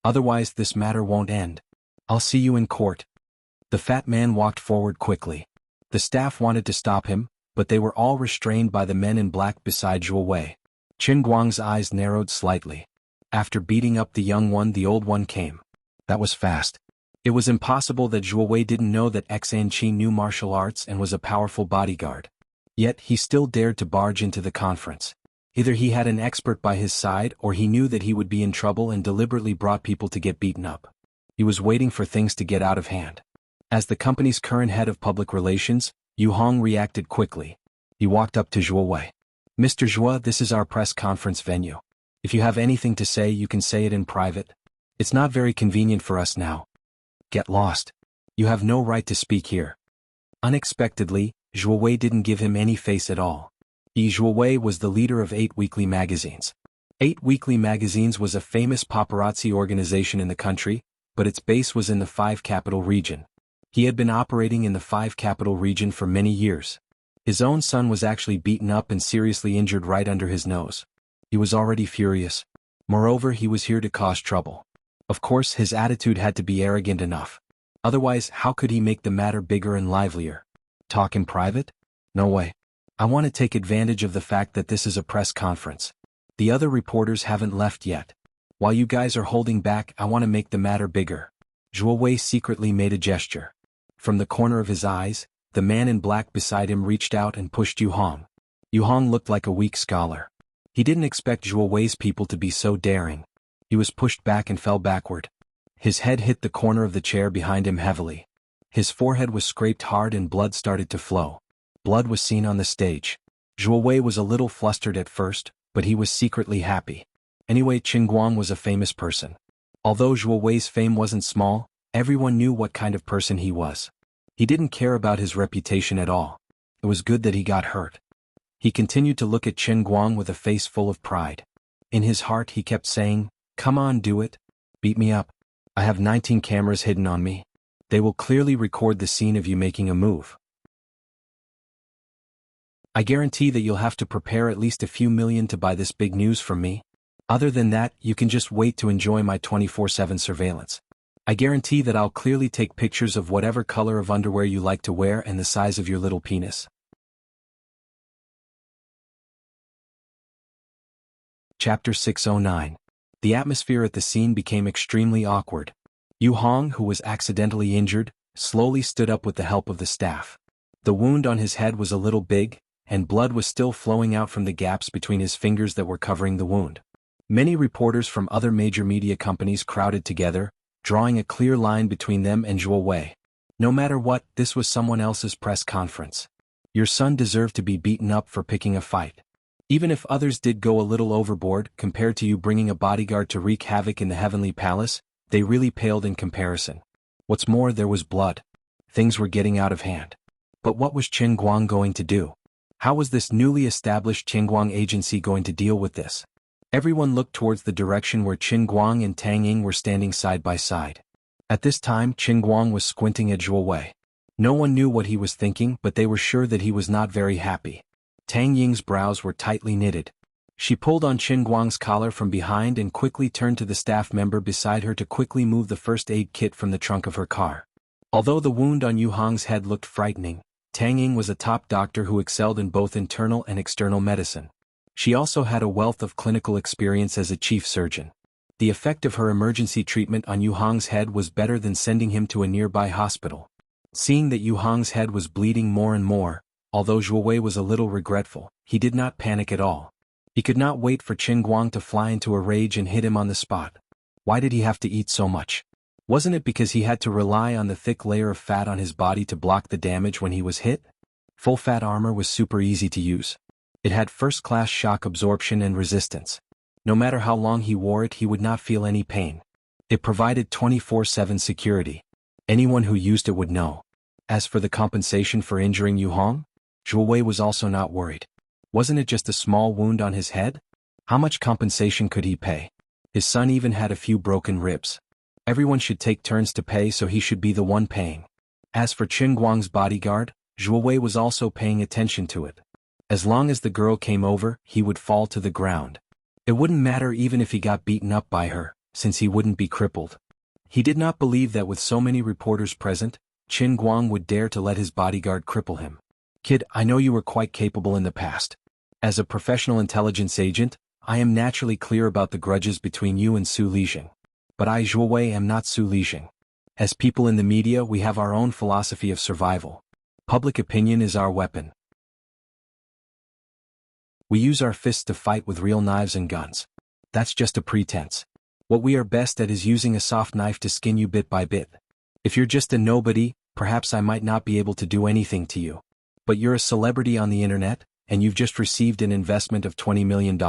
Otherwise this matter won't end. I'll see you in court. The fat man walked forward quickly. The staff wanted to stop him, but they were all restrained by the men in black beside Zhuo Wei. Qin Guang's eyes narrowed slightly. After beating up the young one, the old one came. That was fast. It was impossible that Zhuo Wei didn't know that Xanqi knew martial arts and was a powerful bodyguard. Yet he still dared to barge into the conference. Either he had an expert by his side or he knew that he would be in trouble and deliberately brought people to get beaten up. He was waiting for things to get out of hand. As the company's current head of public relations, Yu Hong reacted quickly. He walked up to Zhuo Wei. Mr. Zhuo, this is our press conference venue. If you have anything to say, you can say it in private. It's not very convenient for us now. Get lost. You have no right to speak here. Unexpectedly, Zhuo Wei didn't give him any face at all. Zhuo Wei was the leader of 8 weekly magazines. 8 weekly magazines was a famous paparazzi organization in the country, but its base was in the 5 capital region. He had been operating in the 5 capital region for many years. His own son was actually beaten up and seriously injured right under his nose. He was already furious. Moreover, he was here to cause trouble. Of course, his attitude had to be arrogant enough. Otherwise, how could he make the matter bigger and livelier? Talk in private? No way. I want to take advantage of the fact that this is a press conference. The other reporters haven't left yet. While you guys are holding back, I want to make the matter bigger. Zhuo Wei secretly made a gesture. From the corner of his eyes, the man in black beside him reached out and pushed Yu Hong. Yu Hong looked like a weak scholar. He didn't expect Zhuo Wei's people to be so daring. He was pushed back and fell backward. His head hit the corner of the chair behind him heavily. His forehead was scraped hard and blood started to flow. Blood was seen on the stage. Zhuo Wei was a little flustered at first, but he was secretly happy. Anyway, Qin Guang was a famous person. Although Zhuo Wei's fame wasn't small, everyone knew what kind of person he was. He didn't care about his reputation at all. It was good that he got hurt. He continued to look at Qin Guang with a face full of pride. In his heart he kept saying, "Come on, do it. Beat me up. I have 19 cameras hidden on me. They will clearly record the scene of you making a move. I guarantee that you'll have to prepare at least a few million to buy this big news from me. Other than that, you can just wait to enjoy my 24/7 surveillance. I guarantee that I'll clearly take pictures of whatever color of underwear you like to wear and the size of your little penis." Chapter 609. The atmosphere at the scene became extremely awkward. Yu Hong, who was accidentally injured, slowly stood up with the help of the staff. The wound on his head was a little big, and blood was still flowing out from the gaps between his fingers that were covering the wound. Many reporters from other major media companies crowded together, drawing a clear line between them and Zhuo Wei. No matter what, this was someone else's press conference. Your son deserved to be beaten up for picking a fight. Even if others did go a little overboard compared to you bringing a bodyguard to wreak havoc in the Heavenly Palace, they really paled in comparison. What's more, there was blood. Things were getting out of hand. But what was Qin Guang going to do? How was this newly established Qinguang agency going to deal with this? Everyone looked towards the direction where Qin Guang and Tang Ying were standing side by side. At this time, Qin Guang was squinting at Zhuo Wei. No one knew what he was thinking, but they were sure that he was not very happy. Tang Ying's brows were tightly knitted. She pulled on Qin Guang's collar from behind and quickly turned to the staff member beside her to quickly move the first aid kit from the trunk of her car. Although the wound on Yu Hong's head looked frightening, Tang Ying was a top doctor who excelled in both internal and external medicine. She also had a wealth of clinical experience as a chief surgeon. The effect of her emergency treatment on Yu Hong's head was better than sending him to a nearby hospital. Seeing that Yu Hong's head was bleeding more and more, although Zhuo Wei was a little regretful, he did not panic at all. He could not wait for Qin Guang to fly into a rage and hit him on the spot. Why did he have to eat so much? Wasn't it because he had to rely on the thick layer of fat on his body to block the damage when he was hit? Full fat armor was super easy to use. It had first-class shock absorption and resistance. No matter how long he wore it, he would not feel any pain. It provided 24/7 security. Anyone who used it would know. As for the compensation for injuring Yu Hong, Zhuo Wei was also not worried. Wasn't it just a small wound on his head? How much compensation could he pay? His son even had a few broken ribs. Everyone should take turns to pay, so he should be the one paying. As for Qin Guang's bodyguard, Zhuo Wei was also paying attention to it. As long as the girl came over, he would fall to the ground. It wouldn't matter even if he got beaten up by her, since he wouldn't be crippled. He did not believe that with so many reporters present, Qin Guang would dare to let his bodyguard cripple him. Kid, I know you were quite capable in the past. As a professional intelligence agent, I am naturally clear about the grudges between you and Su Lixing. But I, Zhuo Wei, am not Su Lixing. As people in the media, we have our own philosophy of survival. Public opinion is our weapon. We use our fists to fight with real knives and guns. That's just a pretense. What we are best at is using a soft knife to skin you bit by bit. If you're just a nobody, perhaps I might not be able to do anything to you. But you're a celebrity on the internet, and you've just received an investment of $20 million.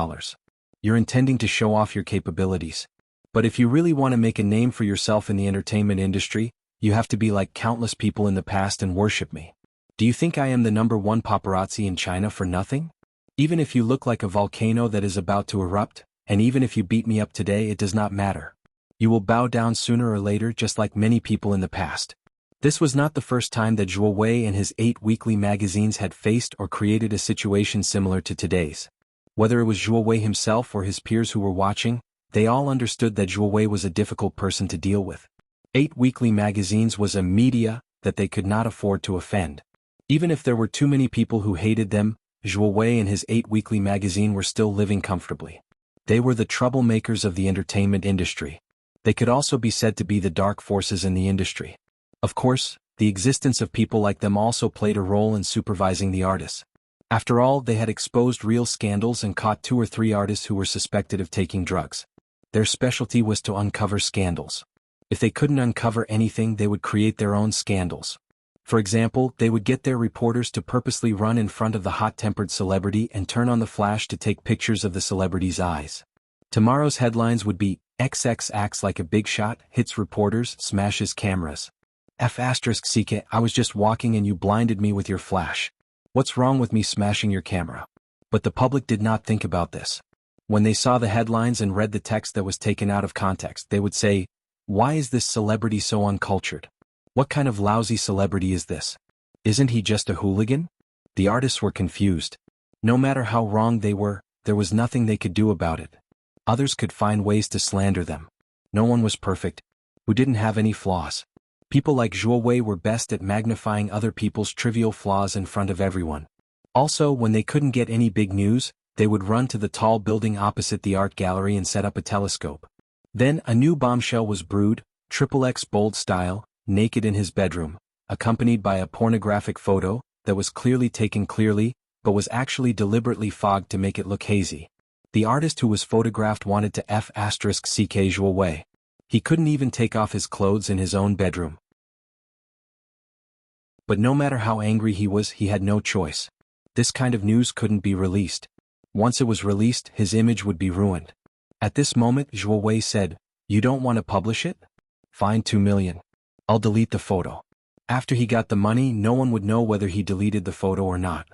You're intending to show off your capabilities. But if you really want to make a name for yourself in the entertainment industry, you have to be like countless people in the past and worship me. Do you think I am the #1 paparazzi in China for nothing? Even if you look like a volcano that is about to erupt, and even if you beat me up today, it does not matter. You will bow down sooner or later, just like many people in the past. This was not the first time that Zhuo Wei and his 8 weekly magazines had faced or created a situation similar to today's. Whether it was Zhuo Wei himself or his peers who were watching, they all understood that Zhuo Wei was a difficult person to deal with. 8 weekly magazines was a media that they could not afford to offend. Even if there were too many people who hated them, Zhuo Wei and his 8 weekly magazine were still living comfortably. They were the troublemakers of the entertainment industry. They could also be said to be the dark forces in the industry. Of course, the existence of people like them also played a role in supervising the artists. After all, they had exposed real scandals and caught 2 or 3 artists who were suspected of taking drugs. Their specialty was to uncover scandals. If they couldn't uncover anything, they would create their own scandals. For example, they would get their reporters to purposely run in front of the hot-tempered celebrity and turn on the flash to take pictures of the celebrity's eyes. Tomorrow's headlines would be, XX acts like a big shot, hits reporters, smashes cameras. F***CK, I was just walking and you blinded me with your flash. What's wrong with me smashing your camera? But the public did not think about this. When they saw the headlines and read the text that was taken out of context, they would say, why is this celebrity so uncultured? What kind of lousy celebrity is this? Isn't he just a hooligan? The artists were confused. No matter how wrong they were, there was nothing they could do about it. Others could find ways to slander them. No one was perfect, who didn't have any flaws. People like Zhuo Wei were best at magnifying other people's trivial flaws in front of everyone. Also, when they couldn't get any big news, they would run to the tall building opposite the art gallery and set up a telescope. Then a new bombshell was brewed, XXX bold style, naked in his bedroom, accompanied by a pornographic photo that was clearly taken clearly, but was actually deliberately fogged to make it look hazy. The artist who was photographed wanted to F***ck Zhuo Wei. He couldn't even take off his clothes in his own bedroom. But no matter how angry he was, he had no choice. This kind of news couldn't be released. Once it was released, his image would be ruined. At this moment, Zhuo Wei said, "You don't want to publish it? Fine, 2 million. I'll delete the photo." After he got the money, no one would know whether he deleted the photo or not.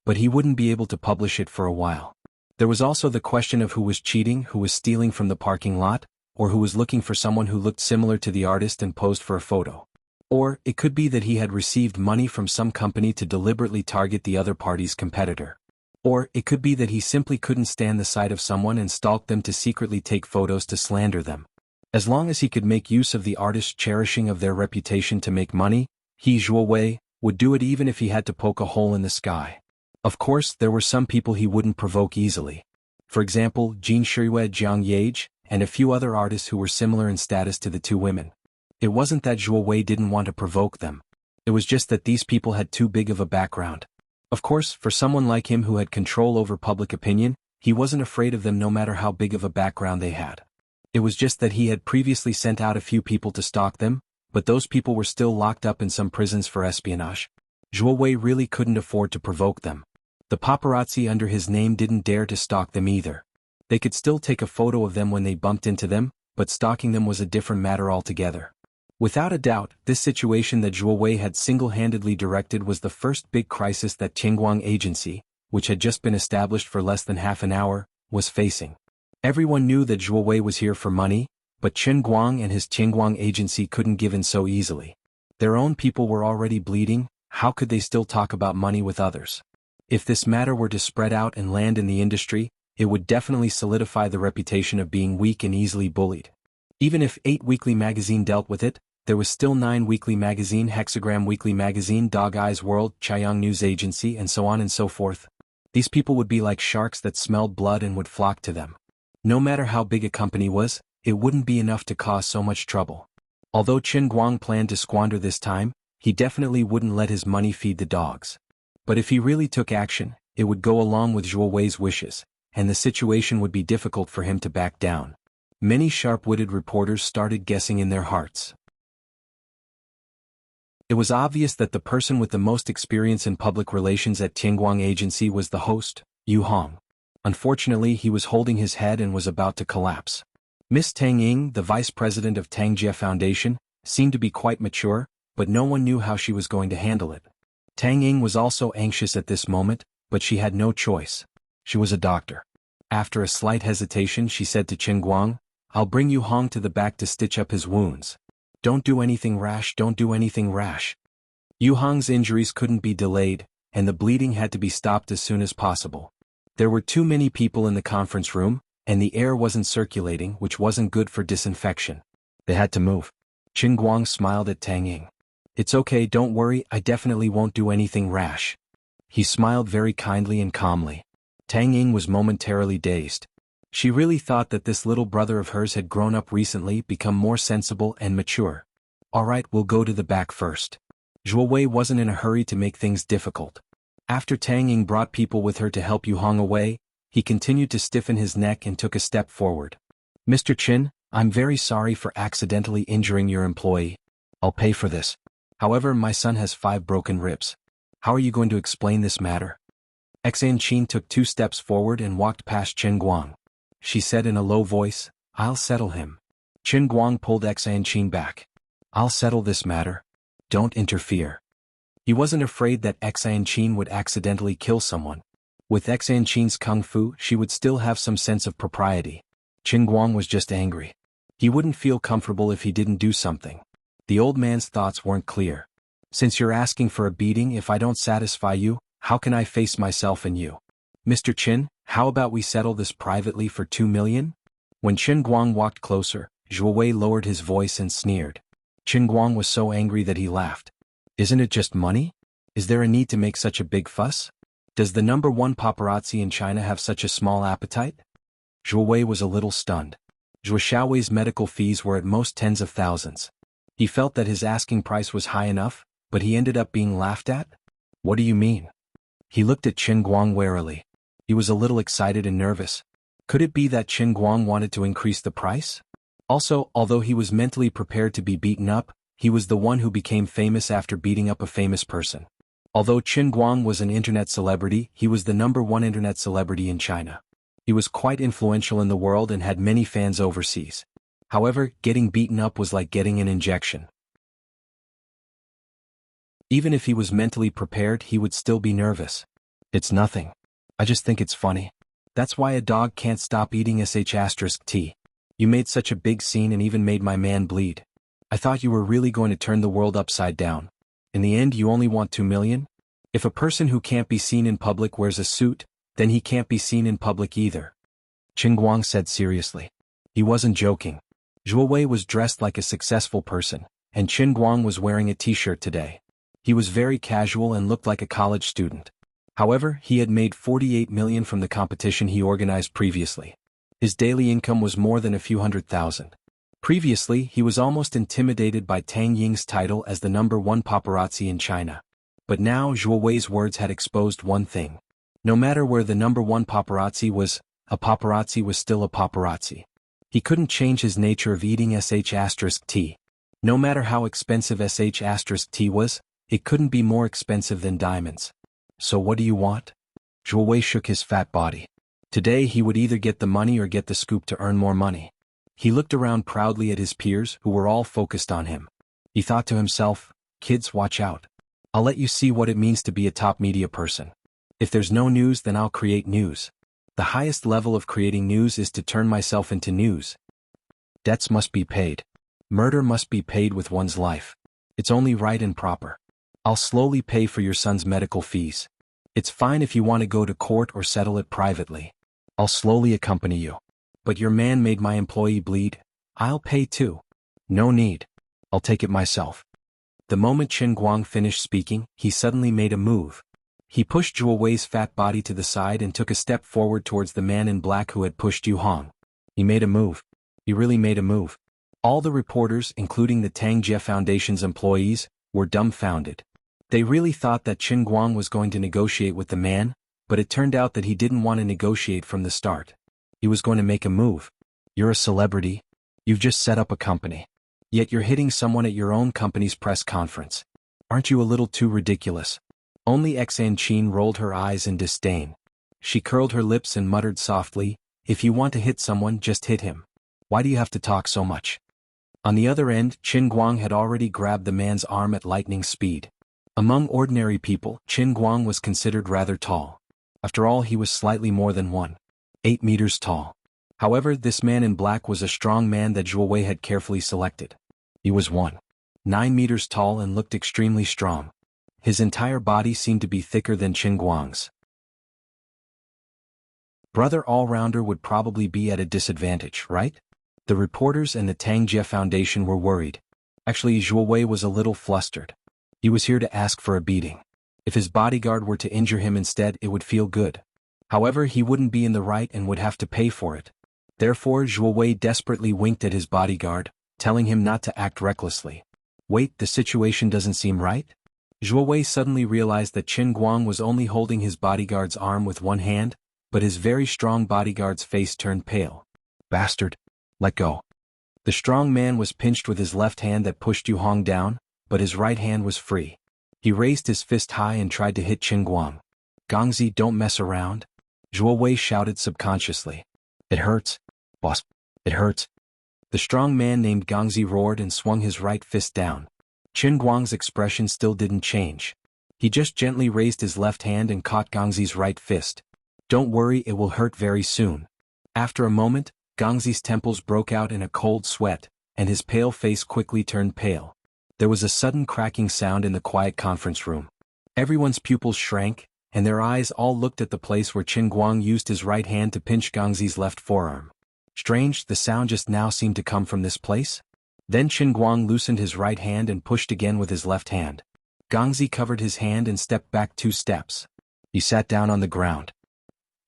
But he wouldn't be able to publish it for a while. There was also the question of who was cheating, who was stealing from the parking lot, or who was looking for someone who looked similar to the artist and posed for a photo. Or, it could be that he had received money from some company to deliberately target the other party's competitor. Or, it could be that he simply couldn't stand the sight of someone and stalked them to secretly take photos to slander them. As long as he could make use of the artist's cherishing of their reputation to make money, he, Zhuo Wei, would do it even if he had to poke a hole in the sky. Of course, there were some people he wouldn't provoke easily. For example, Jin Shirue, Jiang Yage, and a few other artists who were similar in status to the 2 women. It wasn't that Zhuo Wei didn't want to provoke them. It was just that these people had too big of a background. Of course, for someone like him who had control over public opinion, he wasn't afraid of them no matter how big of a background they had. It was just that he had previously sent out a few people to stalk them, but those people were still locked up in some prisons for espionage. Zhuo Wei really couldn't afford to provoke them. The paparazzi under his name didn't dare to stalk them either. They could still take a photo of them when they bumped into them, but stalking them was a different matter altogether. Without a doubt, this situation that Zhuo Wei had single-handedly directed was the first big crisis that Qingguang Agency, which had just been established for less than half an hour, was facing. Everyone knew that Zhuo Wei was here for money, but Qin Guang and his Qingguang Agency couldn't give in so easily. Their own people were already bleeding, how could they still talk about money with others? If this matter were to spread out and land in the industry, it would definitely solidify the reputation of being weak and easily bullied. Even if 8 Weekly Magazine dealt with it, there was still 9 Weekly Magazine, Hexagram Weekly Magazine, Dog Eyes World, Chaoyang News Agency, and so on and so forth. These people would be like sharks that smelled blood and would flock to them. No matter how big a company was, it wouldn't be enough to cause so much trouble. Although Qin Guang planned to squander this time, he definitely wouldn't let his money feed the dogs. But if he really took action, it would go along with Zhuo Wei's wishes, and the situation would be difficult for him to back down. Many sharp-witted reporters started guessing in their hearts. It was obvious that the person with the most experience in public relations at Tianguang Agency was the host, Yu Hong. Unfortunately, he was holding his head and was about to collapse. Miss Tang Ying, the vice president of Tangjie Foundation, seemed to be quite mature, but no one knew how she was going to handle it. Tang Ying was also anxious at this moment, but she had no choice. She was a doctor. After a slight hesitation, she said to Qin Guang, "I'll bring Yu Hong to the back to stitch up his wounds. Don't do anything rash, don't do anything rash." Yu Hong's injuries couldn't be delayed, and the bleeding had to be stopped as soon as possible. There were too many people in the conference room, and the air wasn't circulating, which wasn't good for disinfection. They had to move. Qin Guang smiled at Tang Ying. "It's okay, don't worry, I definitely won't do anything rash." He smiled very kindly and calmly. Tang Ying was momentarily dazed. She really thought that this little brother of hers had grown up recently, become more sensible and mature. "All right, we'll go to the back first." Zhuo Wei wasn't in a hurry to make things difficult. After Tang Ying brought people with her to help Yu Hong away, he continued to stiffen his neck and took a step forward. "Mr. Qin, I'm very sorry for accidentally injuring your employee. I'll pay for this. However, my son has 5 broken ribs. How are you going to explain this matter?" Xan Qin took 2 steps forward and walked past Qin Guang. She said in a low voice, "I'll settle him." Qin Guang pulled Xan Qin back. "I'll settle this matter. Don't interfere." He wasn't afraid that Xan Qin would accidentally kill someone. With Xan Qin's kung fu, she would still have some sense of propriety. Qin Guang was just angry. He wouldn't feel comfortable if he didn't do something. The old man's thoughts weren't clear. "Since you're asking for a beating, if I don't satisfy you, how can I face myself and you? Mr. Qin, how about we settle this privately for 2 million? When Qin Guang walked closer, Zhuo Wei lowered his voice and sneered. Qin Guang was so angry that he laughed. "Isn't it just money? Is there a need to make such a big fuss? Does the #1 paparazzi in China have such a small appetite?" Zhuo Wei was a little stunned. Zhuo Xiaowei's medical fees were at most tens of thousands. He felt that his asking price was high enough, but he ended up being laughed at? "What do you mean?" He looked at Qin Guang warily. He was a little excited and nervous. Could it be that Qin Guang wanted to increase the price? Also, although he was mentally prepared to be beaten up, he was the one who became famous after beating up a famous person. Although Qin Guang was an internet celebrity, he was the #1 internet celebrity in China. He was quite influential in the world and had many fans overseas. However, getting beaten up was like getting an injection. Even if he was mentally prepared, he would still be nervous. "It's nothing. I just think it's funny. That's why a dog can't stop eating *T. You made such a big scene and even made my man bleed. I thought you were really going to turn the world upside down. In the end, you only want 2 million? If a person who can't be seen in public wears a suit, then he can't be seen in public either." Qin Guang said seriously. He wasn't joking. Zhuo Wei was dressed like a successful person, and Qin Guang was wearing a t-shirt today. He was very casual and looked like a college student. However, he had made 48 million from the competition he organized previously. His daily income was more than a few $100,000. Previously, he was almost intimidated by Tang Ying's title as the #1 paparazzi in China. But now Zhuo Wei's words had exposed one thing. No matter where the #1 paparazzi was, a paparazzi was still a paparazzi. He couldn't change his nature of eating *T. No matter how expensive *T was, it couldn't be more expensive than diamonds. "So what do you want?" Zhuo Wei shook his fat body. Today he would either get the money or get the scoop to earn more money. He looked around proudly at his peers who were all focused on him. He thought to himself, "Kids, watch out. I'll let you see what it means to be a top media person. If there's no news, then I'll create news. The highest level of creating news is to turn myself into news. Debts must be paid. Murder must be paid with one's life. It's only right and proper. I'll slowly pay for your son's medical fees. It's fine if you want to go to court or settle it privately. I'll slowly accompany you. But your man made my employee bleed. I'll pay too. No need. I'll take it myself. The moment Qin Guang finished speaking, he suddenly made a move. He pushed Zhuo Wei's fat body to the side and took a step forward towards the man in black who had pushed Yu Hong. He made a move. He really made a move. All the reporters, including the Tangjie Foundation's employees, were dumbfounded. They really thought that Qin Guang was going to negotiate with the man, but it turned out that he didn't want to negotiate from the start. He was going to make a move. You're a celebrity. You've just set up a company. Yet you're hitting someone at your own company's press conference. Aren't you a little too ridiculous? Only Xan Qin rolled her eyes in disdain. She curled her lips and muttered softly, if you want to hit someone, just hit him. Why do you have to talk so much? On the other end, Qin Guang had already grabbed the man's arm at lightning speed. Among ordinary people, Qin Guang was considered rather tall. After all, he was slightly more than 1.8 meters tall. However, this man in black was a strong man that Zhuo Wei had carefully selected. He was 1.9 meters tall and looked extremely strong. His entire body seemed to be thicker than Qin Guang's. Brother all-rounder would probably be at a disadvantage, right? The reporters and the Tangjie Foundation were worried. Actually, Zhuo Wei was a little flustered. He was here to ask for a beating. If his bodyguard were to injure him instead, it would feel good. However, he wouldn't be in the right and would have to pay for it. Therefore, Zhuo Wei desperately winked at his bodyguard, telling him not to act recklessly. Wait, the situation doesn't seem right? Zhuo Wei suddenly realized that Qin Guang was only holding his bodyguard's arm with one hand, but his very strong bodyguard's face turned pale. Bastard. Let go. The strong man was pinched with his left hand that pushed Yu Hong down, but his right hand was free. He raised his fist high and tried to hit Qin Guang. Gangzi, don't mess around. Zhuo Wei shouted subconsciously. It hurts. Boss. It hurts. The strong man named Gangzi roared and swung his right fist down. Qin Guang's expression still didn't change. He just gently raised his left hand and caught Gangzi's right fist. Don't worry, it will hurt very soon. After a moment, Gangzi's temples broke out in a cold sweat, and his pale face quickly turned pale. There was a sudden cracking sound in the quiet conference room. Everyone's pupils shrank, and their eyes all looked at the place where Qin Guang used his right hand to pinch Gangzi's left forearm. Strange, the sound just now seemed to come from this place? Then Qin Guang loosened his right hand and pushed again with his left hand. Gangzi covered his hand and stepped back 2 steps. He sat down on the ground.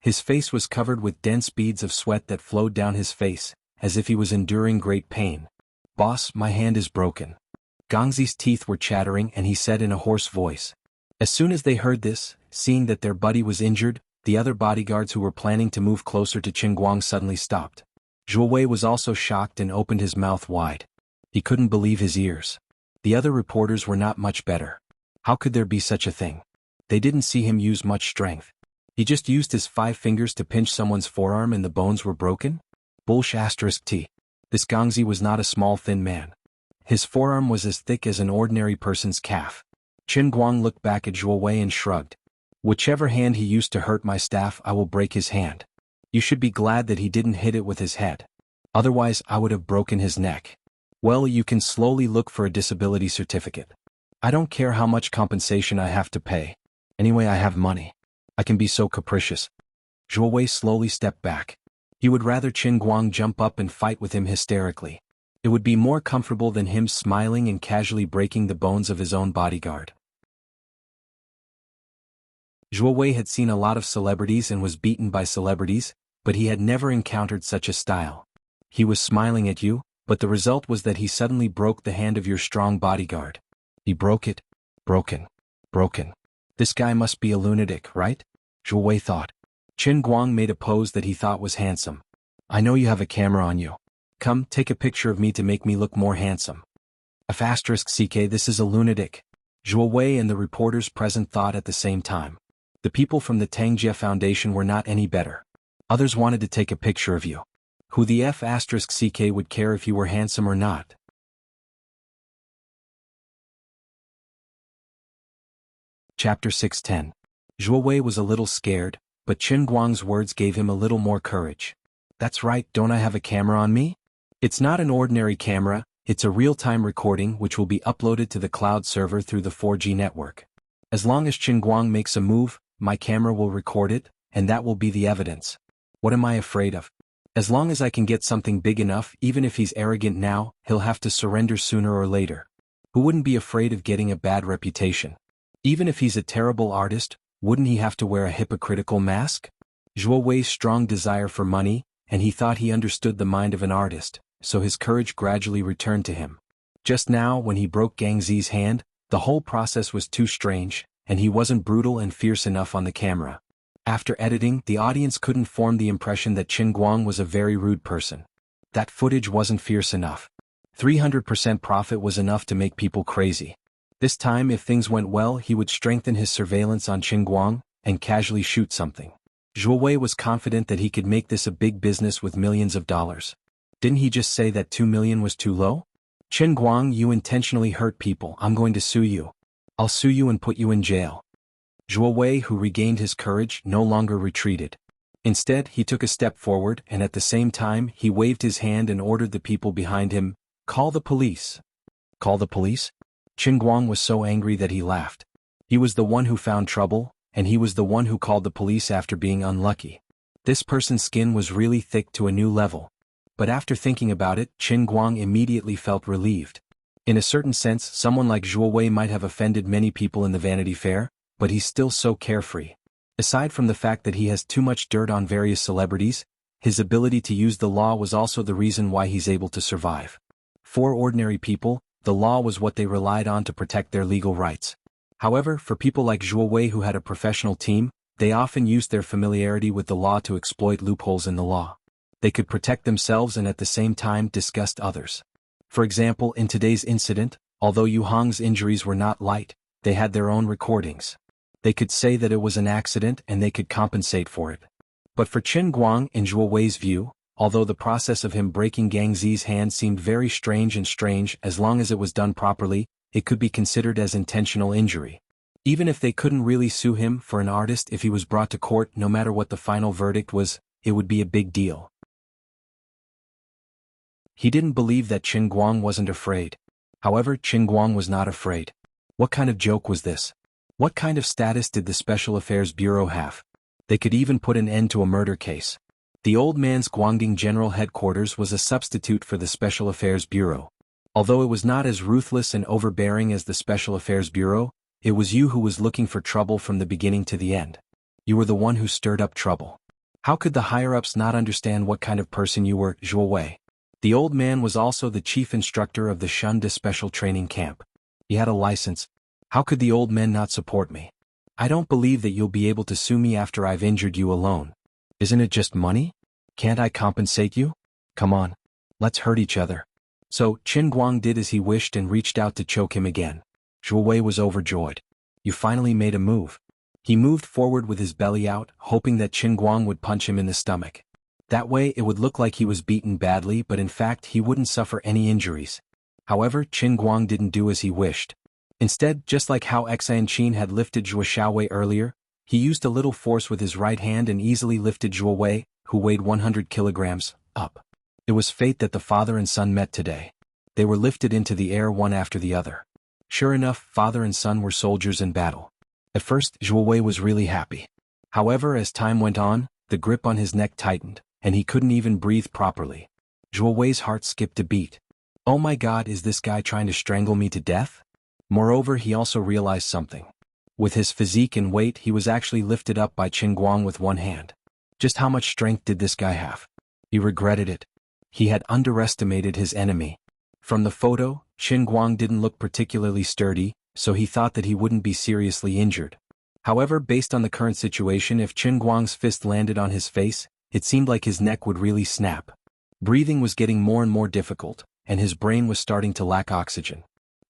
His face was covered with dense beads of sweat that flowed down his face, as if he was enduring great pain. Boss, my hand is broken. Gangzi's teeth were chattering and he said in a hoarse voice. As soon as they heard this, seeing that their buddy was injured, the other bodyguards who were planning to move closer to Qin Guang suddenly stopped. Zhuo Wei was also shocked and opened his mouth wide. He couldn't believe his ears. The other reporters were not much better. How could there be such a thing? They didn't see him use much strength. He just used his 5 fingers to pinch someone's forearm and the bones were broken? T. This Gangzi was not a small thin man. His forearm was as thick as an ordinary person's calf. Qin Guang looked back at Zhuo Wei and shrugged. Whichever hand he used to hurt my staff, I will break his hand. You should be glad that he didn't hit it with his head. Otherwise, I would have broken his neck. Well, you can slowly look for a disability certificate. I don't care how much compensation I have to pay. Anyway, I have money. I can be so capricious. Zhuo Wei slowly stepped back. He would rather Qin Guang jump up and fight with him hysterically. It would be more comfortable than him smiling and casually breaking the bones of his own bodyguard. Zhuo Wei had seen a lot of celebrities and was beaten by celebrities, but he had never encountered such a style. He was smiling at you, but the result was that he suddenly broke the hand of your strong bodyguard. He broke it. Broken. This guy must be a lunatic, right? Zhuo Wei thought. Qin Guang made a pose that he thought was handsome. I know you have a camera on you. Come, take a picture of me to make me look more handsome. *CK, this is a lunatic. Zhuo Wei and the reporters present thought at the same time. The people from the Tangjie Foundation were not any better. Others wanted to take a picture of you. Who the *CK would care if you were handsome or not? Chapter 610. Zhuo Wei was a little scared, but Qin Guang's words gave him a little more courage. That's right, don't I have a camera on me? It's not an ordinary camera, it's a real-time recording which will be uploaded to the cloud server through the 4G network. As long as Qin Guang makes a move, my camera will record it, and that will be the evidence. What am I afraid of? As long as I can get something big enough, even if he's arrogant now, he'll have to surrender sooner or later. Who wouldn't be afraid of getting a bad reputation? Even if he's a terrible artist, wouldn't he have to wear a hypocritical mask? Zhuo Wei's strong desire for money, and he thought he understood the mind of an artist, so his courage gradually returned to him. Just now, when he broke Gang Zi's hand, the whole process was too strange, and he wasn't brutal and fierce enough on the camera. After editing, the audience couldn't form the impression that Qin Guang was a very rude person. That footage wasn't fierce enough. 300% profit was enough to make people crazy. This time, if things went well, he would strengthen his surveillance on Qin Guang and casually shoot something. Zhuo Wei was confident that he could make this a big business with millions of dollars. Didn't he just say that 2 million was too low? Qin Guang, you intentionally hurt people. I'm going to sue you. I'll sue you and put you in jail. Zhuo Wei, who regained his courage, no longer retreated. Instead, he took a step forward, and at the same time, he waved his hand and ordered the people behind him, "Call the police." Call the police? Qin Guang was so angry that he laughed. He was the one who found trouble, and he was the one who called the police after being unlucky. This person's skin was really thick to a new level. But after thinking about it, Qin Guang immediately felt relieved. In a certain sense, someone like Zhuo Wei might have offended many people in the Vanity Fair, but he's still so carefree. Aside from the fact that he has too much dirt on various celebrities, his ability to use the law was also the reason why he's able to survive. For ordinary people, the law was what they relied on to protect their legal rights. However, for people like Zhuo Wei who had a professional team, they often used their familiarity with the law to exploit loopholes in the law. They could protect themselves and at the same time disgust others. For example, in today's incident, although Yu Hong's injuries were not light, they had their own recordings. They could say that it was an accident and they could compensate for it. But for Qin Guang, in Zhuo Wei's view, although the process of him breaking Gang Zi's hand seemed very strange, as long as it was done properly, it could be considered as intentional injury. Even if they couldn't really sue him for an artist, if he was brought to court, no matter what the final verdict was, it would be a big deal. He didn't believe that Qin Guang wasn't afraid. However, Qin Guang was not afraid. What kind of joke was this? What kind of status did the Special Affairs Bureau have? They could even put an end to a murder case. The old man's Guangdong General Headquarters was a substitute for the Special Affairs Bureau. Although it was not as ruthless and overbearing as the Special Affairs Bureau, it was you who was looking for trouble from the beginning to the end. You were the one who stirred up trouble. How could the higher-ups not understand what kind of person you were, Zhuo Wei? The old man was also the chief instructor of the Shunde Special Training Camp. He had a license. How could the old men not support me? I don't believe that you'll be able to sue me after I've injured you alone. Isn't it just money? Can't I compensate you? Come on. Let's hurt each other. So, Qin Guang did as he wished and reached out to choke him again. Zhuo Wei was overjoyed. You finally made a move. He moved forward with his belly out, hoping that Qin Guang would punch him in the stomach. That way it would look like he was beaten badly, but in fact he wouldn't suffer any injuries. However, Qin Guang didn't do as he wished. Instead, just like how Xian Qin had lifted Zhuo Xiaowei earlier, he used a little force with his right hand and easily lifted Zhuo Wei, who weighed 100 kilograms, up. It was fate that the father and son met today. They were lifted into the air one after the other. Sure enough, father and son were soldiers in battle. At first, Zhuo Wei was really happy. However, as time went on, the grip on his neck tightened, and he couldn't even breathe properly. Zhuo Wei's heart skipped a beat. Oh my God, is this guy trying to strangle me to death? Moreover, he also realized something. With his physique and weight, he was actually lifted up by Qin Guang with one hand. Just how much strength did this guy have? He regretted it. He had underestimated his enemy. From the photo, Qin Guang didn't look particularly sturdy, so he thought that he wouldn't be seriously injured. However, based on the current situation, if Qin Guang's fist landed on his face, it seemed like his neck would really snap. Breathing was getting more and more difficult, and his brain was starting to lack oxygen.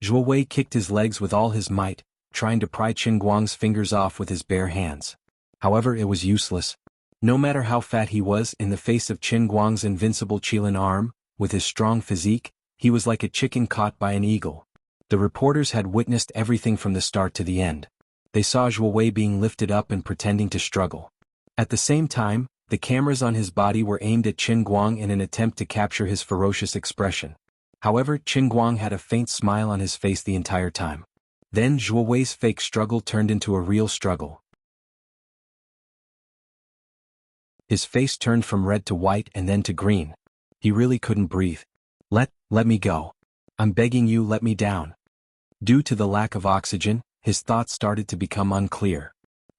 Zhuo Wei kicked his legs with all his might, trying to pry Qin Guang's fingers off with his bare hands. However, it was useless. No matter how fat he was, in the face of Qin Guang's invincible Qilin arm, with his strong physique, he was like a chicken caught by an eagle. The reporters had witnessed everything from the start to the end. They saw Zhuo Wei being lifted up and pretending to struggle. At the same time, the cameras on his body were aimed at Qin Guang in an attempt to capture his ferocious expression. However, Qin Guang had a faint smile on his face the entire time. Then Zhuo Wei's fake struggle turned into a real struggle. His face turned from red to white and then to green. He really couldn't breathe. Let me go. I'm begging you, let me down. Due to the lack of oxygen, his thoughts started to become unclear.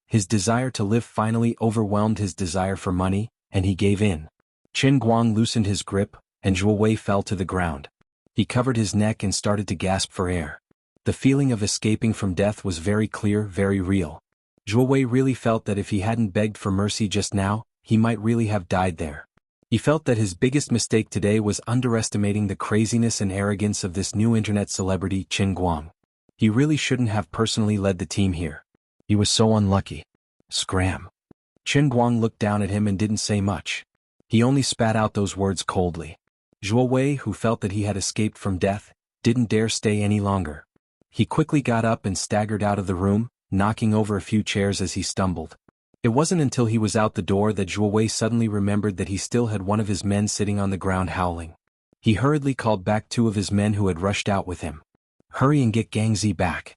His desire to live finally overwhelmed his desire for money, and he gave in. Qin Guang loosened his grip, and Zhuo Wei fell to the ground. He covered his neck and started to gasp for air. The feeling of escaping from death was very clear, very real. Zhuo Wei really felt that if he hadn't begged for mercy just now, he might really have died there. He felt that his biggest mistake today was underestimating the craziness and arrogance of this new internet celebrity Qin Guang. He really shouldn't have personally led the team here. He was so unlucky. Scram. Qin Guang looked down at him and didn't say much. He only spat out those words coldly. Zhuo Wei, who felt that he had escaped from death, didn't dare stay any longer. He quickly got up and staggered out of the room, knocking over a few chairs as he stumbled. It wasn't until he was out the door that Zhuo Wei suddenly remembered that he still had one of his men sitting on the ground howling. He hurriedly called back two of his men who had rushed out with him. Hurry and get Gangzi back.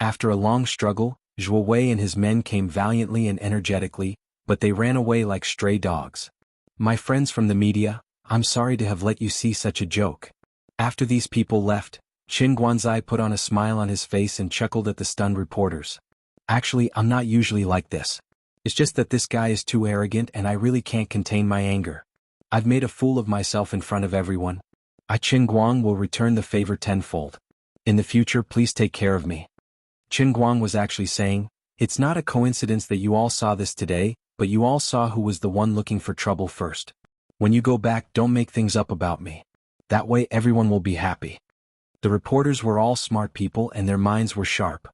After a long struggle, Zhuo Wei and his men came valiantly and energetically, but they ran away like stray dogs. My friends from the media, I'm sorry to have let you see such a joke. After these people left, Qin Guanzai put on a smile on his face and chuckled at the stunned reporters. Actually, I'm not usually like this. It's just that this guy is too arrogant and I really can't contain my anger. I've made a fool of myself in front of everyone. Qin Guang will return the favor tenfold. In the future, please take care of me. Qin Guang was actually saying, it's not a coincidence that you all saw this today, but you all saw who was the one looking for trouble first. When you go back, don't make things up about me. That way everyone will be happy. The reporters were all smart people and their minds were sharp.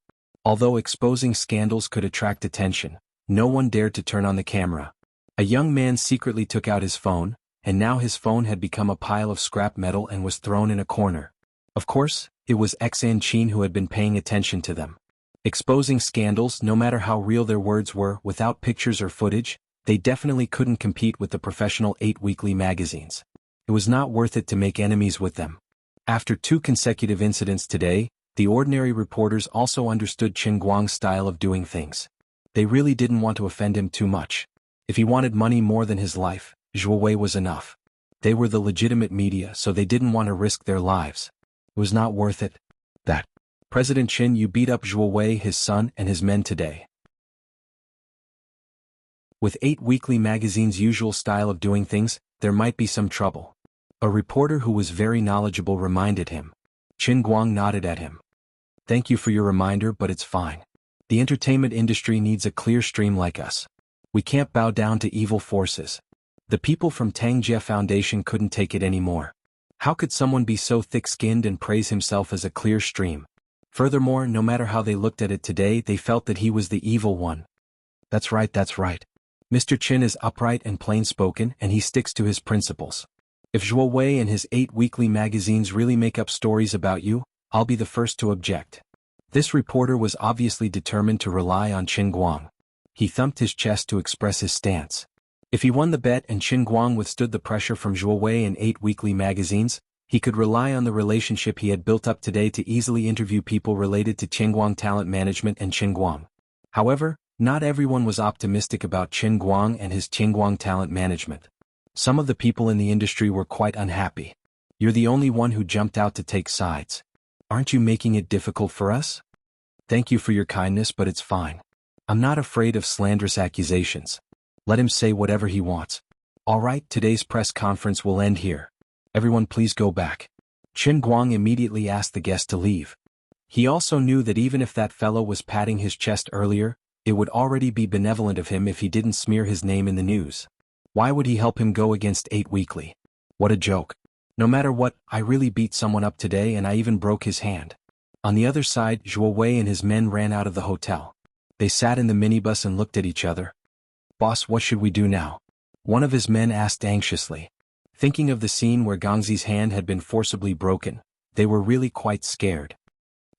Although exposing scandals could attract attention, no one dared to turn on the camera. A young man secretly took out his phone, and now his phone had become a pile of scrap metal and was thrown in a corner. Of course, it was Xan Qin who had been paying attention to them. Exposing scandals, no matter how real their words were, without pictures or footage, they definitely couldn't compete with the professional 8 weekly magazines. It was not worth it to make enemies with them. After 2 consecutive incidents today, the ordinary reporters also understood Qin Guang's style of doing things. They really didn't want to offend him too much. If he wanted money more than his life, Zhuo Wei was enough. They were the legitimate media, so they didn't want to risk their lives. It was not worth it. That. President Qin, you beat up Zhuo Wei, his son, and his men today. With 8 weekly magazines' usual style of doing things, there might be some trouble. A reporter who was very knowledgeable reminded him. Qin Guang nodded at him. Thank you for your reminder, but it's fine. The entertainment industry needs a clear stream like us. We can't bow down to evil forces. The people from Tangjia Foundation couldn't take it anymore. How could someone be so thick-skinned and praise himself as a clear stream? Furthermore, no matter how they looked at it today, they felt that he was the evil one. That's right, that's right. Mr. Qin is upright and plain-spoken, and he sticks to his principles. If Zhuo Wei and his 8 weekly magazines really make up stories about you, I'll be the first to object. This reporter was obviously determined to rely on Qin Guang. He thumped his chest to express his stance. If he won the bet and Qin Guang withstood the pressure from Zhuo Wei and 8 weekly magazines, he could rely on the relationship he had built up today to easily interview people related to Qin Guang Talent Management and Qin Guang. However, not everyone was optimistic about Qin Guang and his Qin Guang Talent Management. Some of the people in the industry were quite unhappy. You're the only one who jumped out to take sides. Aren't you making it difficult for us? Thank you for your kindness, but it's fine. I'm not afraid of slanderous accusations. Let him say whatever he wants. All right, today's press conference will end here. Everyone please go back. Qin Guang immediately asked the guest to leave. He also knew that even if that fellow was patting his chest earlier, it would already be benevolent of him if he didn't smear his name in the news. Why would he help him go against 8 weekly? What a joke. No matter what, I really beat someone up today and I even broke his hand. On the other side, Zhuo Wei and his men ran out of the hotel. They sat in the minibus and looked at each other. Boss, what should we do now? One of his men asked anxiously. Thinking of the scene where Gangzi's hand had been forcibly broken, they were really quite scared.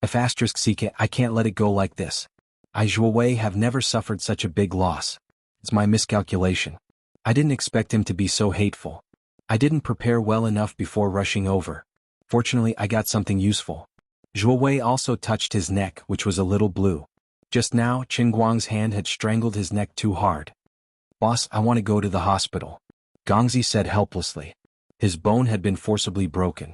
I can't let it go like this. I, Zhuo Wei, have never suffered such a big loss. It's my miscalculation. I didn't expect him to be so hateful. I didn't prepare well enough before rushing over. Fortunately, I got something useful. Zhuo Wei also touched his neck, which was a little blue. Just now, Qin Guang's hand had strangled his neck too hard. Boss, I want to go to the hospital, Gongzi said helplessly. His bone had been forcibly broken.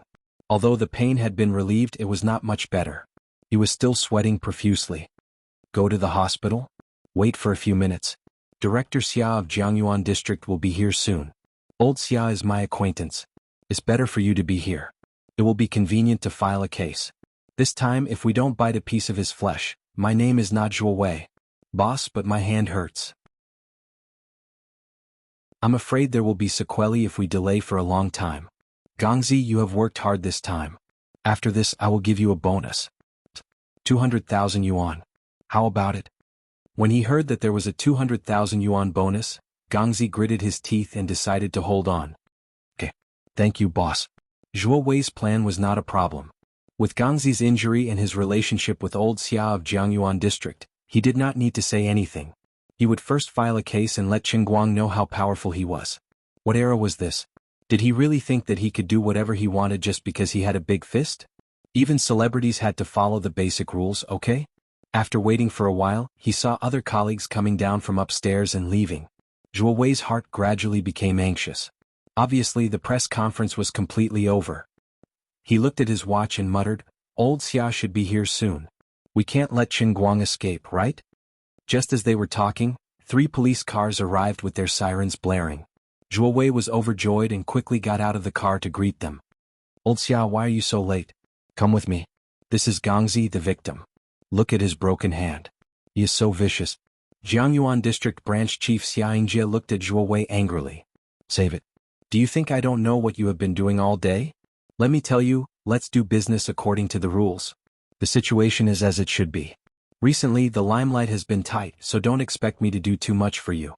Although the pain had been relieved, it was not much better. He was still sweating profusely. Go to the hospital? Wait for a few minutes. Director Xia of Jiangyuan District will be here soon. Old Xia is my acquaintance. It's better for you to be here. It will be convenient to file a case. This time, if we don't bite a piece of his flesh, my name is not Zhuo Wei. Boss, but my hand hurts. I'm afraid there will be sequelae if we delay for a long time. Gongzi, you have worked hard this time. After this, I will give you a bonus. 200,000 yuan. How about it? When he heard that there was a 200,000 yuan bonus, Gongzi gritted his teeth and decided to hold on. Okay. Thank you, boss. Zhuo Wei's plan was not a problem. With Gongzi's injury and his relationship with old Xia of Jiangyuan District, he did not need to say anything. He would first file a case and let Qingguang know how powerful he was. What era was this? Did he really think that he could do whatever he wanted just because he had a big fist? Even celebrities had to follow the basic rules, okay? After waiting for a while, he saw other colleagues coming down from upstairs and leaving. Zhuo Wei's heart gradually became anxious. Obviously, the press conference was completely over. He looked at his watch and muttered, Old Xia should be here soon. We can't let Qingguang escape, right? Just as they were talking, 3 police cars arrived with their sirens blaring. Zhuo Wei was overjoyed and quickly got out of the car to greet them. Old Xia, why are you so late? Come with me. This is Gongzi, the victim. Look at his broken hand. He is so vicious. Jiangyuan District Branch Chief Xia Yingjie looked at Zhuo Wei angrily. Save it. Do you think I don't know what you have been doing all day? Let me tell you, let's do business according to the rules. The situation is as it should be. Recently, the limelight has been tight, so don't expect me to do too much for you.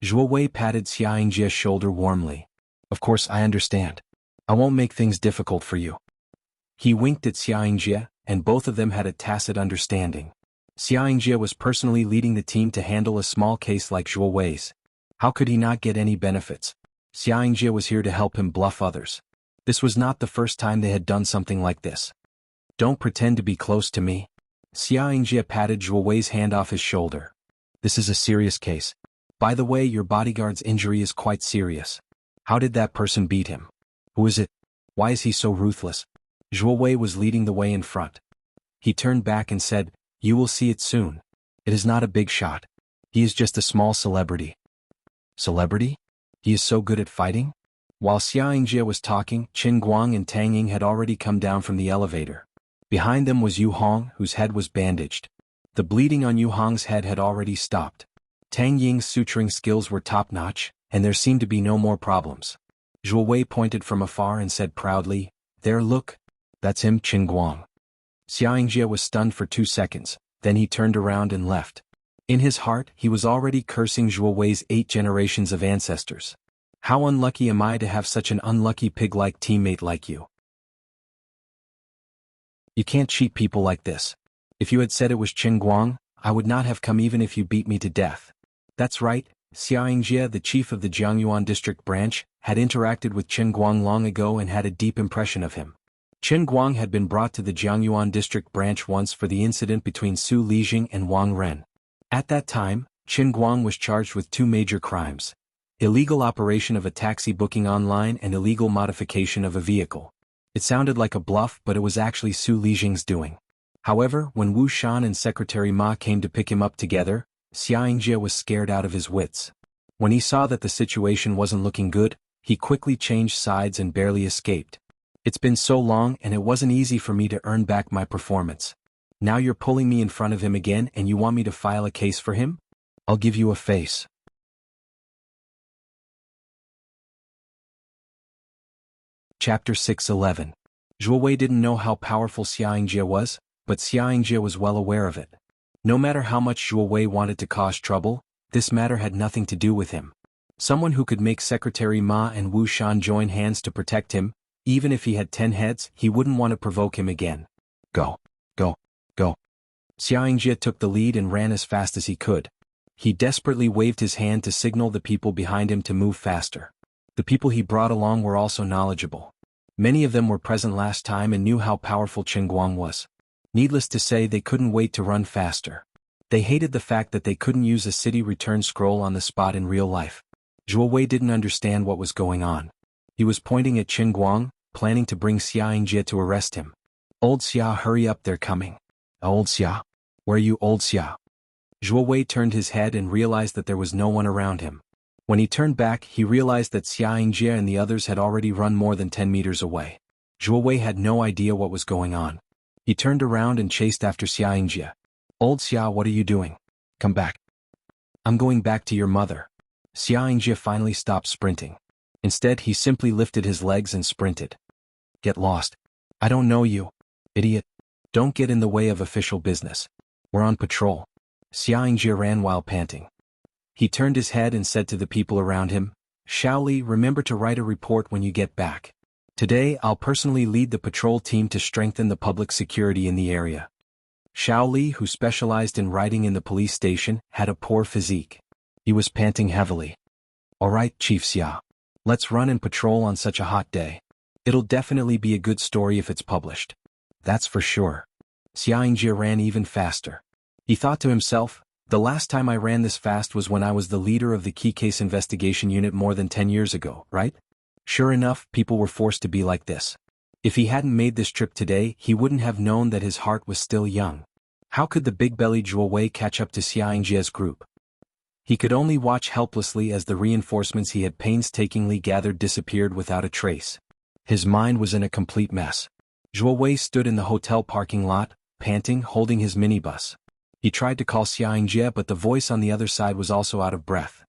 Zhuo Wei patted Xia Yingjie's shoulder warmly. Of course, I understand. I won't make things difficult for you. He winked at Xia Yingjie, and both of them had a tacit understanding. Xia Yingjie was personally leading the team to handle a small case like Zhuo Wei's. How could he not get any benefits? Xia Yingjie was here to help him bluff others. This was not the first time they had done something like this. Don't pretend to be close to me. Xia Yingjie patted Zhuo Wei's hand off his shoulder. This is a serious case. By the way, your bodyguard's injury is quite serious. How did that person beat him? Who is it? Why is he so ruthless? Zhuo Wei was leading the way in front. He turned back and said, You will see it soon. It is not a big shot. He is just a small celebrity. Celebrity? He is so good at fighting? While Xia Yingjie was talking, Qingguang and Tang Ying had already come down from the elevator. Behind them was Yu Hong, whose head was bandaged. The bleeding on Yu Hong's head had already stopped. Tang Ying's suturing skills were top-notch, and there seemed to be no more problems. Zhuo Wei pointed from afar and said proudly, There, look. That's him, Qingguang. Xia Yingjie was stunned for 2 seconds, then he turned around and left. In his heart, he was already cursing Zhuo Wei's 8 generations of ancestors. How unlucky am I to have such an unlucky pig-like teammate like you? You can't cheat people like this. If you had said it was Qingguang, I would not have come even if you beat me to death. That's right, Xia Yingjie, the chief of the Jiangyuan District Branch, had interacted with Qingguang long ago and had a deep impression of him. Qingguang had been brought to the Jiangyuan District Branch once for the incident between Su Lijing and Wang Ren. At that time, Qingguang was charged with 2 major crimes: illegal operation of a taxi booking online and illegal modification of a vehicle. It sounded like a bluff, but it was actually Su Lijing's doing. However, when Wu Shan and Secretary Ma came to pick him up together, Xia Yingjie was scared out of his wits. When he saw that the situation wasn't looking good, he quickly changed sides and barely escaped. It's been so long and it wasn't easy for me to earn back my performance. Now you're pulling me in front of him again and you want me to file a case for him? I'll give you a face. Chapter 6:11. Zhuo Wei didn't know how powerful Xia Yingjie was, but Xia Yingjie was well aware of it. No matter how much Zhuo Wei wanted to cause trouble, this matter had nothing to do with him. Someone who could make Secretary Ma and Wu Shan join hands to protect him, even if he had 10 heads, he wouldn't want to provoke him again. Go. Go. Go. Xia Yingjie took the lead and ran as fast as he could. He desperately waved his hand to signal the people behind him to move faster. The people he brought along were also knowledgeable. Many of them were present last time and knew how powerful Qingguang was. Needless to say, they couldn't wait to run faster. They hated the fact that they couldn't use a city return scroll on the spot in real life. Zhuo Wei didn't understand what was going on. He was pointing at Qin Guang, planning to bring Xia Yingjie to arrest him. Old Xia, hurry up, they're coming. Old Xia? Where are you, old Xia? Zhuo Wei turned his head and realized that there was no one around him. When he turned back, he realized that Xia Yingjie and the others had already run more than 10 meters away. Zhuo Wei had no idea what was going on. He turned around and chased after Xia Yingjie. Old Xia, what are you doing? Come back. I'm going back to your mother. Xia Yingjie finally stopped sprinting. Instead, he simply lifted his legs and sprinted. Get lost. I don't know you. Idiot. Don't get in the way of official business. We're on patrol. Xia Yingjie ran while panting. He turned his head and said to the people around him, Shaoli, remember to write a report when you get back. Today, I'll personally lead the patrol team to strengthen the public security in the area. Shaoli, who specialized in writing in the police station, had a poor physique. He was panting heavily. All right, Chief Xia. Let's run and patrol on such a hot day. It'll definitely be a good story if it's published. That's for sure. Xia Yingjie ran even faster. He thought to himself, the last time I ran this fast was when I was the leader of the key case investigation unit more than 10 years ago, right? Sure enough, people were forced to be like this. If he hadn't made this trip today, he wouldn't have known that his heart was still young. How could the big-bellied Zhuo Wei catch up to Xia Yingjie's group? He could only watch helplessly as the reinforcements he had painstakingly gathered disappeared without a trace. His mind was in a complete mess. Zhuo Wei stood in the hotel parking lot, panting, holding his minibus. He tried to call Xia Yingjie, but the voice on the other side was also out of breath.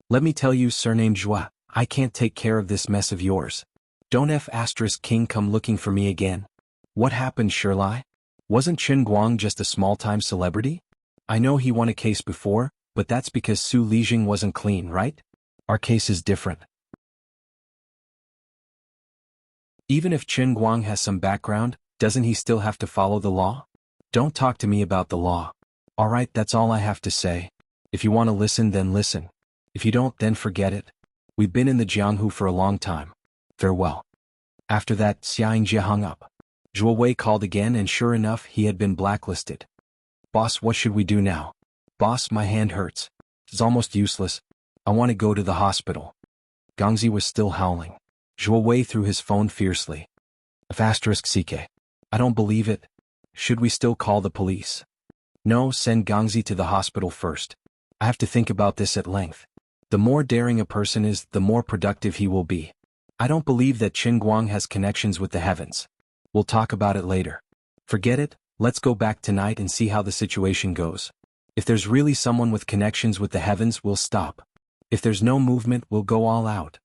Let me tell you, surnamed Zhua, I can't take care of this mess of yours. Don't King come looking for me again. What happened, Shirlai? Wasn't Qin Guang just a small-time celebrity? I know he won a case before, but that's because Su Lijing wasn't clean, right? Our case is different. Even if Qin Guang has some background, doesn't he still have to follow the law? Don't talk to me about the law. Alright, that's all I have to say. If you want to listen, then listen. If you don't, then forget it. We've been in the Jianghu for a long time. Farewell. After that, Xia Yingjie hung up. Zhuo Wei called again, and sure enough, he had been blacklisted. Boss, what should we do now? Boss, my hand hurts. It's almost useless. I want to go to the hospital. Gangzi was still howling. Zhuo Wei threw his phone fiercely. *CK. I don't believe it. Should we still call the police? No, send Gangzi to the hospital first. I have to think about this at length. The more daring a person is, the more productive he will be. I don't believe that Qin Guang has connections with the heavens. We'll talk about it later. Forget it, let's go back tonight and see how the situation goes. If there's really someone with connections with the heavens, we'll stop. If there's no movement, we'll go all out.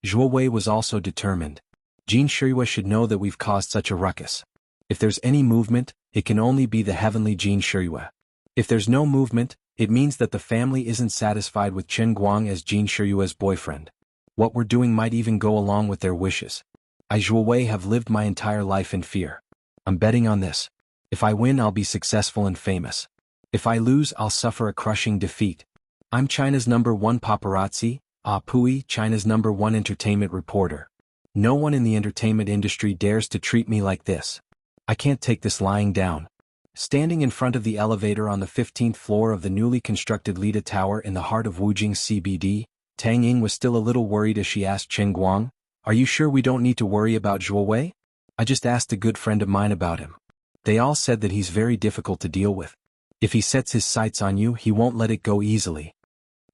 Zhuo Wei was also determined. Jin Shiyue should know that we've caused such a ruckus. If there's any movement, it can only be the heavenly Jin Shiyue. If there's no movement, it means that the family isn't satisfied with Qin Guang as Jin Shiyue's boyfriend. What we're doing might even go along with their wishes. I, Zhuo Wei, have lived my entire life in fear. I'm betting on this. If I win, I'll be successful and famous. If I lose, I'll suffer a crushing defeat. I'm China's #1 paparazzi, Pui, China's #1 entertainment reporter. No one in the entertainment industry dares to treat me like this. I can't take this lying down. Standing in front of the elevator on the 15th floor of the newly constructed Lida Tower in the heart of Wujing CBD, Tang Ying was still a little worried as she asked Qin Guang, "Are you sure we don't need to worry about Zhuo Wei? I just asked a good friend of mine about him. They all said that he's very difficult to deal with. If he sets his sights on you, he won't let it go easily."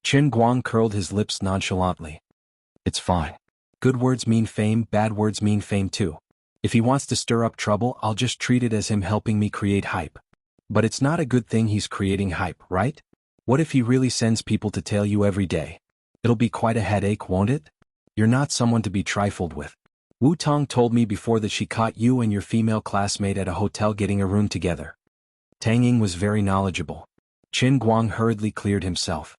Qin Guang curled his lips nonchalantly. It's fine. Good words mean fame, bad words mean fame too. If he wants to stir up trouble, I'll just treat it as him helping me create hype. But it's not a good thing he's creating hype, right? What if he really sends people to tail you every day? It'll be quite a headache, won't it? You're not someone to be trifled with. Wu Tong told me before that she caught you and your female classmate at a hotel getting a room together. Tang Ying was very knowledgeable. Qin Guang hurriedly cleared himself.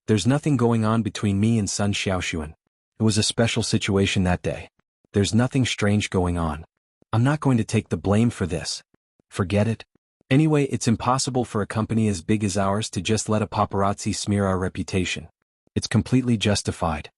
There's nothing going on between me and Sun Xiaoxuan. It was a special situation that day. There's nothing strange going on. I'm not going to take the blame for this. Forget it. Anyway, it's impossible for a company as big as ours to just let a paparazzi smear our reputation. It's completely justified.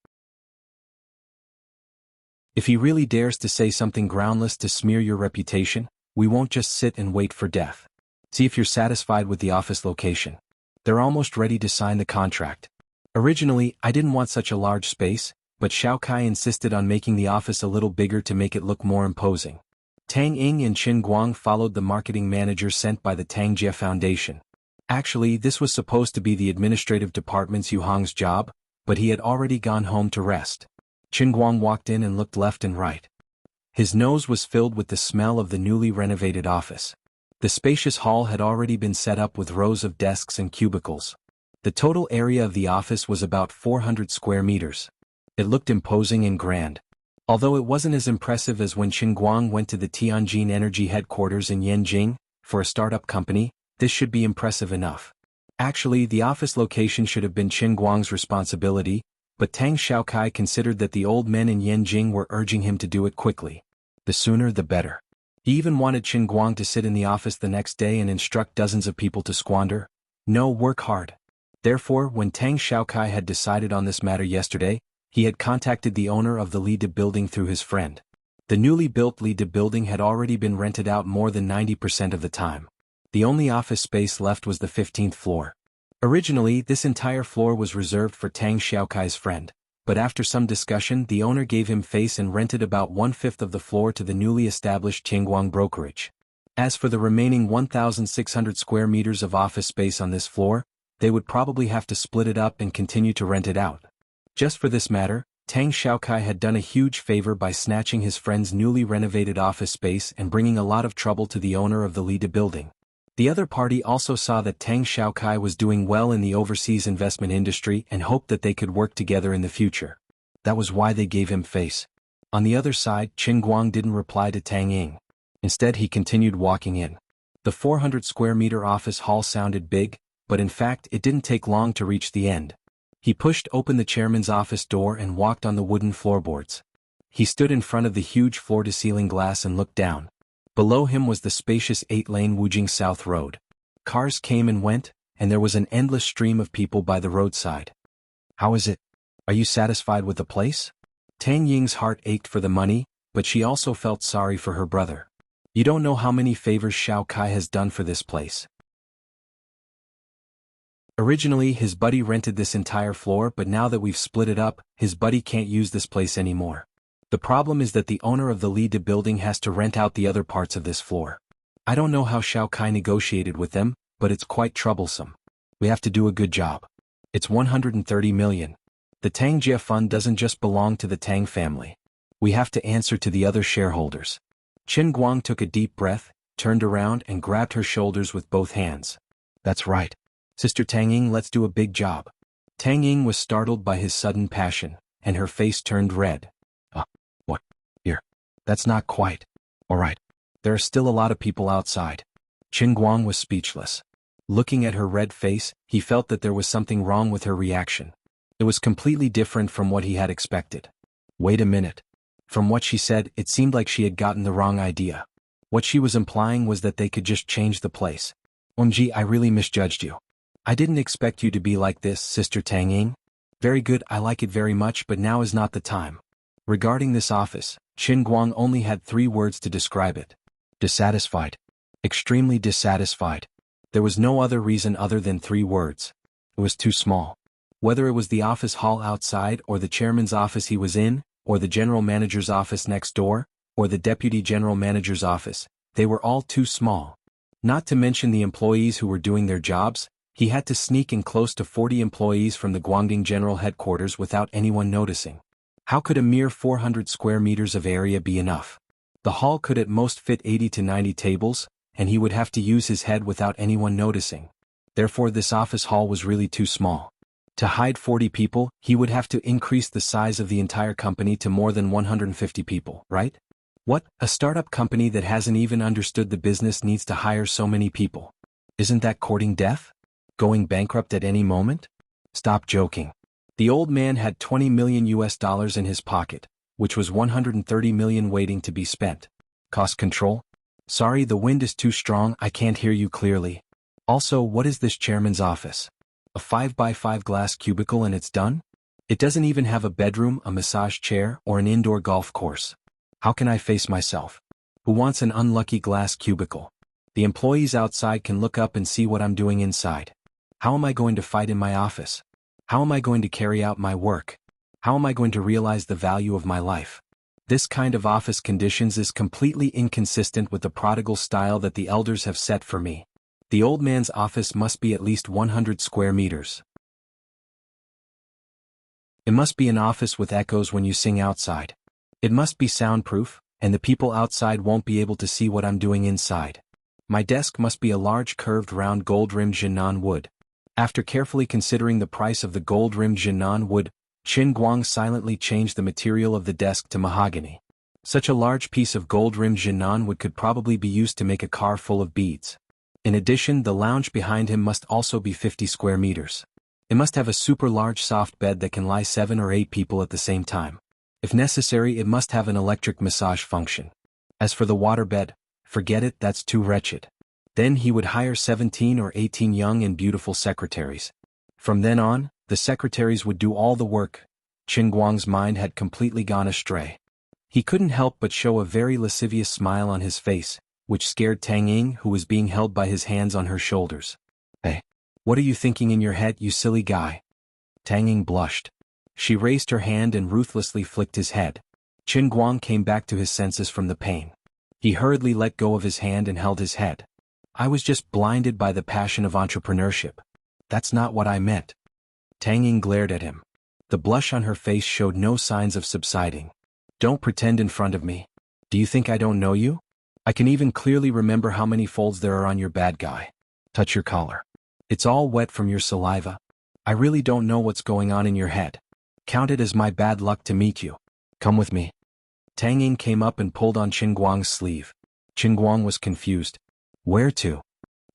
If he really dares to say something groundless to smear your reputation, we won't just sit and wait for death. See if you're satisfied with the office location. They're almost ready to sign the contract. Originally, I didn't want such a large space, but Xiao Kai insisted on making the office a little bigger to make it look more imposing. Tang Ying and Qin Guang followed the marketing manager sent by the Tang Jie Foundation. Actually, this was supposed to be the administrative department's Yu Hong's job, but he had already gone home to rest. Qin Guang walked in and looked left and right. His nose was filled with the smell of the newly renovated office. The spacious hall had already been set up with rows of desks and cubicles. The total area of the office was about 400 square meters. It looked imposing and grand. Although it wasn't as impressive as when Qin Guang went to the Tianjin Energy headquarters in Yanjing, for a startup company, this should be impressive enough. Actually, the office location should have been Qin Guang's responsibility, but Tang Xiaokai considered that the old men in Yanjing were urging him to do it quickly. The sooner the better. He even wanted Qin Guang to sit in the office the next day and instruct dozens of people to squander. No, work hard. Therefore, when Tang Xiaokai had decided on this matter yesterday, he had contacted the owner of the Lida building through his friend. The newly built Lida building had already been rented out more than 90% of the time. The only office space left was the 15th floor. Originally, this entire floor was reserved for Tang Xiaokai's friend, but after some discussion the owner gave him face and rented about 1/5 of the floor to the newly established Qingguang brokerage. As for the remaining 1,600 square meters of office space on this floor, they would probably have to split it up and continue to rent it out. Just for this matter, Tang Xiaokai had done a huge favor by snatching his friend's newly renovated office space and bringing a lot of trouble to the owner of the Lida building. The other party also saw that Tang Xiaokai was doing well in the overseas investment industry and hoped that they could work together in the future. That was why they gave him face. On the other side, Qin Guang didn't reply to Tang Ying. Instead, he continued walking in. The 400 square meter office hall sounded big, but in fact it didn't take long to reach the end. He pushed open the chairman's office door and walked on the wooden floorboards. He stood in front of the huge floor-to-ceiling glass and looked down. Below him was the spacious 8-lane Wujing South Road. Cars came and went, and there was an endless stream of people by the roadside. How is it? Are you satisfied with the place? Tang Ying's heart ached for the money, but she also felt sorry for her brother. You don't know how many favors Xiao Kai has done for this place. Originally, his buddy rented this entire floor, but now that we've split it up, his buddy can't use this place anymore. The problem is that the owner of the Lida building has to rent out the other parts of this floor. I don't know how Xiao Kai negotiated with them, but it's quite troublesome. We have to do a good job. It's 130 million. The Tang Jie Fund doesn't just belong to the Tang family. We have to answer to the other shareholders. Qin Guang took a deep breath, turned around and grabbed her shoulders with both hands. That's right. Sister Tang Ying, let's do a big job. Tang Ying was startled by his sudden passion, and her face turned red. What? Here. That's not quite. All right. There are still a lot of people outside. Qin Guang was speechless. Looking at her red face, he felt that there was something wrong with her reaction. It was completely different from what he had expected. Wait a minute. From what she said, it seemed like she had gotten the wrong idea. What she was implying was that they could just change the place. Omji, I really misjudged you. I didn't expect you to be like this, Sister Tang Ying. Very good, I like it very much, but now is not the time. Regarding this office, Qin Guang only had 3 words to describe it. Dissatisfied. Extremely dissatisfied. There was no other reason other than 3 words. It was too small. Whether it was the office hall outside or the chairman's office he was in, or the general manager's office next door, or the deputy general manager's office, they were all too small. Not to mention the employees who were doing their jobs, he had to sneak in close to 40 employees from the Guangdong General Headquarters without anyone noticing. How could a mere 400 square meters of area be enough? The hall could at most fit 80 to 90 tables, and he would have to use his head without anyone noticing. Therefore this office hall was really too small. To hide 40 people, he would have to increase the size of the entire company to more than 150 people, right? What? A startup company that hasn't even understood the business needs to hire so many people. Isn't that courting death? Going bankrupt at any moment? Stop joking. The old man had $20 million in his pocket, which was 130 million waiting to be spent. Cost control? Sorry, the wind is too strong, I can't hear you clearly. Also, what is this chairman's office? A 5x5 glass cubicle and it's done? It doesn't even have a bedroom, a massage chair, or an indoor golf course. How can I face myself? Who wants an unlucky glass cubicle? The employees outside can look up and see what I'm doing inside. How am I going to fight in my office? How am I going to carry out my work? How am I going to realize the value of my life? This kind of office conditions is completely inconsistent with the prodigal style that the elders have set for me. The old man's office must be at least 100 square meters. It must be an office with echoes when you sing outside. It must be soundproof, and the people outside won't be able to see what I'm doing inside. My desk must be a large curved round gold-rimmed Jinan wood. After carefully considering the price of the gold-rimmed Jinan wood, Qin Guang silently changed the material of the desk to mahogany. Such a large piece of gold-rimmed Jinan wood could probably be used to make a car full of beads. In addition, the lounge behind him must also be 50 square meters. It must have a super large soft bed that can lie 7 or 8 people at the same time. If necessary, it must have an electric massage function. As for the water bed, forget it, that's too wretched. Then he would hire 17 or 18 young and beautiful secretaries. From then on, the secretaries would do all the work. Qin Guang's mind had completely gone astray. He couldn't help but show a very lascivious smile on his face, which scared Tang Ying, who was being held by his hands on her shoulders. Hey, what are you thinking in your head, you silly guy? Tang Ying blushed. She raised her hand and ruthlessly flicked his head. Qin Guang came back to his senses from the pain. He hurriedly let go of his hand and held his head. I was just blinded by the passion of entrepreneurship. That's not what I meant. Tang Ying glared at him. The blush on her face showed no signs of subsiding. Don't pretend in front of me. Do you think I don't know you? I can even clearly remember how many folds there are on your bad guy. Touch your collar. It's all wet from your saliva. I really don't know what's going on in your head. Count it as my bad luck to meet you. Come with me. Tang Ying came up and pulled on Qin Guang's sleeve. Qin Guang was confused. Where to?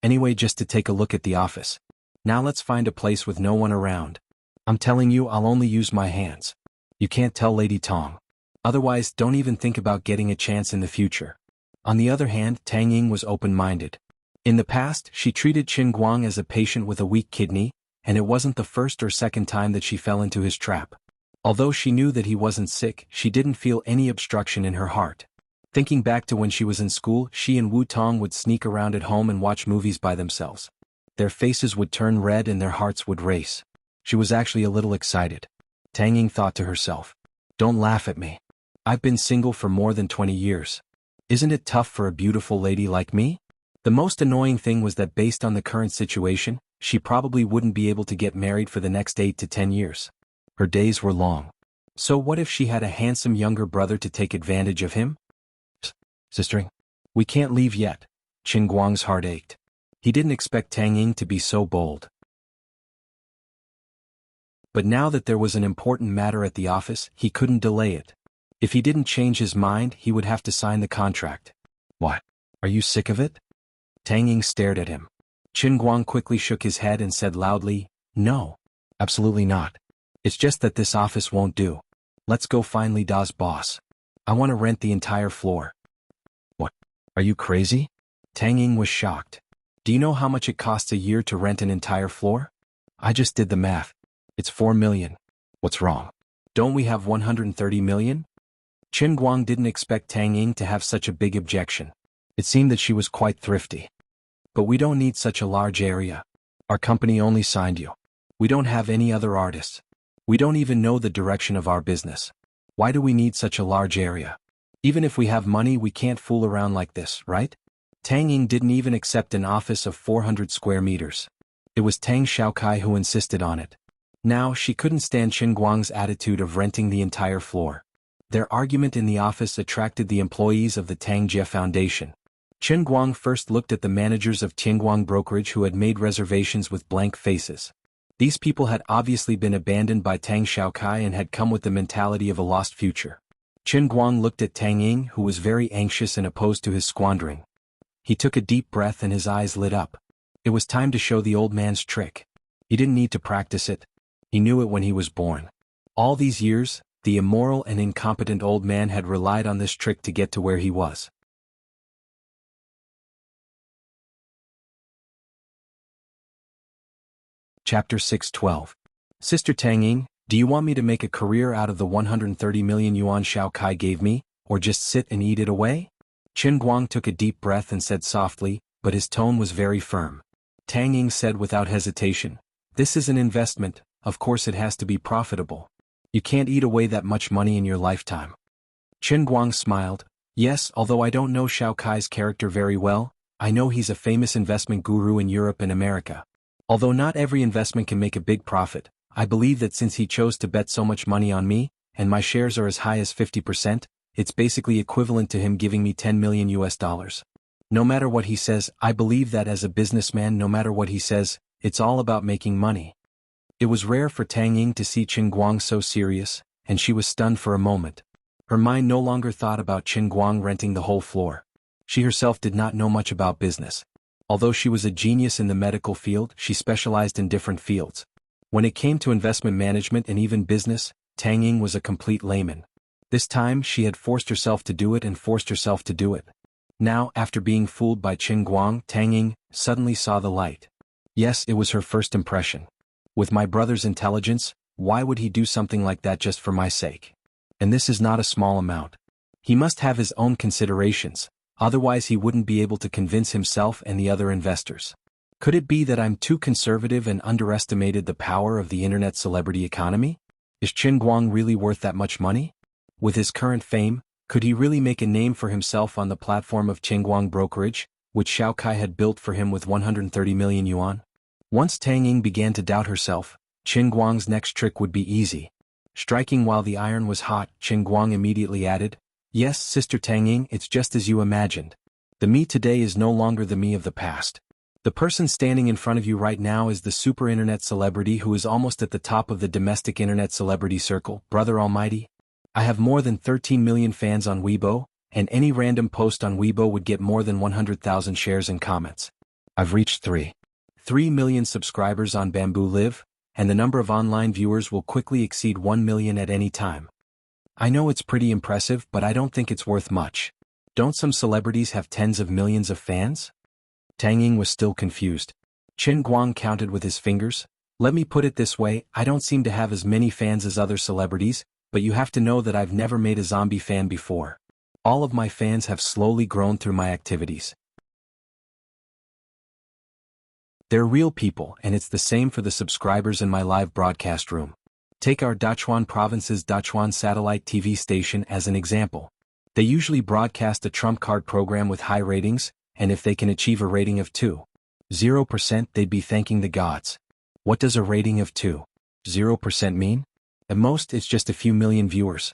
Anyway, just to take a look at the office. Now let's find a place with no one around. I'm telling you, I'll only use my hands. You can't tell Lady Tong. Otherwise, don't even think about getting a chance in the future. On the other hand, Tang Ying was open-minded. In the past, she treated Qin Guang as a patient with a weak kidney, and it wasn't the first or second time that she fell into his trap. Although she knew that he wasn't sick, she didn't feel any obstruction in her heart. Thinking back to when she was in school, she and Wu Tong would sneak around at home and watch movies by themselves. Their faces would turn red and their hearts would race. She was actually a little excited. Tang Ying thought to herself, don't laugh at me. I've been single for more than 20 years. Isn't it tough for a beautiful lady like me? The most annoying thing was that based on the current situation, she probably wouldn't be able to get married for the next 8 to 10 years. Her days were long. So what if she had a handsome younger brother to take advantage of him? Sister, we can't leave yet. Qin Guang's heart ached. He didn't expect Tang Ying to be so bold. But now that there was an important matter at the office, he couldn't delay it. If he didn't change his mind, he would have to sign the contract. What? Are you sick of it? Tang Ying stared at him. Qin Guang quickly shook his head and said loudly, no. Absolutely not. It's just that this office won't do. Let's go find Li Da's boss. I want to rent the entire floor. What? Are you crazy? Tang Ying was shocked. Do you know how much it costs a year to rent an entire floor? I just did the math. It's 4 million. What's wrong? Don't we have 130 million? Qin Guang didn't expect Tang Ying to have such a big objection. It seemed that she was quite thrifty. But we don't need such a large area. Our company only signed you. We don't have any other artists. We don't even know the direction of our business. Why do we need such a large area? Even if we have money, we can't fool around like this, right? Tang Ying didn't even accept an office of 400 square meters. It was Tang Xiaokai who insisted on it. Now, she couldn't stand Qin Guang's attitude of renting the entire floor. Their argument in the office attracted the employees of the Tang Jie Foundation. Qin Guang first looked at the managers of Tianguang Brokerage who had made reservations with blank faces. These people had obviously been abandoned by Tang Xiaokai and had come with the mentality of a lost future. Qin Guang looked at Tang Ying, who was very anxious and opposed to his squandering. He took a deep breath and his eyes lit up. It was time to show the old man's trick. He didn't need to practice it. He knew it when he was born. All these years, the immoral and incompetent old man had relied on this trick to get to where he was. Chapter 6:12. Sister Tang Ying, do you want me to make a career out of the 130 million yuan Xiao Kai gave me, or just sit and eat it away? Qin Guang took a deep breath and said softly, but his tone was very firm. Tang Ying said without hesitation. This is an investment, of course it has to be profitable. You can't eat away that much money in your lifetime. Qin Guang smiled. Yes, although I don't know Xiao Kai's character very well, I know he's a famous investment guru in Europe and America. Although not every investment can make a big profit, I believe that since he chose to bet so much money on me, and my shares are as high as 50%, it's basically equivalent to him giving me $10 million US. No matter what he says, I believe that as a businessman, no matter what he says, it's all about making money. It was rare for Tang Ying to see Qin Guang so serious, and she was stunned for a moment. Her mind no longer thought about Qin Guang renting the whole floor. She herself did not know much about business. Although she was a genius in the medical field, she specialized in different fields. When it came to investment management and even business, Tang Ying was a complete layman. This time she had forced herself to do it and forced herself to do it. Now, after being fooled by Qin Guang, Tang Ying suddenly saw the light. Yes, it was her first impression. With my brother's intelligence, why would he do something like that just for my sake? And this is not a small amount. He must have his own considerations, otherwise he wouldn't be able to convince himself and the other investors. Could it be that I'm too conservative and underestimated the power of the internet celebrity economy? Is Qin Guang really worth that much money? With his current fame, could he really make a name for himself on the platform of Qingguang Brokerage, which Xiao Kai had built for him with 130 million yuan? Once Tang Ying began to doubt herself, Qin Guang's next trick would be easy. Striking while the iron was hot, Qin Guang immediately added, Yes, Sister Tang Ying, it's just as you imagined. The me today is no longer the me of the past. The person standing in front of you right now is the super internet celebrity who is almost at the top of the domestic internet celebrity circle, Brother Almighty. I have more than 13 million fans on Weibo, and any random post on Weibo would get more than 100,000 shares and comments. I've reached 3 million subscribers on Bamboo Live, and the number of online viewers will quickly exceed 1 million at any time. I know it's pretty impressive, but I don't think it's worth much. Don't some celebrities have tens of millions of fans? Tang Ying was still confused. Qin Guang counted with his fingers. Let me put it this way, I don't seem to have as many fans as other celebrities, but you have to know that I've never made a zombie fan before. All of my fans have slowly grown through my activities. They're real people, and it's the same for the subscribers in my live broadcast room. Take our Dachuan Province's Dachuan satellite TV station as an example. They usually broadcast a trump card program with high ratings, and if they can achieve a rating of 2.0%, they'd be thanking the gods. What does a rating of 2.0% mean? At most, it's just a few million viewers.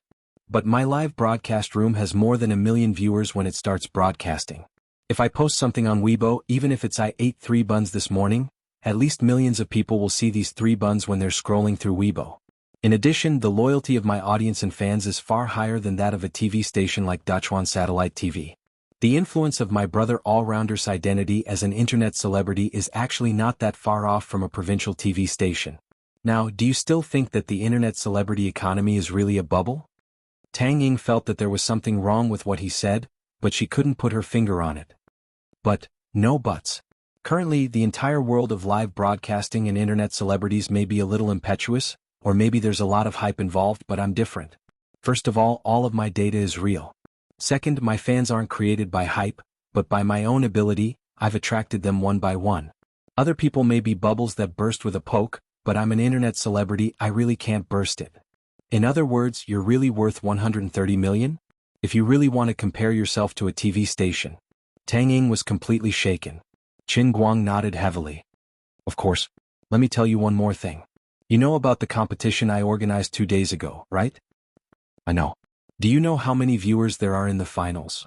But my live broadcast room has more than 1 million viewers when it starts broadcasting. If I post something on Weibo, even if it's I ate 3 buns this morning, at least millions of people will see these 3 buns when they're scrolling through Weibo. In addition, the loyalty of my audience and fans is far higher than that of a TV station like Dachuan Satellite TV. The influence of my brother All-Rounder's identity as an internet celebrity is actually not that far off from a provincial TV station. Now, do you still think that the internet celebrity economy is really a bubble? Tang Ying felt that there was something wrong with what he said, but she couldn't put her finger on it. But, no buts. Currently, the entire world of live broadcasting and internet celebrities may be a little impetuous, or maybe there's a lot of hype involved, but I'm different. First of all of my data is real. Second, my fans aren't created by hype, but by my own ability. I've attracted them one by one. Other people may be bubbles that burst with a poke, but I'm an internet celebrity, I really can't burst it. In other words, you're really worth 130 million? If you really want to compare yourself to a TV station. Tang Ying was completely shaken. Qin Guang nodded heavily. Of course. Let me tell you one more thing. You know about the competition I organized 2 days ago, right? I know. Do you know how many viewers there are in the finals?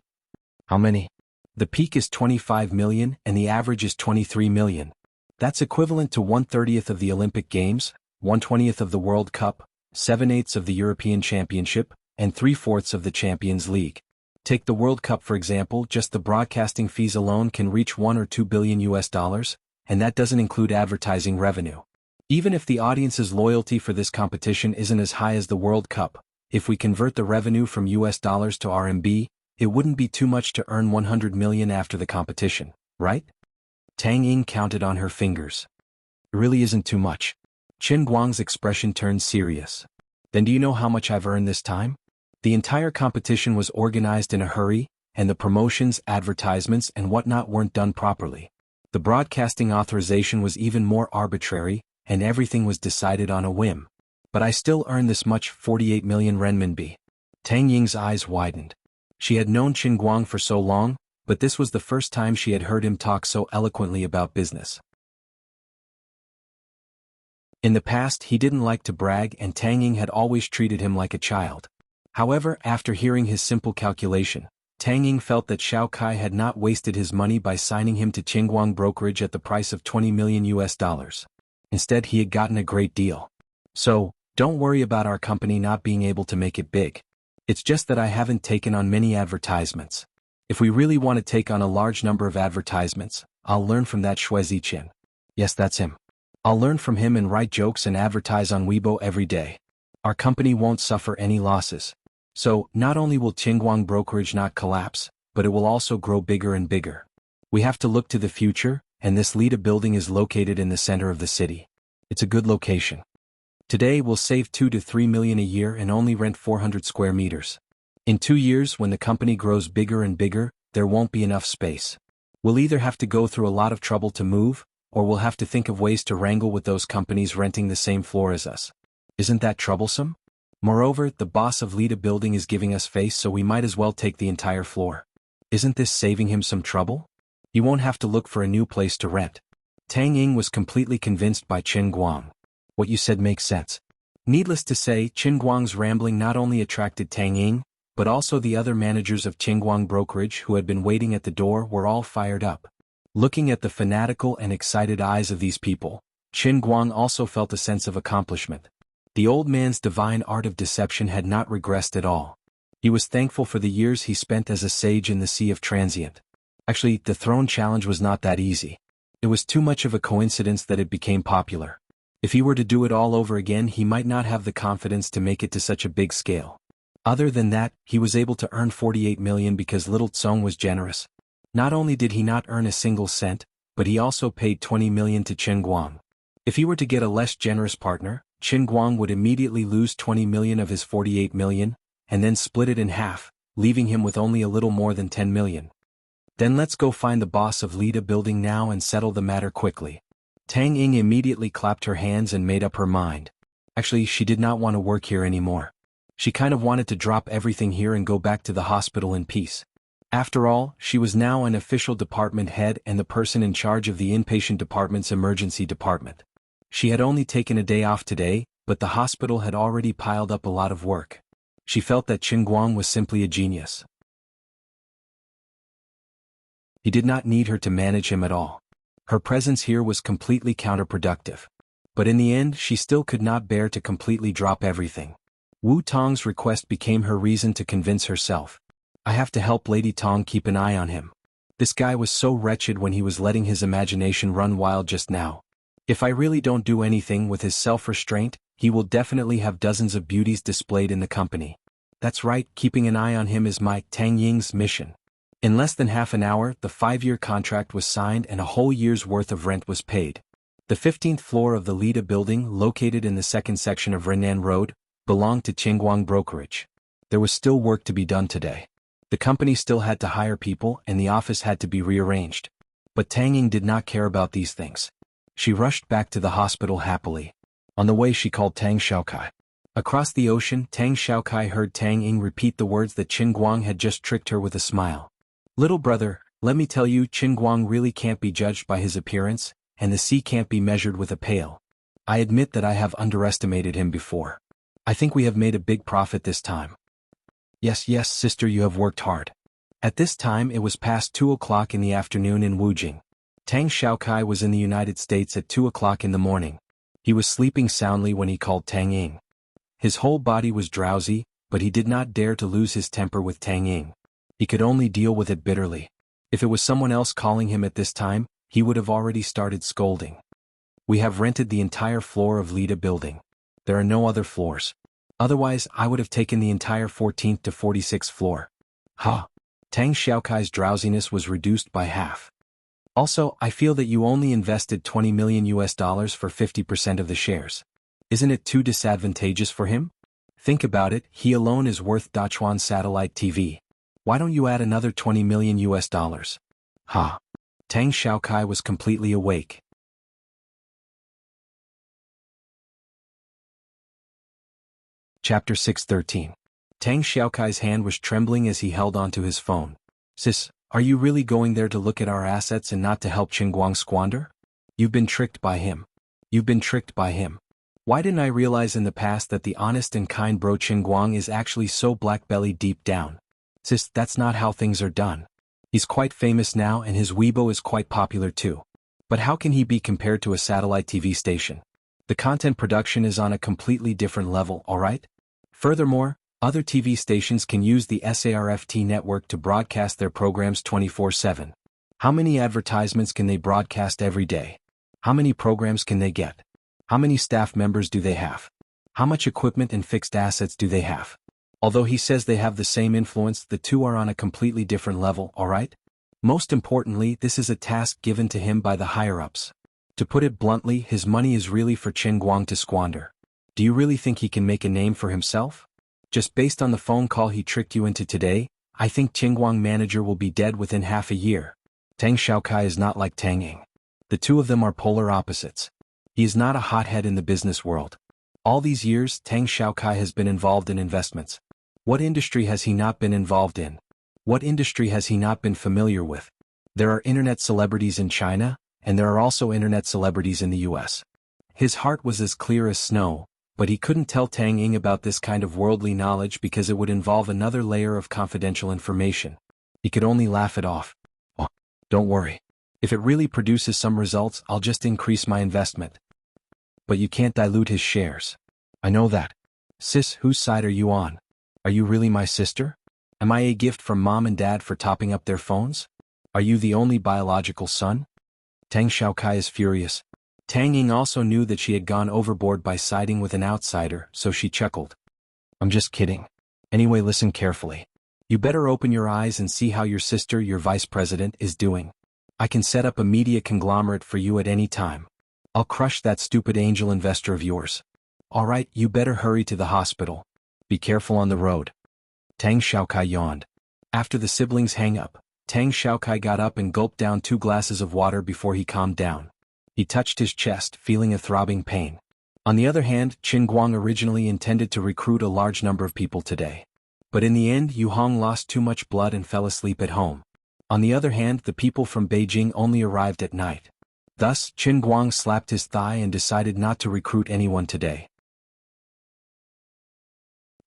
How many? The peak is 25 million and the average is 23 million. That's equivalent to 1/30th of the Olympic Games, 1/20th of the World Cup, 7/8 of the European Championship, and 3/4 of the Champions League. Take the World Cup for example, just the broadcasting fees alone can reach 1 or 2 billion US dollars, and that doesn't include advertising revenue. Even if the audience's loyalty for this competition isn't as high as the World Cup, if we convert the revenue from US dollars to RMB, it wouldn't be too much to earn 100 million after the competition, right? Tang Ying counted on her fingers. It really isn't too much. Qin Guang's expression turned serious. Then do you know how much I've earned this time? The entire competition was organized in a hurry, and the promotions, advertisements, and whatnot weren't done properly. The broadcasting authorization was even more arbitrary, and everything was decided on a whim. But I still earn this much, 48 million renminbi. Tang Ying's eyes widened. She had known Qin Guang for so long, but this was the first time she had heard him talk so eloquently about business. In the past, he didn't like to brag, and Tang Ying had always treated him like a child. However, after hearing his simple calculation, Tang Ying felt that Xiao Kai had not wasted his money by signing him to Qingguang brokerage at the price of $20 million. Instead, he had gotten a great deal. So, don't worry about our company not being able to make it big. It's just that I haven't taken on many advertisements. If we really want to take on a large number of advertisements, I'll learn from that Xue Ziqian. Yes, that's him. I'll learn from him and write jokes and advertise on Weibo every day. Our company won't suffer any losses. So, not only will Qingguang brokerage not collapse, but it will also grow bigger and bigger. We have to look to the future, and this Lida building is located in the center of the city. It's a good location. Today we'll save 2 to 3 million a year and only rent 400 square meters. In 2 years, when the company grows bigger and bigger, there won't be enough space. We'll either have to go through a lot of trouble to move, or we'll have to think of ways to wrangle with those companies renting the same floor as us. Isn't that troublesome? Moreover, the boss of Lida building is giving us face, so we might as well take the entire floor. Isn't this saving him some trouble? He won't have to look for a new place to rent. Tang Ying was completely convinced by Qin Guang. What you said makes sense. Needless to say, Qin Guang's rambling not only attracted Tang Ying, but also the other managers of Qingguang brokerage who had been waiting at the door were all fired up. Looking at the fanatical and excited eyes of these people, Qin Guang also felt a sense of accomplishment. The old man's divine art of deception had not regressed at all. He was thankful for the years he spent as a sage in the Sea of Transient. Actually, the throne challenge was not that easy. It was too much of a coincidence that it became popular. If he were to do it all over again, he might not have the confidence to make it to such a big scale. Other than that, he was able to earn 48 million because little Tsong was generous. Not only did he not earn a single cent, but he also paid 20 million to Qin Guang. If he were to get a less generous partner, Qin Guang would immediately lose 20 million of his 48 million, and then split it in half, leaving him with only a little more than 10 million. Then let's go find the boss of Lida building now and settle the matter quickly. Tang Ying immediately clapped her hands and made up her mind. Actually, she did not want to work here anymore. She kind of wanted to drop everything here and go back to the hospital in peace. After all, she was now an official department head and the person in charge of the inpatient department's emergency department. She had only taken a day off today, but the hospital had already piled up a lot of work. She felt that Qin Guang was simply a genius. He did not need her to manage him at all. Her presence here was completely counterproductive. But in the end, she still could not bear to completely drop everything. Wu Tong's request became her reason to convince herself. I have to help Lady Tong keep an eye on him. This guy was so wretched when he was letting his imagination run wild just now. If I really don't do anything with his self-restraint, he will definitely have dozens of beauties displayed in the company. That's right, keeping an eye on him is my Tang Ying's mission. In less than half an hour, the 5-year contract was signed and a whole year's worth of rent was paid. The 15th floor of the Lida building, located in the second section of Rennan Road, belonged to Qingguang brokerage. There was still work to be done today. The company still had to hire people and the office had to be rearranged. But Tang Ying did not care about these things. She rushed back to the hospital happily. On the way she called Tang Xiaokai. Across the ocean, Tang Xiaokai heard Tang Ying repeat the words that Qin Guang had just tricked her with a smile. Little brother, let me tell you, Qin Guang really can't be judged by his appearance, and the sea can't be measured with a pail. I admit that I have underestimated him before. I think we have made a big profit this time. Yes, sister, you have worked hard. At this time it was past 2 o'clock in the afternoon in Wujing. Tang Xiaokai was in the United States at 2 o'clock in the morning. He was sleeping soundly when he called Tang Ying. His whole body was drowsy, but he did not dare to lose his temper with Tang Ying. He could only deal with it bitterly. If it was someone else calling him at this time, he would have already started scolding. We have rented the entire floor of Lida building. There are no other floors. Otherwise, I would have taken the entire 14th to 46th floor. Tang Xiaokai's drowsiness was reduced by half. Also, I feel that you only invested $20 million for 50% of the shares. Isn't it too disadvantageous for him? Think about it, he alone is worth Dachuan Satellite TV. Why don't you add another $20 million? Tang Xiaokai was completely awake. Chapter 613. Tang Xiaokai's hand was trembling as he held onto his phone. Sis, are you really going there to look at our assets and not to help Qingguang squander? You've been tricked by him. You've been tricked by him. Why didn't I realize in the past that the honest and kind bro Qingguang is actually so black-bellied deep down? Sis, that's not how things are done. He's quite famous now and his Weibo is quite popular too. But how can he be compared to a satellite TV station? The content production is on a completely different level, alright? Furthermore, other TV stations can use the SARFT network to broadcast their programs 24/7. How many advertisements can they broadcast every day? How many programs can they get? How many staff members do they have? How much equipment and fixed assets do they have? Although he says they have the same influence, the two are on a completely different level, alright? Most importantly, this is a task given to him by the higher-ups. To put it bluntly, his money is really for Qingguang to squander. Do you really think he can make a name for himself? Just based on the phone call he tricked you into today, I think Qingguang manager will be dead within half a year. Tang Xiaokai is not like Tang Ying. The two of them are polar opposites. He is not a hothead in the business world. All these years, Tang Xiaokai has been involved in investments. What industry has he not been involved in? What industry has he not been familiar with? There are internet celebrities in China, and there are also internet celebrities in the US. His heart was as clear as snow, but he couldn't tell Tang Ying about this kind of worldly knowledge because it would involve another layer of confidential information. He could only laugh it off. Oh, don't worry. If it really produces some results, I'll just increase my investment. But you can't dilute his shares. I know that. Sis, whose side are you on? Are you really my sister? Am I a gift from mom and dad for topping up their phones? Are you the only biological son? Tang Xiaokai is furious. Tang Ying also knew that she had gone overboard by siding with an outsider, so she chuckled. I'm just kidding. Anyway, listen carefully. You better open your eyes and see how your sister, your vice president, is doing. I can set up a media conglomerate for you at any time. I'll crush that stupid angel investor of yours. Alright, you better hurry to the hospital. Be careful on the road. Tang Xiaokai yawned. After the siblings hang up, Tang Xiaokai got up and gulped down 2 glasses of water before he calmed down. He touched his chest, feeling a throbbing pain. On the other hand, Qingguang originally intended to recruit a large number of people today. But in the end, Yu Hong lost too much blood and fell asleep at home. On the other hand, the people from Beijing only arrived at night. Thus, Qingguang slapped his thigh and decided not to recruit anyone today.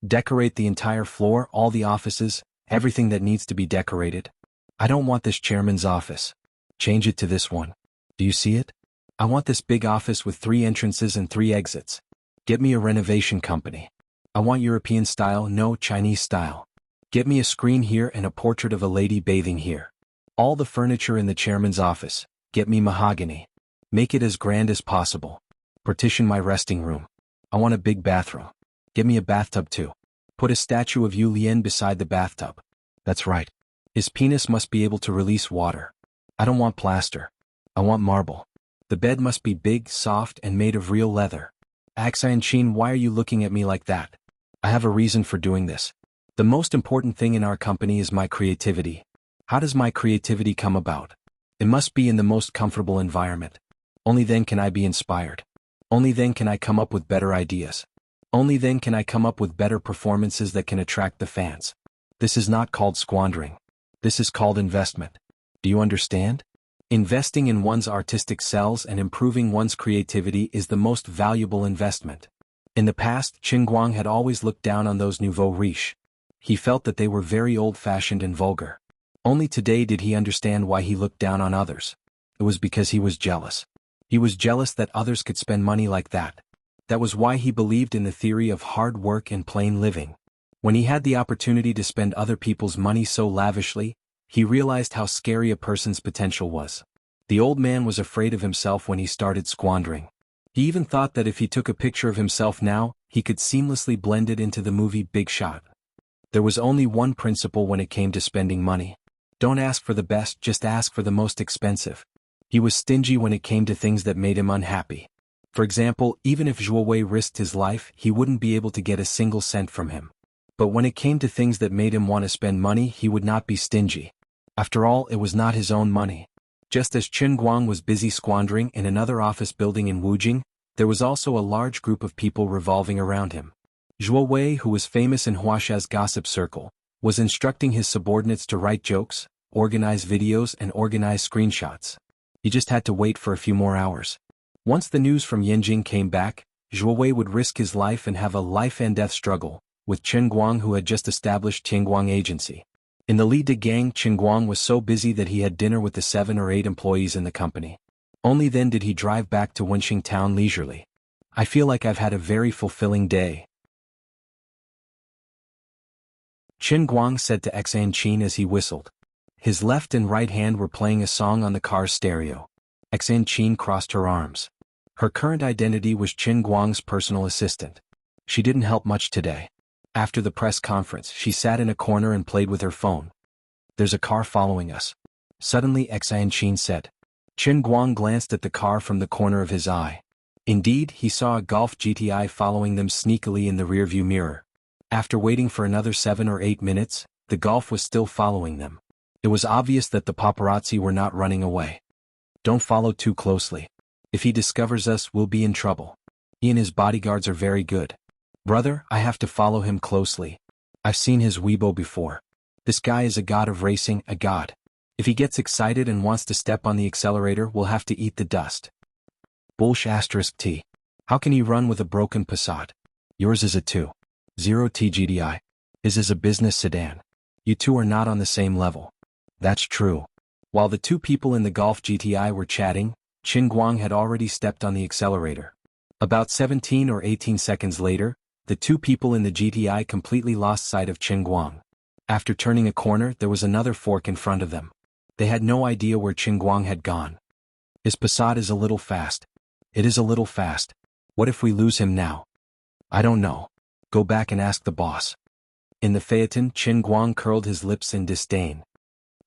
Decorate the entire floor, all the offices, everything that needs to be decorated. I don't want this chairman's office. Change it to this one. Do you see it? I want this big office with 3 entrances and 3 exits. Get me a renovation company. I want European style, no Chinese style. Get me a screen here and a portrait of a lady bathing here. All the furniture in the chairman's office. Get me mahogany. Make it as grand as possible. Partition my resting room. I want a big bathroom. Get me a bathtub too. Put a statue of Yu Lian beside the bathtub. That's right. His penis must be able to release water. I don't want plaster. I want marble. The bed must be big, soft, and made of real leather. Axan Chin, why are you looking at me like that? I have a reason for doing this. The most important thing in our company is my creativity. How does my creativity come about? It must be in the most comfortable environment. Only then can I be inspired. Only then can I come up with better ideas. Only then can I come up with better performances that can attract the fans. This is not called squandering. This is called investment. Do you understand? Investing in one's artistic selves and improving one's creativity is the most valuable investment. In the past, Qingguang had always looked down on those nouveau riche. He felt that they were very old-fashioned and vulgar. Only today did he understand why he looked down on others. It was because he was jealous. He was jealous that others could spend money like that. That was why he believed in the theory of hard work and plain living. When he had the opportunity to spend other people's money so lavishly, he realized how scary a person's potential was. The old man was afraid of himself when he started squandering. He even thought that if he took a picture of himself now, he could seamlessly blend it into the movie Big Shot. There was only one principle when it came to spending money. Don't ask for the best, just ask for the most expensive. He was stingy when it came to things that made him unhappy. For example, even if Zhuo Wei risked his life, he wouldn't be able to get a single cent from him. But when it came to things that made him want to spend money, he would not be stingy. After all, it was not his own money. Just as Chen Guang was busy squandering in another office building in Wujing, there was also a large group of people revolving around him. Zhuo Wei, who was famous in Huaxia's gossip circle, was instructing his subordinates to write jokes, organize videos and organize screenshots. He just had to wait for a few more hours. Once the news from Yanjing came back, Zhuo Wei would risk his life and have a life-and-death struggle with Chen Guang, who had just established Tianguang Agency. In the Li De gang, Chen Guang was so busy that he had dinner with the 7 or 8 employees in the company. Only then did he drive back to Wenxing town leisurely. I feel like I've had a very fulfilling day, Chen Guang said to Xan Qin as he whistled. His left and right hand were playing a song on the car's stereo. Xan Qin crossed her arms. Her current identity was Chen Guang's personal assistant. She didn't help much today. After the press conference, she sat in a corner and played with her phone. There's a car following us. Suddenly Xan Qin said. Chen Guang glanced at the car from the corner of his eye. Indeed, he saw a Golf GTI following them sneakily in the rearview mirror. After waiting for another 7 or 8 minutes, the Golf was still following them. It was obvious that the paparazzi were not running away. Don't follow too closely. If he discovers us, we'll be in trouble. He and his bodyguards are very good. Brother, I have to follow him closely. I've seen his Weibo before. This guy is a god of racing, a god. If he gets excited and wants to step on the accelerator, we'll have to eat the dust. Bullsh*T. How can he run with a broken Passat? Yours is a 2.0 TGDI. His is a business sedan. You two are not on the same level. That's true. While the 2 people in the Golf GTI were chatting, Chen Guang had already stepped on the accelerator. About 17 or 18 seconds later, the 2 people in the GTI completely lost sight of Chen Guang. After turning a corner, there was another fork in front of them. They had no idea where Chen Guang had gone. His Passat is a little fast. It is a little fast. What if we lose him now? I don't know. Go back and ask the boss. In the phaeton, Chen Guang curled his lips in disdain.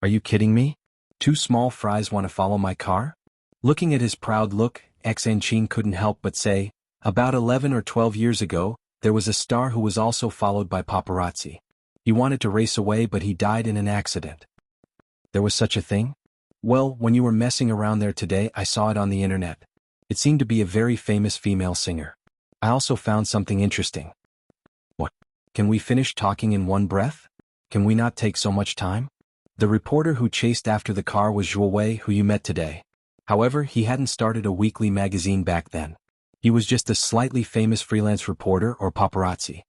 Are you kidding me? 2 small fries want to follow my car? Looking at his proud look, Xan Qin couldn't help but say, about 11 or 12 years ago, there was a star who was also followed by paparazzi. He wanted to race away, but he died in an accident. There was such a thing? Well, when you were messing around there today, I saw it on the internet. It seemed to be a very famous female singer. I also found something interesting. What? Can we finish talking in one breath? Can we not take so much time? The reporter who chased after the car was Zhuo Wei, who you met today. However, he hadn't started a weekly magazine back then. He was just a slightly famous freelance reporter or paparazzi.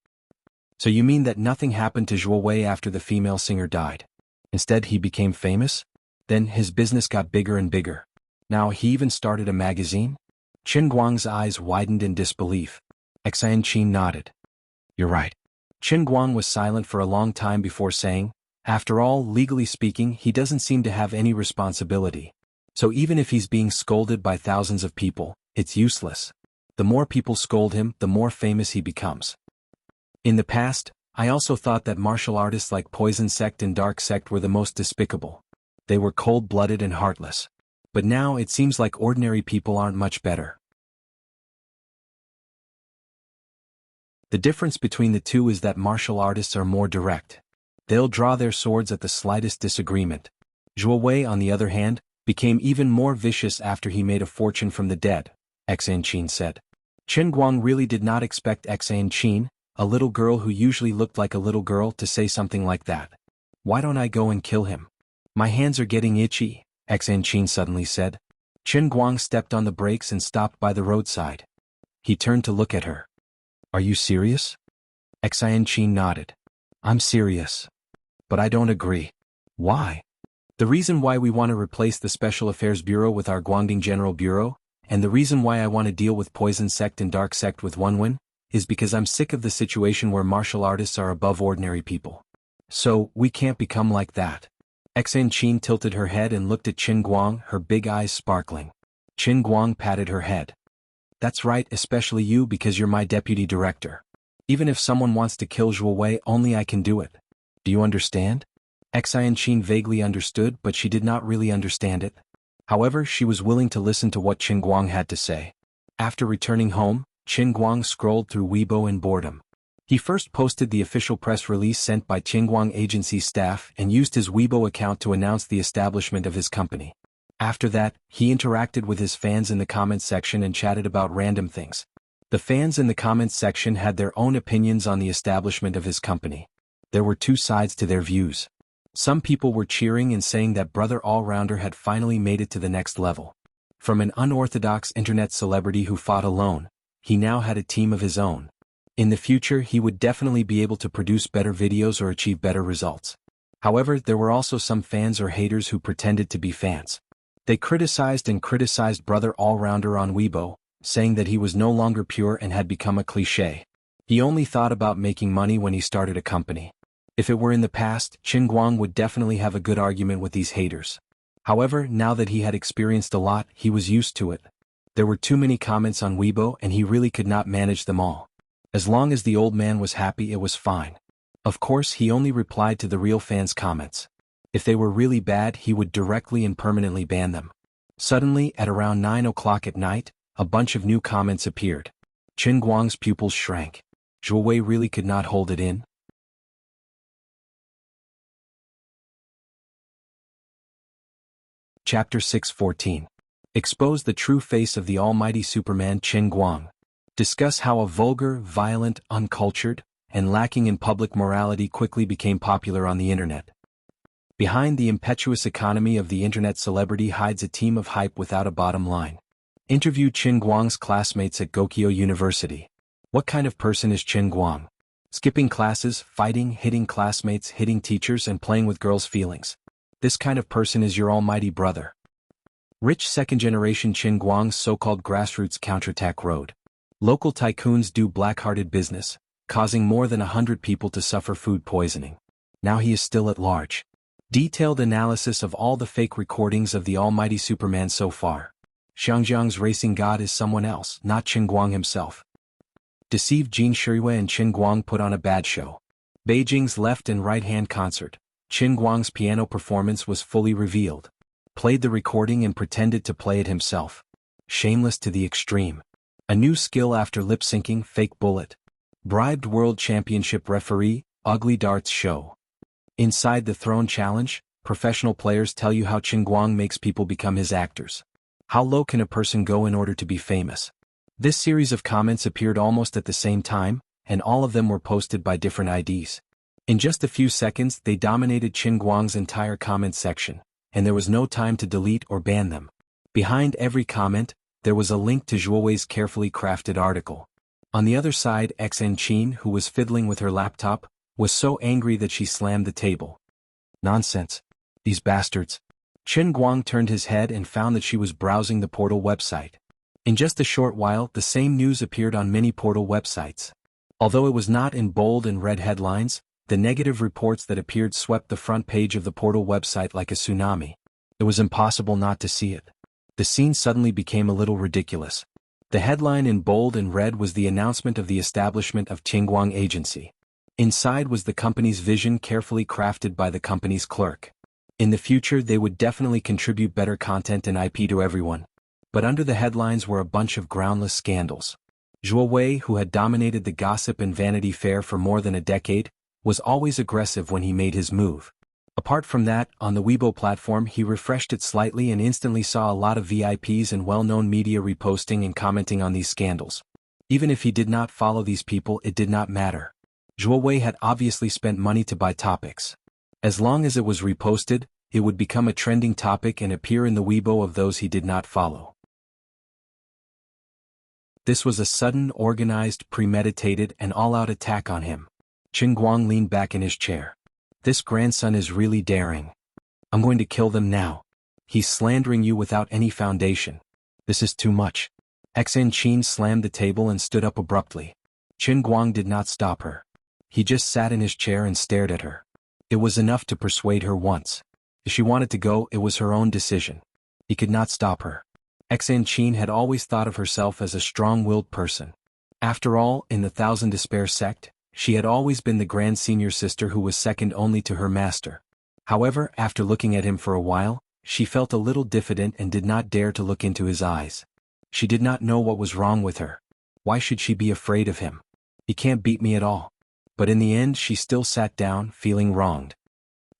So you mean that nothing happened to Zhuo Wei after the female singer died? Instead, he became famous? Then his business got bigger and bigger. Now he even started a magazine? Chen Guang's eyes widened in disbelief. Xan Qin nodded. You're right. Chen Guang was silent for a long time before saying, after all, legally speaking, he doesn't seem to have any responsibility. So even if he's being scolded by thousands of people, it's useless. The more people scold him, the more famous he becomes. In the past, I also thought that martial artists like Poison Sect and Dark Sect were the most despicable. They were cold-blooded and heartless. But now it seems like ordinary people aren't much better. The difference between the two is that martial artists are more direct. They'll draw their swords at the slightest disagreement. Zhuo Wei, on the other hand, became even more vicious after he made a fortune from the dead, Xan Qin said. Chen Guang really did not expect Xan Qin, a little girl who usually looked like a little girl, to say something like that. Why don't I go and kill him? My hands are getting itchy, Xan Qin suddenly said. Chen Guang stepped on the brakes and stopped by the roadside. He turned to look at her. Are you serious? Xan Qin nodded. I'm serious. But I don't agree. Why? The reason why we want to replace the Special Affairs Bureau with our Guangdong General Bureau, and the reason why I want to deal with Poison Sect and Dark Sect with Wenwen, is because I'm sick of the situation where martial artists are above ordinary people. So, we can't become like that. Xan Qin tilted her head and looked at Chen Guang, her big eyes sparkling. Chen Guang patted her head. That's right, especially you, because you're my deputy director. Even if someone wants to kill Zhuo Wei, only I can do it. Do you understand? Xan Qin vaguely understood, but she did not really understand it. However, she was willing to listen to what Chen Guang had to say. After returning home, Chen Guang scrolled through Weibo in boredom. He first posted the official press release sent by Tianguang Agency staff and used his Weibo account to announce the establishment of his company. After that, he interacted with his fans in the comments section and chatted about random things. The fans in the comments section had their own opinions on the establishment of his company. There were two sides to their views. Some people were cheering and saying that Brother Allrounder had finally made it to the next level. From an unorthodox internet celebrity who fought alone, he now had a team of his own. In the future, he would definitely be able to produce better videos or achieve better results. However, there were also some fans or haters who pretended to be fans. They criticized Brother Allrounder on Weibo, saying that he was no longer pure and had become a cliché. He only thought about making money when he started a company. If it were in the past, Qin Guang would definitely have a good argument with these haters. However, now that he had experienced a lot, he was used to it. There were too many comments on Weibo and he really could not manage them all. As long as the old man was happy, it was fine. Of course, he only replied to the real fans' comments. If they were really bad, he would directly and permanently ban them. Suddenly, at around 9 o'clock at night, a bunch of new comments appeared. Qin Guang's pupils shrank. Zhuo Wei really could not hold it in. Chapter 6:14. Expose the true face of the almighty Superman Qin Guang. Discuss how a vulgar, violent, uncultured, and lacking in public morality quickly became popular on the internet. Behind the impetuous economy of the internet celebrity hides a team of hype without a bottom line. Interview Qin Guang's classmates at Gokyo University. What kind of person is Qin Guang? Skipping classes, fighting, hitting classmates, hitting teachers, and playing with girls' feelings. This kind of person is your almighty brother. Rich second-generation Qin Guang's so-called grassroots counterattack road. Local tycoons do black-hearted business, causing more than 100 people to suffer food poisoning. Now he is still at large. Detailed analysis of all the fake recordings of the almighty Superman so far. Xiangjiang's racing god is someone else, not Qin Guang himself. Deceived Jin Shirui and Qin Guang put on a bad show. Beijing's left and right-hand concert. Qin Guang's piano performance was fully revealed. Played the recording and pretended to play it himself. Shameless to the extreme. A new skill after lip-syncing, fake bullet. Bribed world championship referee, ugly darts show. Inside the throne challenge, professional players tell you how Qin Guang makes people become his actors. How low can a person go in order to be famous? This series of comments appeared almost at the same time, and all of them were posted by different IDs. In just a few seconds, they dominated Qin Guang's entire comment section, and there was no time to delete or ban them. Behind every comment, there was a link to Zhuo Wei's carefully crafted article. On the other side, XN Qin, who was fiddling with her laptop, was so angry that she slammed the table. Nonsense. These bastards. Qin Guang turned his head and found that she was browsing the portal website. In just a short while, the same news appeared on many portal websites. Although it was not in bold and red headlines, the negative reports that appeared swept the front page of the portal website like a tsunami. It was impossible not to see it. The scene suddenly became a little ridiculous. The headline in bold and red was the announcement of the establishment of Qin Guang Agency. Inside was the company's vision carefully crafted by the company's clerk. In the future, they would definitely contribute better content and IP to everyone. But under the headlines were a bunch of groundless scandals. Zhuo Wei, who had dominated the gossip and Vanity Fair for more than a decade, was always aggressive when he made his move. Apart from that, on the Weibo platform he refreshed it slightly and instantly saw a lot of VIPs and well-known media reposting and commenting on these scandals. Even if he did not follow these people, it did not matter. Zhuo Wei had obviously spent money to buy topics. As long as it was reposted, it would become a trending topic and appear in the Weibo of those he did not follow. This was a sudden, organized, premeditated, and all-out attack on him. Qin Guang leaned back in his chair. This grandson is really daring. I'm going to kill them now. He's slandering you without any foundation. This is too much. XN Qin slammed the table and stood up abruptly. Qin Guang did not stop her. He just sat in his chair and stared at her. It was enough to persuade her once. If she wanted to go, it was her own decision. He could not stop her. XN Qin had always thought of herself as a strong-willed person. After all, in the Thousand Despair sect, she had always been the grand senior sister who was second only to her master. However, after looking at him for a while, she felt a little diffident and did not dare to look into his eyes. She did not know what was wrong with her. Why should she be afraid of him? He can't beat me at all. But in the end she still sat down, feeling wronged.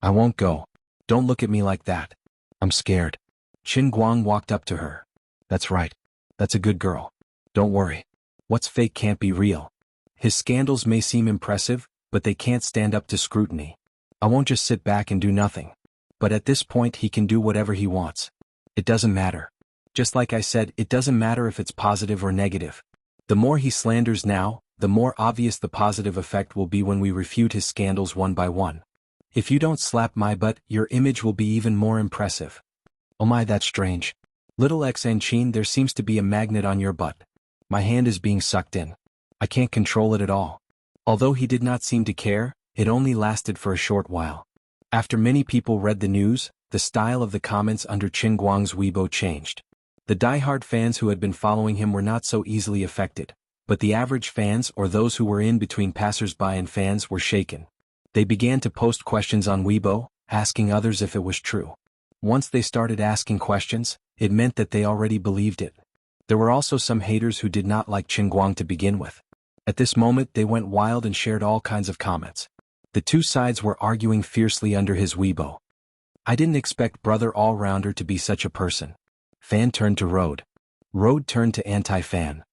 I won't go. Don't look at me like that. I'm scared. Qin Guang walked up to her. That's right. That's a good girl. Don't worry. What's fake can't be real. His scandals may seem impressive, but they can't stand up to scrutiny. I won't just sit back and do nothing. But at this point he can do whatever he wants. It doesn't matter. Just like I said, it doesn't matter if it's positive or negative. The more he slanders now, the more obvious the positive effect will be when we refute his scandals one by one. If you don't slap my butt, your image will be even more impressive. Oh my, that's strange. Little Xanqin, there seems to be a magnet on your butt. My hand is being sucked in. I can't control it at all. Although he did not seem to care, it only lasted for a short while. After many people read the news, the style of the comments under Qin Guang's Weibo changed. The diehard fans who had been following him were not so easily affected, but the average fans or those who were in between passers-by and fans were shaken. They began to post questions on Weibo, asking others if it was true. Once they started asking questions, it meant that they already believed it. There were also some haters who did not like Qin Guang to begin with. At this moment they went wild and shared all kinds of comments. The two sides were arguing fiercely under his Weibo. I didn't expect Brother All-Rounder to be such a person. Fan turned to Road. Road turned to Anti-Fan.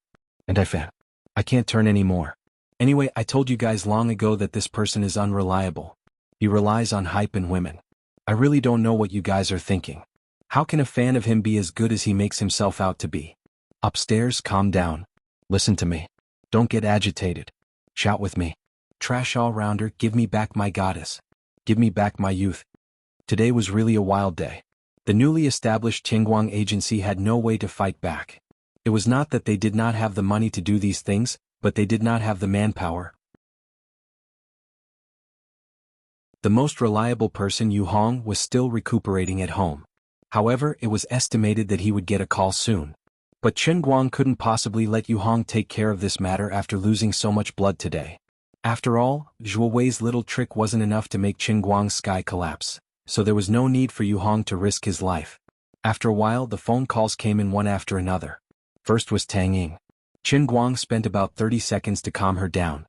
Anti-Fan. I can't turn anymore. Anyway, I told you guys long ago that this person is unreliable. He relies on hype and women. I really don't know what you guys are thinking. How can a fan of him be as good as he makes himself out to be? Upstairs, calm down. Listen to me. Don't get agitated. Shout with me. Trash All-Rounder, give me back my goddess. Give me back my youth. Today was really a wild day. The newly established Qingguang agency had no way to fight back. It was not that they did not have the money to do these things, but they did not have the manpower. The most reliable person, Yu Hong, was still recuperating at home. However, it was estimated that he would get a call soon. But Qingguang couldn't possibly let Yu Hong take care of this matter after losing so much blood today. After all, Zhuo Wei's little trick wasn't enough to make Qingguang's sky collapse, so there was no need for Yu Hong to risk his life. After a while the phone calls came in one after another. First was Tang Ying. Qingguang spent about 30 seconds to calm her down.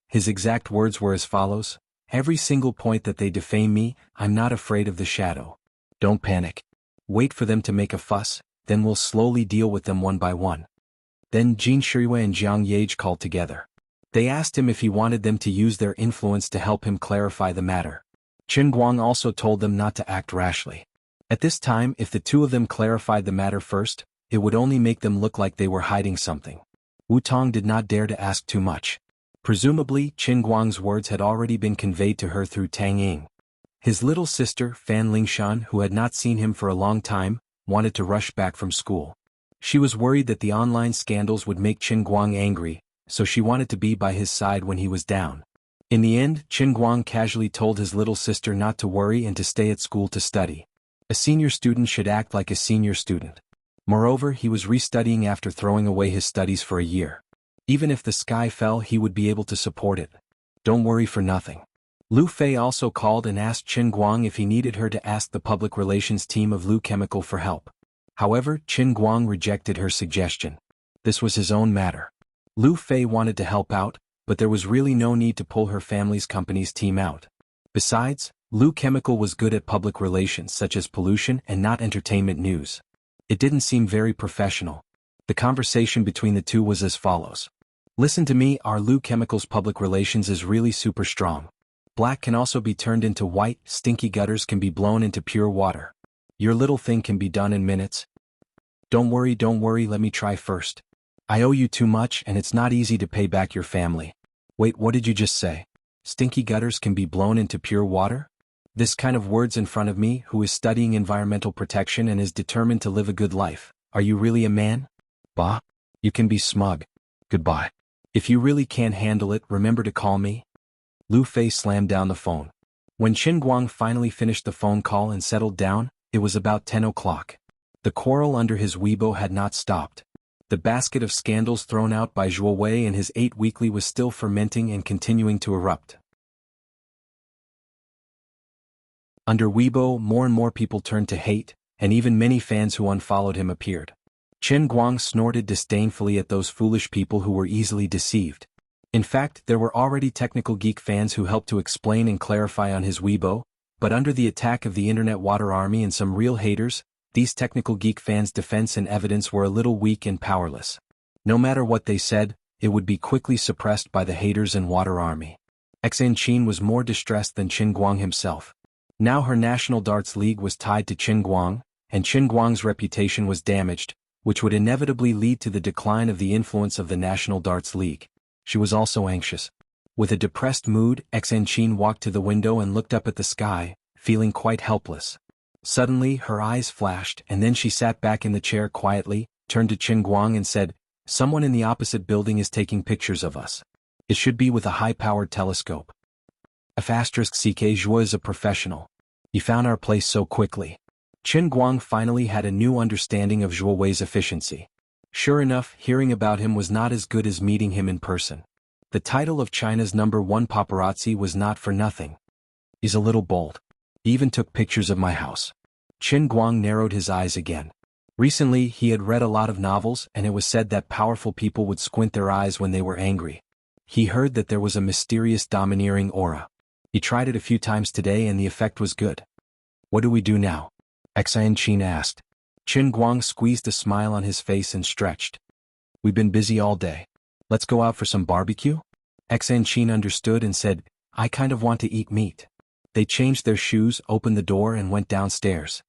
His exact words were as follows: every single point that they defame me, I'm not afraid of the shadow. Don't panic. Wait for them to make a fuss, then we'll slowly deal with them one by one. Then Jin Shirui and Jiang Yage called together. They asked him if he wanted them to use their influence to help him clarify the matter. Qingguang also told them not to act rashly. At this time, if the two of them clarified the matter first, it would only make them look like they were hiding something. Wu Tong did not dare to ask too much. Presumably, Qingguang's words had already been conveyed to her through Tang Ying. His little sister, Fan Lingshan, who had not seen him for a long time, wanted to rush back from school. She was worried that the online scandals would make Qingguang angry, so she wanted to be by his side when he was down. In the end, Qingguang casually told his little sister not to worry and to stay at school to study. A senior student should act like a senior student. Moreover, he was restudying after throwing away his studies for a year. Even if the sky fell, he would be able to support it. Don't worry for nothing. Lu Fei also called and asked Qingguang if he needed her to ask the public relations team of Lu Chemical for help. However, Qingguang rejected her suggestion. This was his own matter. Lu Fei wanted to help out, but there was really no need to pull her family's company's team out. Besides, Lu Chemical was good at public relations such as pollution and not entertainment news. It didn't seem very professional. The conversation between the two was as follows. Listen to me, our Lu Chemical's public relations is really super strong. Black can also be turned into white, stinky gutters can be blown into pure water. Your little thing can be done in minutes. Don't worry, let me try first. I owe you too much and it's not easy to pay back your family. Wait, what did you just say? Stinky gutters can be blown into pure water? This kind of words in front of me, who is studying environmental protection and is determined to live a good life. Are you really a man? Bah? You can be smug. Goodbye. If you really can't handle it, remember to call me. Lu Fei slammed down the phone. When Qingguang finally finished the phone call and settled down, it was about 10 o'clock. The quarrel under his Weibo had not stopped. The basket of scandals thrown out by Zhuo Wei and his 8 weekly was still fermenting and continuing to erupt. Under Weibo, more and more people turned to hate, and even many fans who unfollowed him appeared. Qingguang snorted disdainfully at those foolish people who were easily deceived. In fact, there were already technical geek fans who helped to explain and clarify on his Weibo, but under the attack of the internet water army and some real haters, These technical geek fans' defense and evidence were a little weak and powerless. No matter what they said, it would be quickly suppressed by the haters and water army. Xan Qin was more distressed than Qin Guang himself. Now her national darts league was tied to Qin Guang, and Qin Guang's reputation was damaged, which would inevitably lead to the decline of the influence of the national darts league. She was also anxious. With a depressed mood, Xan Qin walked to the window and looked up at the sky, feeling quite helpless. Suddenly, her eyes flashed, and then she sat back in the chair quietly, turned to Qin Guang and said, "Someone in the opposite building is taking pictures of us. It should be with a high-powered telescope." *CK Zhuo is a professional. He found our place so quickly. Qin Guang finally had a new understanding of Zhuo Wei's efficiency. Sure enough, hearing about him was not as good as meeting him in person. The title of China's #1 paparazzi was not for nothing. He's a little bold. He even took pictures of my house. Qin Guang narrowed his eyes again. Recently, he had read a lot of novels, and it was said that powerful people would squint their eyes when they were angry. He heard that there was a mysterious domineering aura. He tried it a few times today and the effect was good. "What do we do now?" Xan Qin asked. Qin Guang squeezed a smile on his face and stretched. "We've been busy all day. Let's go out for some barbecue?" Xan Qin understood and said, "I kind of want to eat meat." They changed their shoes, opened the door and went downstairs.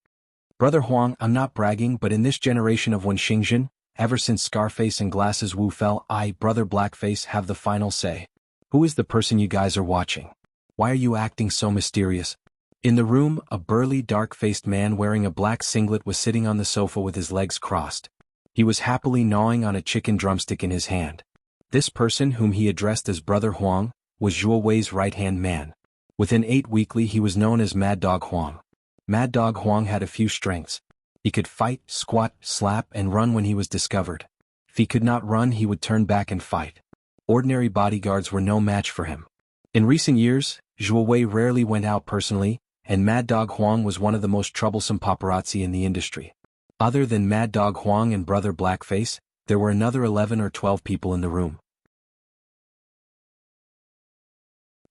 "Brother Huang, I'm not bragging, but in this generation of Wenxingjin, ever since Scarface and Glasses Wu fell, I, Brother Blackface, have the final say. Who is the person you guys are watching? Why are you acting so mysterious?" In the room, a burly, dark-faced man wearing a black singlet was sitting on the sofa with his legs crossed. He was happily gnawing on a chicken drumstick in his hand. This person, whom he addressed as Brother Huang, was Zhuo Wei's right-hand man. Within 8 Weekly he was known as Mad Dog Huang. Mad Dog Huang had a few strengths. He could fight, squat, slap, and run when he was discovered. If he could not run, he would turn back and fight. Ordinary bodyguards were no match for him. In recent years, Zhuo Wei rarely went out personally, and Mad Dog Huang was one of the most troublesome paparazzi in the industry. Other than Mad Dog Huang and Brother Blackface, there were another 11 or 12 people in the room.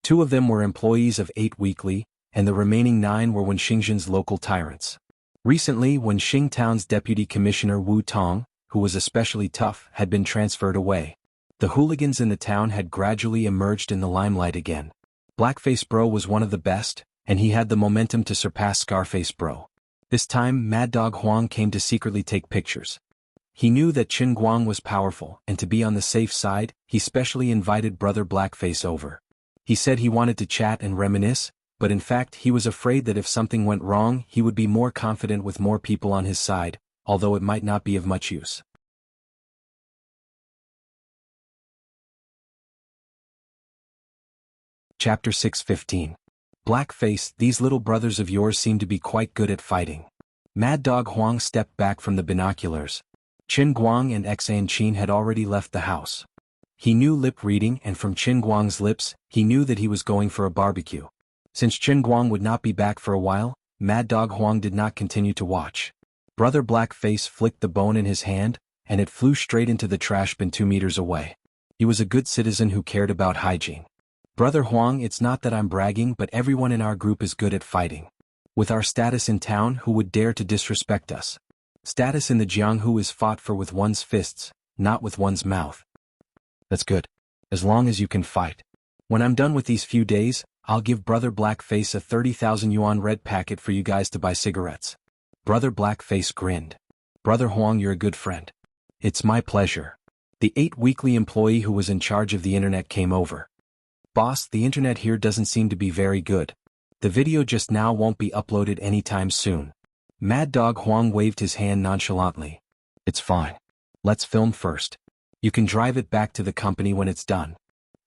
2 of them were employees of 8 Weekly, and the remaining 9 were Wenxingjin's local tyrants. Recently, Wenxing Town's Deputy Commissioner Wu Tong, who was especially tough, had been transferred away. The hooligans in the town had gradually emerged in the limelight again. Blackface Bro was one of the best, and he had the momentum to surpass Scarface Bro. This time, Mad Dog Huang came to secretly take pictures. He knew that Qin Guang was powerful, and to be on the safe side, he specially invited Brother Blackface over. He said he wanted to chat and reminisce, but in fact he was afraid that if something went wrong, he would be more confident with more people on his side, although it might not be of much use. Chapter 6:15. Blackface, these little brothers of yours seem to be quite good at fighting. Mad Dog Huang stepped back from the binoculars. Qin Guang and Xan Qin had already left the house. He knew lip reading, and from Qin Guang's lips, he knew that he was going for a barbecue. Since Qin Guang would not be back for a while, Mad Dog Huang did not continue to watch. Brother Blackface flicked the bone in his hand, and it flew straight into the trash bin 2 meters away. He was a good citizen who cared about hygiene. "Brother Huang, it's not that I'm bragging, but everyone in our group is good at fighting. With our status in town, who would dare to disrespect us? Status in the Jianghu is fought for with one's fists, not with one's mouth." "That's good. As long as you can fight. When I'm done with these few days, I'll give Brother Blackface a 30,000 yuan red packet for you guys to buy cigarettes." Brother Blackface grinned. "Brother Huang, you're a good friend." "It's my pleasure." The 8 Weekly employee who was in charge of the internet came over. "Boss, the internet here doesn't seem to be very good. The video just now won't be uploaded anytime soon." Mad Dog Huang waved his hand nonchalantly. "It's fine. Let's film first. You can drive it back to the company when it's done."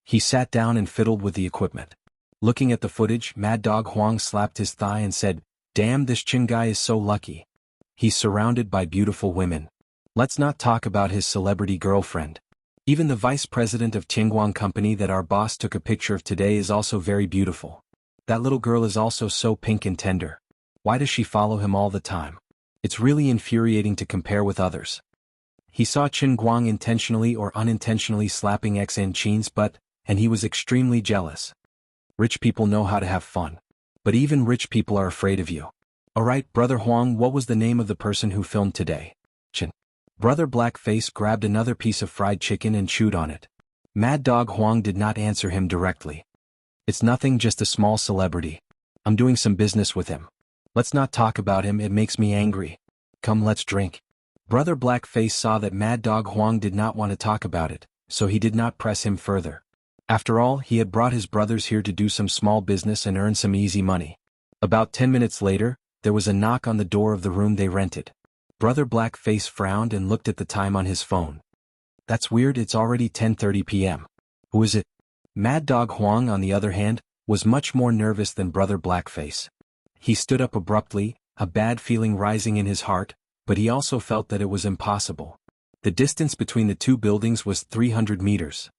He sat down and fiddled with the equipment. Looking at the footage, Mad Dog Huang slapped his thigh and said, "Damn, this Qin guy is so lucky. He's surrounded by beautiful women. Let's not talk about his celebrity girlfriend. Even the vice president of Tianguang Company that our boss took a picture of today is also very beautiful. That little girl is also so pink and tender. Why does she follow him all the time? It's really infuriating to compare with others." He saw Qin Guang intentionally or unintentionally slapping Xan Qin's butt, and he was extremely jealous. Rich people know how to have fun. But even rich people are afraid of you. Alright, Brother Huang, what was the name of the person who filmed today? Chin. Brother Blackface grabbed another piece of fried chicken and chewed on it. Mad Dog Huang did not answer him directly. It's nothing, just a small celebrity. I'm doing some business with him. Let's not talk about him, it makes me angry. Come, let's drink. Brother Blackface saw that Mad Dog Huang did not want to talk about it, so he did not press him further. After all, he had brought his brothers here to do some small business and earn some easy money. About 10 minutes later, there was a knock on the door of the room they rented. Brother Blackface frowned and looked at the time on his phone. That's weird, it's already 10:30 p.m. Who is it? Mad Dog Huang, on the other hand, was much more nervous than Brother Blackface. He stood up abruptly, a bad feeling rising in his heart, but he also felt that it was impossible. The distance between the two buildings was 300 meters.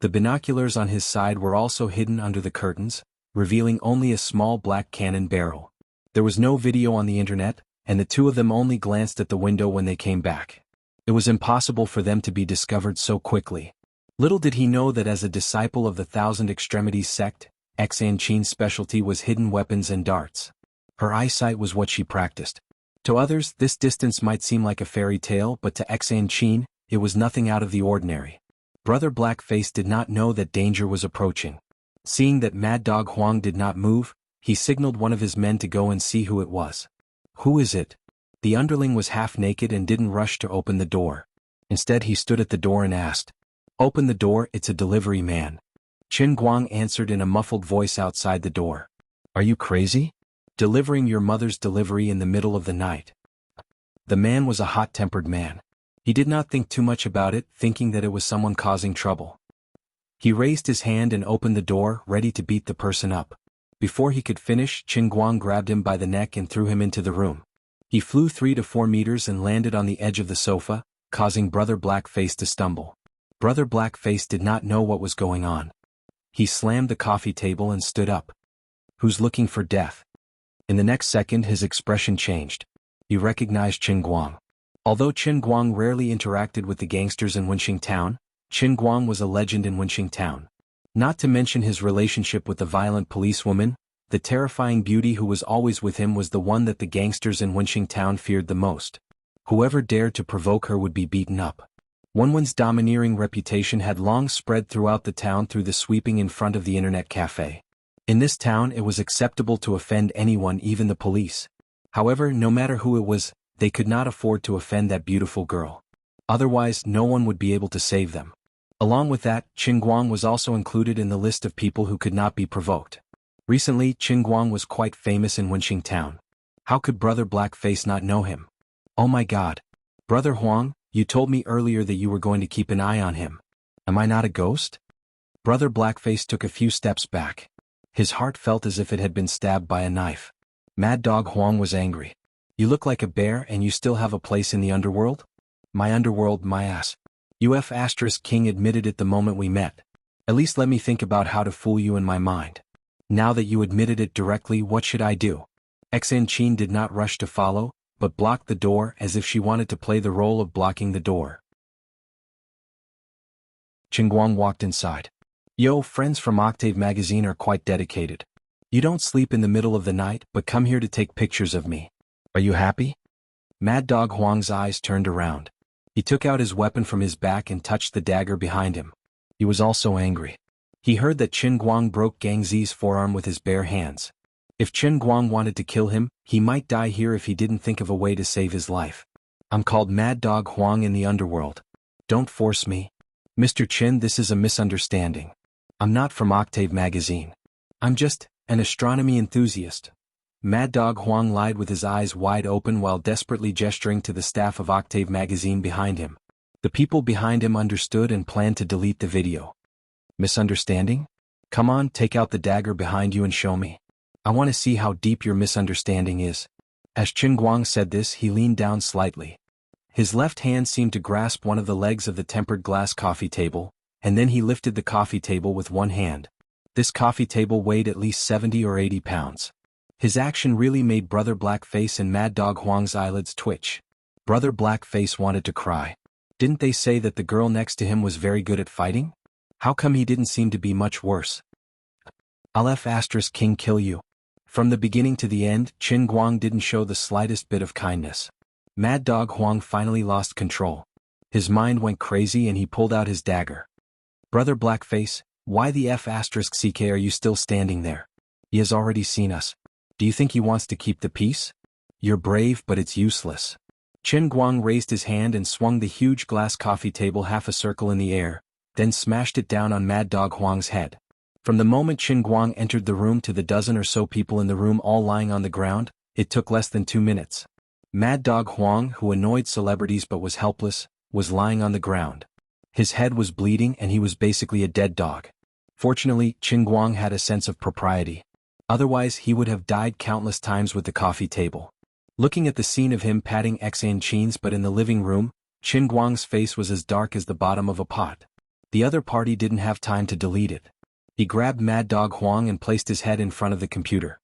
The binoculars on his side were also hidden under the curtains, revealing only a small black cannon barrel. There was no video on the internet, and the two of them only glanced at the window when they came back. It was impossible for them to be discovered so quickly. Little did he know that as a disciple of the Thousand Extremities sect, Xan Qin's specialty was hidden weapons and darts. Her eyesight was what she practiced. To others, this distance might seem like a fairy tale, but to Xan Qin, it was nothing out of the ordinary. Brother Blackface did not know that danger was approaching. Seeing that Mad Dog Huang did not move, he signaled one of his men to go and see who it was. Who is it? The underling was half naked and didn't rush to open the door. Instead, he stood at the door and asked, "Open the door, it's a delivery man." Qin Guang answered in a muffled voice outside the door. Are you crazy? Delivering your mother's delivery in the middle of the night. The man was a hot-tempered man. He did not think too much about it, thinking that it was someone causing trouble. He raised his hand and opened the door, ready to beat the person up. Before he could finish, Qin Guang grabbed him by the neck and threw him into the room. He flew 3 to 4 meters and landed on the edge of the sofa, causing Brother Blackface to stumble. Brother Blackface did not know what was going on. He slammed the coffee table and stood up. Who's looking for death? In the next second, his expression changed. He recognized Qin Guang. Although Qin Guang rarely interacted with the gangsters in Wenxing Town, Qin Guang was a legend in Wenxing Town. Not to mention his relationship with the violent policewoman, the terrifying beauty who was always with him was the one that the gangsters in Wenxing Town feared the most. Whoever dared to provoke her would be beaten up. Wenwen's domineering reputation had long spread throughout the town through the sweeping in front of the internet cafe. In this town, it was acceptable to offend anyone, even the police. However, no matter who it was, they could not afford to offend that beautiful girl. Otherwise, no one would be able to save them. Along with that, Qin Guang was also included in the list of people who could not be provoked. Recently, Qin Guang was quite famous in Wenxing Town. How could Brother Blackface not know him? Oh my God. Brother Huang, you told me earlier that you were going to keep an eye on him. Am I not a ghost? Brother Blackface took a few steps back. His heart felt as if it had been stabbed by a knife. Mad Dog Huang was angry. You look like a bear and you still have a place in the underworld? My underworld, my ass. King admitted it the moment we met. At least let me think about how to fool you in my mind. Now that you admitted it directly, what should I do? Xan Qin did not rush to follow, but blocked the door as if she wanted to play the role of blocking the door. Qin Guang walked inside. Yo, friends from Octave magazine are quite dedicated. You don't sleep in the middle of the night, but come here to take pictures of me. Are you happy? Mad Dog Huang's eyes turned around. He took out his weapon from his back and touched the dagger behind him. He was also angry. He heard that Qin Guang broke Gang Zi's forearm with his bare hands. If Qin Guang wanted to kill him, he might die here if he didn't think of a way to save his life. I'm called Mad Dog Huang in the underworld. Don't force me. Mr. Qin, this is a misunderstanding. I'm not from Octave magazine. I'm just an astronomy enthusiast. Mad Dog Huang lied with his eyes wide open while desperately gesturing to the staff of Octave magazine behind him. The people behind him understood and planned to delete the video. Misunderstanding? Come on, take out the dagger behind you and show me. I want to see how deep your misunderstanding is. As Qin Guang said this, he leaned down slightly. His left hand seemed to grasp one of the legs of the tempered glass coffee table, and then he lifted the coffee table with one hand. This coffee table weighed at least 70 or 80 pounds. His action really made Brother Blackface and Mad Dog Huang's eyelids twitch. Brother Blackface wanted to cry. Didn't they say that the girl next to him was very good at fighting? How come he didn't seem to be much worse? I'll King kill you. From the beginning to the end, Qin Guang didn't show the slightest bit of kindness. Mad Dog Huang finally lost control. His mind went crazy and he pulled out his dagger. Brother Blackface, why the F***ck are you still standing there? He has already seen us. Do you think he wants to keep the peace? You're brave, but it's useless. Qin Guang raised his hand and swung the huge glass coffee table half a circle in the air, then smashed it down on Mad Dog Huang's head. From the moment Qin Guang entered the room to the dozen or so people in the room all lying on the ground, it took less than 2 minutes. Mad Dog Huang, who annoyed celebrities but was helpless, was lying on the ground. His head was bleeding and he was basically a dead dog. Fortunately, Qin Guang had a sense of propriety. Otherwise he would have died countless times with the coffee table. Looking at the scene of him patting Xan Chin's but in the living room, Qin Guang's face was as dark as the bottom of a pot. The other party didn't have time to delete it. He grabbed Mad Dog Huang and placed his head in front of the computer.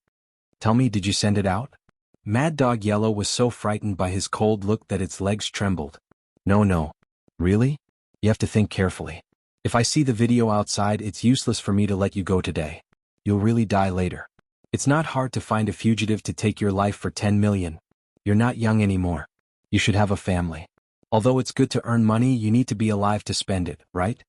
Tell me, did you send it out? Mad Dog Yellow was so frightened by his cold look that its legs trembled. No. Really? You have to think carefully. If I see the video outside, it's useless for me to let you go today. You'll really die later. It's not hard to find a fugitive to take your life for 10 million. You're not young anymore. You should have a family. Although it's good to earn money, you need to be alive to spend it, right?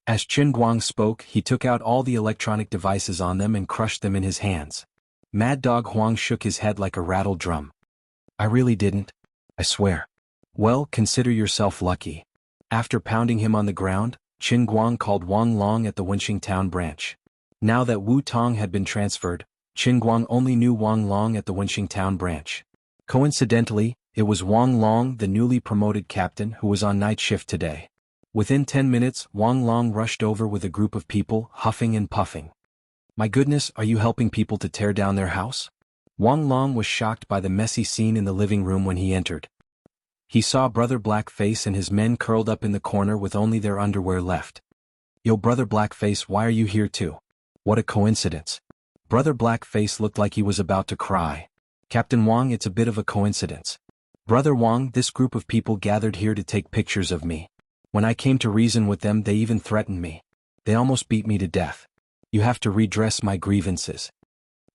As Qin Guang spoke, he took out all the electronic devices on them and crushed them in his hands. Mad Dog Huang shook his head like a rattled drum. I really didn't. I swear. Well, consider yourself lucky. After pounding him on the ground, Qin Guang called Wang Long at the Wenxing town branch. Now that Wu Tong had been transferred, Qin Guang only knew Wang Long at the Wenxing town branch. Coincidentally, it was Wang Long, the newly promoted captain, who was on night shift today. Within 10 minutes, Wang Long rushed over with a group of people, huffing and puffing. My goodness, are you helping people to tear down their house? Wang Long was shocked by the messy scene in the living room when he entered. He saw Brother Blackface and his men curled up in the corner with only their underwear left. Yo, Brother Blackface, why are you here too? What a coincidence. Brother Blackface looked like he was about to cry. Captain Wang, it's a bit of a coincidence. Brother Wang, this group of people gathered here to take pictures of me. When I came to reason with them, they even threatened me. They almost beat me to death. You have to redress my grievances.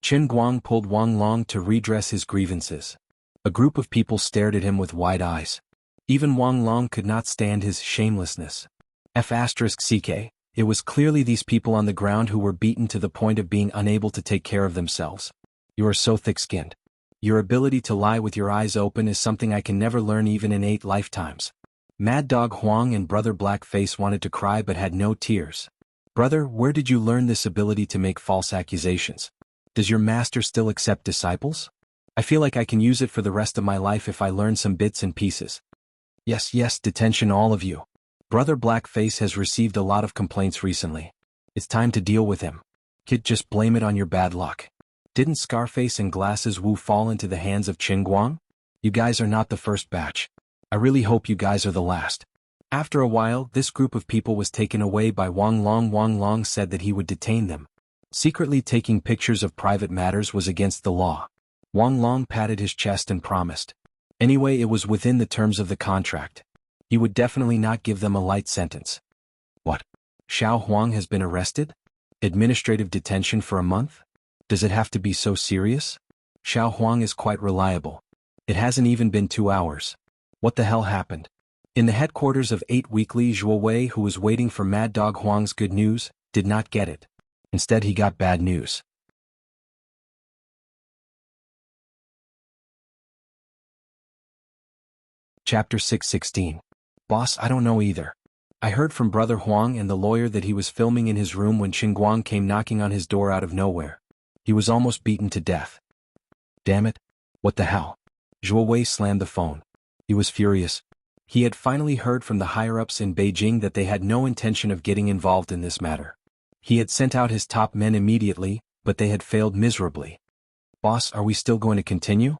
Qin Guang pulled Wang Long to redress his grievances. A group of people stared at him with wide eyes. Even Wang Long could not stand his shamelessness. F***ck, it was clearly these people on the ground who were beaten to the point of being unable to take care of themselves. You are so thick-skinned. Your ability to lie with your eyes open is something I can never learn even in 8 lifetimes. Mad Dog Huang and Brother Blackface wanted to cry but had no tears. Brother, where did you learn this ability to make false accusations? Does your master still accept disciples? I feel like I can use it for the rest of my life if I learn some bits and pieces. Yes, detention all of you. Brother Blackface has received a lot of complaints recently. It's time to deal with him. Kid, just blame it on your bad luck. Didn't Scarface and Glasses Wu fall into the hands of Qin Guang? You guys are not the first batch. I really hope you guys are the last. After a while, this group of people was taken away by Wang Long. Wang Long said that he would detain them. Secretly taking pictures of private matters was against the law. Wang Long patted his chest and promised. Anyway, it was within the terms of the contract. He would definitely not give them a light sentence. What? Xiao Huang has been arrested? Administrative detention for a month? Does it have to be so serious? Xiao Huang is quite reliable. It hasn't even been 2 hours. What the hell happened? In the headquarters of 8 Weekly, Zhuo Wei, who was waiting for Mad Dog Huang's good news, did not get it. Instead, he got bad news. Chapter 616. Boss, I don't know either. I heard from Brother Huang and the lawyer that he was filming in his room when Qin Guang came knocking on his door out of nowhere. He was almost beaten to death. Damn it. What the hell? Zhuo Wei slammed the phone. He was furious. He had finally heard from the higher-ups in Beijing that they had no intention of getting involved in this matter. He had sent out his top men immediately, but they had failed miserably. Boss, are we still going to continue?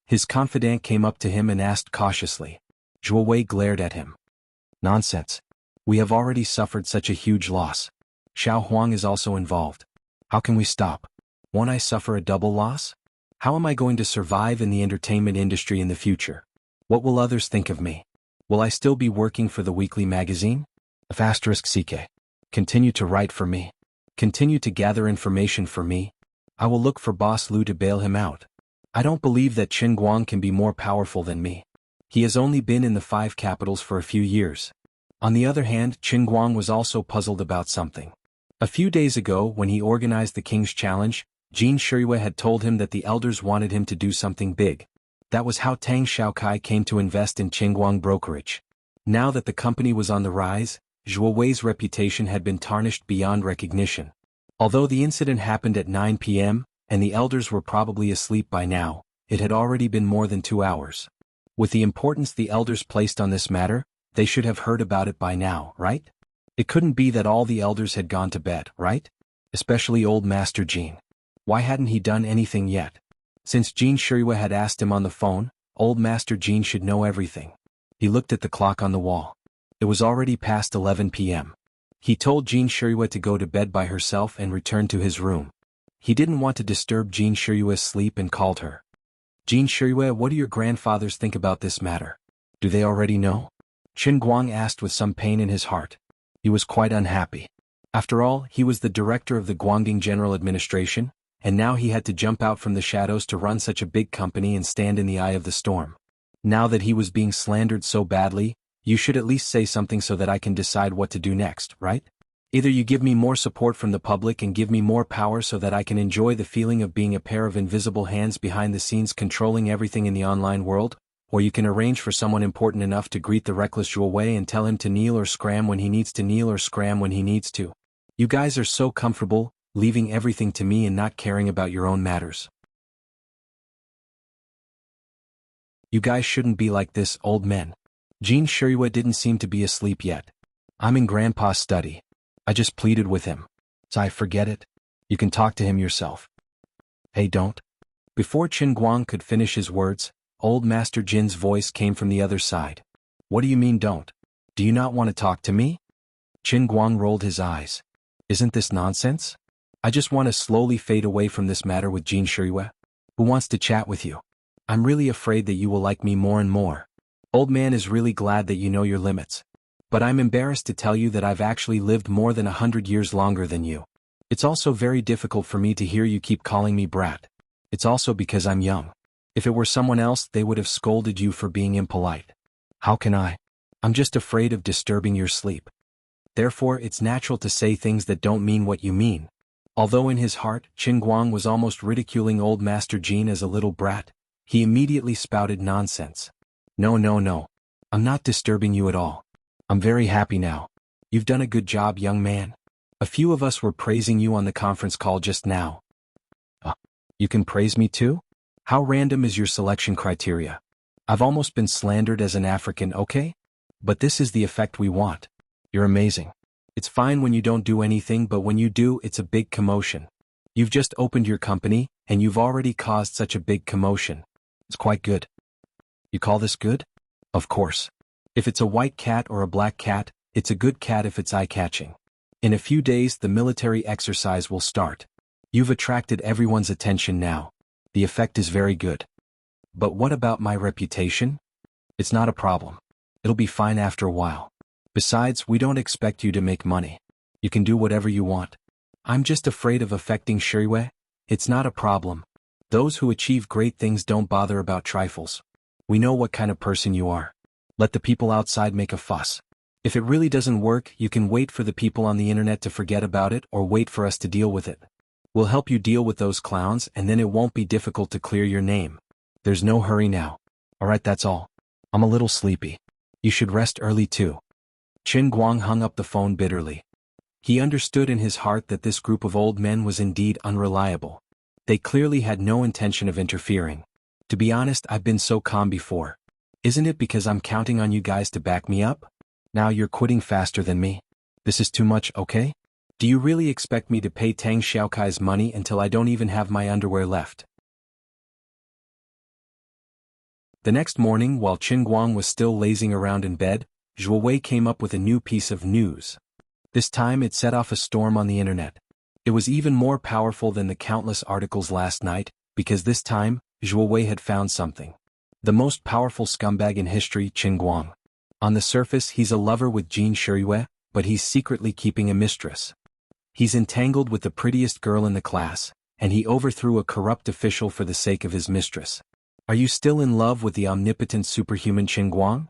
His confidant came up to him and asked cautiously. Zhuo Wei glared at him. Nonsense. We have already suffered such a huge loss. Xiao Huang is also involved. How can we stop? Won't I suffer a double loss? How am I going to survive in the entertainment industry in the future? What will others think of me? Will I still be working for the weekly magazine? F***ck. Continue to write for me. Continue to gather information for me. I will look for Boss Lu to bail him out. I don't believe that Qin Guang can be more powerful than me. He has only been in the 5 capitals for a few years. On the other hand, Qin Guang was also puzzled about something. A few days ago, when he organized the King's Challenge, Jin Shiyue had told him that the elders wanted him to do something big. That was how Tang Xiaokai came to invest in Qin Guang brokerage. Now that the company was on the rise, Zhuo Wei's reputation had been tarnished beyond recognition. Although the incident happened at 9 p.m., and the elders were probably asleep by now, it had already been more than 2 hours. With the importance the elders placed on this matter, they should have heard about it by now, right? It couldn't be that all the elders had gone to bed, right? Especially old Master Jin. Why hadn't he done anything yet? Since Jin Shiyue had asked him on the phone, old Master Jin should know everything. He looked at the clock on the wall. It was already past 11 p.m. He told Jin Shiyue to go to bed by herself and return to his room. He didn't want to disturb Jin Shiyue's sleep and called her. Jin Shiyue, what do your grandfathers think about this matter? Do they already know? Qin Guang asked with some pain in his heart. He was quite unhappy. After all, he was the director of the Guangdong General Administration, and now he had to jump out from the shadows to run such a big company and stand in the eye of the storm. Now that he was being slandered so badly, you should at least say something so that I can decide what to do next, right? Either you give me more support from the public and give me more power so that I can enjoy the feeling of being a pair of invisible hands behind the scenes controlling everything in the online world, or you can arrange for someone important enough to greet the reckless Zhuo Wei and tell him to kneel or scram when he needs to kneel or scram when he needs to. You guys are so comfortable, leaving everything to me and not caring about your own matters. You guys shouldn't be like this, old men. Jin Shiyue didn't seem to be asleep yet. I'm in Grandpa's study. I just pleaded with him. So I forget it. You can talk to him yourself. Hey, don't. Before Qin Guang could finish his words, old Master Jin's voice came from the other side. What do you mean don't? Do you not want to talk to me? Qin Guang rolled his eyes. Isn't this nonsense? I just want to slowly fade away from this matter with Jin Shiyue. Who wants to chat with you? I'm really afraid that you will like me more and more. Old man is really glad that you know your limits. But I'm embarrassed to tell you that I've actually lived more than 100 years longer than you. It's also very difficult for me to hear you keep calling me brat. It's also because I'm young. If it were someone else, they would have scolded you for being impolite. How can I? I'm just afraid of disturbing your sleep. Therefore, it's natural to say things that don't mean what you mean. Although in his heart, Qin Guang was almost ridiculing old Master Jin as a little brat, he immediately spouted nonsense. No, no, no. I'm not disturbing you at all. I'm very happy now. You've done a good job, young man. A few of us were praising you on the conference call just now. You can praise me too? How random is your selection criteria? I've almost been slandered as an African, okay? But this is the effect we want. You're amazing. It's fine when you don't do anything, but when you do, it's a big commotion. You've just opened your company, and you've already caused such a big commotion. It's quite good. You call this good? Of course. If it's a white cat or a black cat, it's a good cat if it's eye-catching. In a few days, the military exercise will start. You've attracted everyone's attention now. The effect is very good. But what about my reputation? It's not a problem. It'll be fine after a while. Besides, we don't expect you to make money. You can do whatever you want. I'm just afraid of affecting Shiyue. It's not a problem. Those who achieve great things don't bother about trifles. We know what kind of person you are. Let the people outside make a fuss. If it really doesn't work, you can wait for the people on the internet to forget about it or wait for us to deal with it. We'll help you deal with those clowns and then it won't be difficult to clear your name. There's no hurry now. Alright, that's all. I'm a little sleepy. You should rest early too. Qin Guang hung up the phone bitterly. He understood in his heart that this group of old men was indeed unreliable. They clearly had no intention of interfering. To be honest, I've been so calm before. Isn't it because I'm counting on you guys to back me up? Now you're quitting faster than me. This is too much, okay? Do you really expect me to pay Tang Xiaokai's money until I don't even have my underwear left? The next morning, while Qin Guang was still lazing around in bed, Zhuo Wei came up with a new piece of news. This time it set off a storm on the internet. It was even more powerful than the countless articles last night, because this time, Zhuo Wei had found something. The most powerful scumbag in history, Qin Guang. On the surface, he's a lover with Jin Shiyue, but he's secretly keeping a mistress. He's entangled with the prettiest girl in the class, and he overthrew a corrupt official for the sake of his mistress. Are you still in love with the omnipotent superhuman Qin Guang?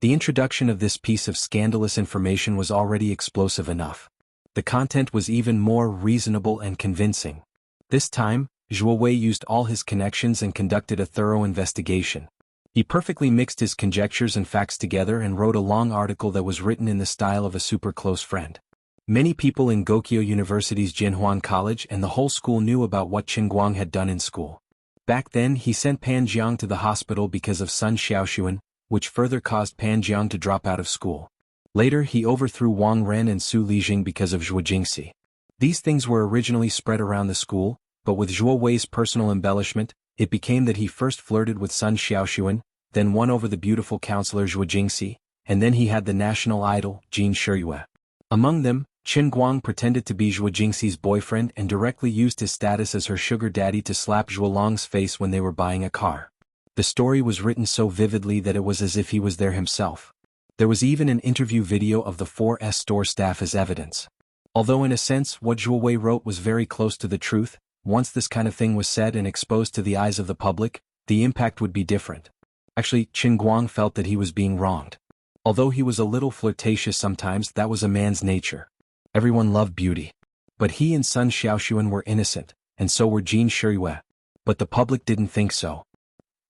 The introduction of this piece of scandalous information was already explosive enough. The content was even more reasonable and convincing. This time, Zhuo Wei used all his connections and conducted a thorough investigation. He perfectly mixed his conjectures and facts together and wrote a long article that was written in the style of a super close friend. Many people in Gokyo University's Jinhuan College and the whole school knew about what Qin Guang had done in school. Back then he sent Pan Jiang to the hospital because of Sun Xiaoxuan, which further caused Pan Jiang to drop out of school. Later he overthrew Wang Ren and Su Lijing because of Zhuo Jingxi. These things were originally spread around the school, but with Zhuo Wei's personal embellishment, it became that he first flirted with Sun Xiaoxuan, then won over the beautiful counselor Zhuo Jingxi, and then he had the national idol, Jin Shiyue. Among them, Qin Guang pretended to be Zhuo Jingxi's boyfriend and directly used his status as her sugar daddy to slap Zhuo Long's face when they were buying a car. The story was written so vividly that it was as if he was there himself. There was even an interview video of the 4S store staff as evidence. Although in a sense what Zhuo Wei wrote was very close to the truth, once this kind of thing was said and exposed to the eyes of the public, the impact would be different. Actually, Qin Guang felt that he was being wronged. Although he was a little flirtatious sometimes, that was a man's nature. Everyone loved beauty. But he and Sun Xiaoxuan were innocent, and so were Jin Shiyue. But the public didn't think so.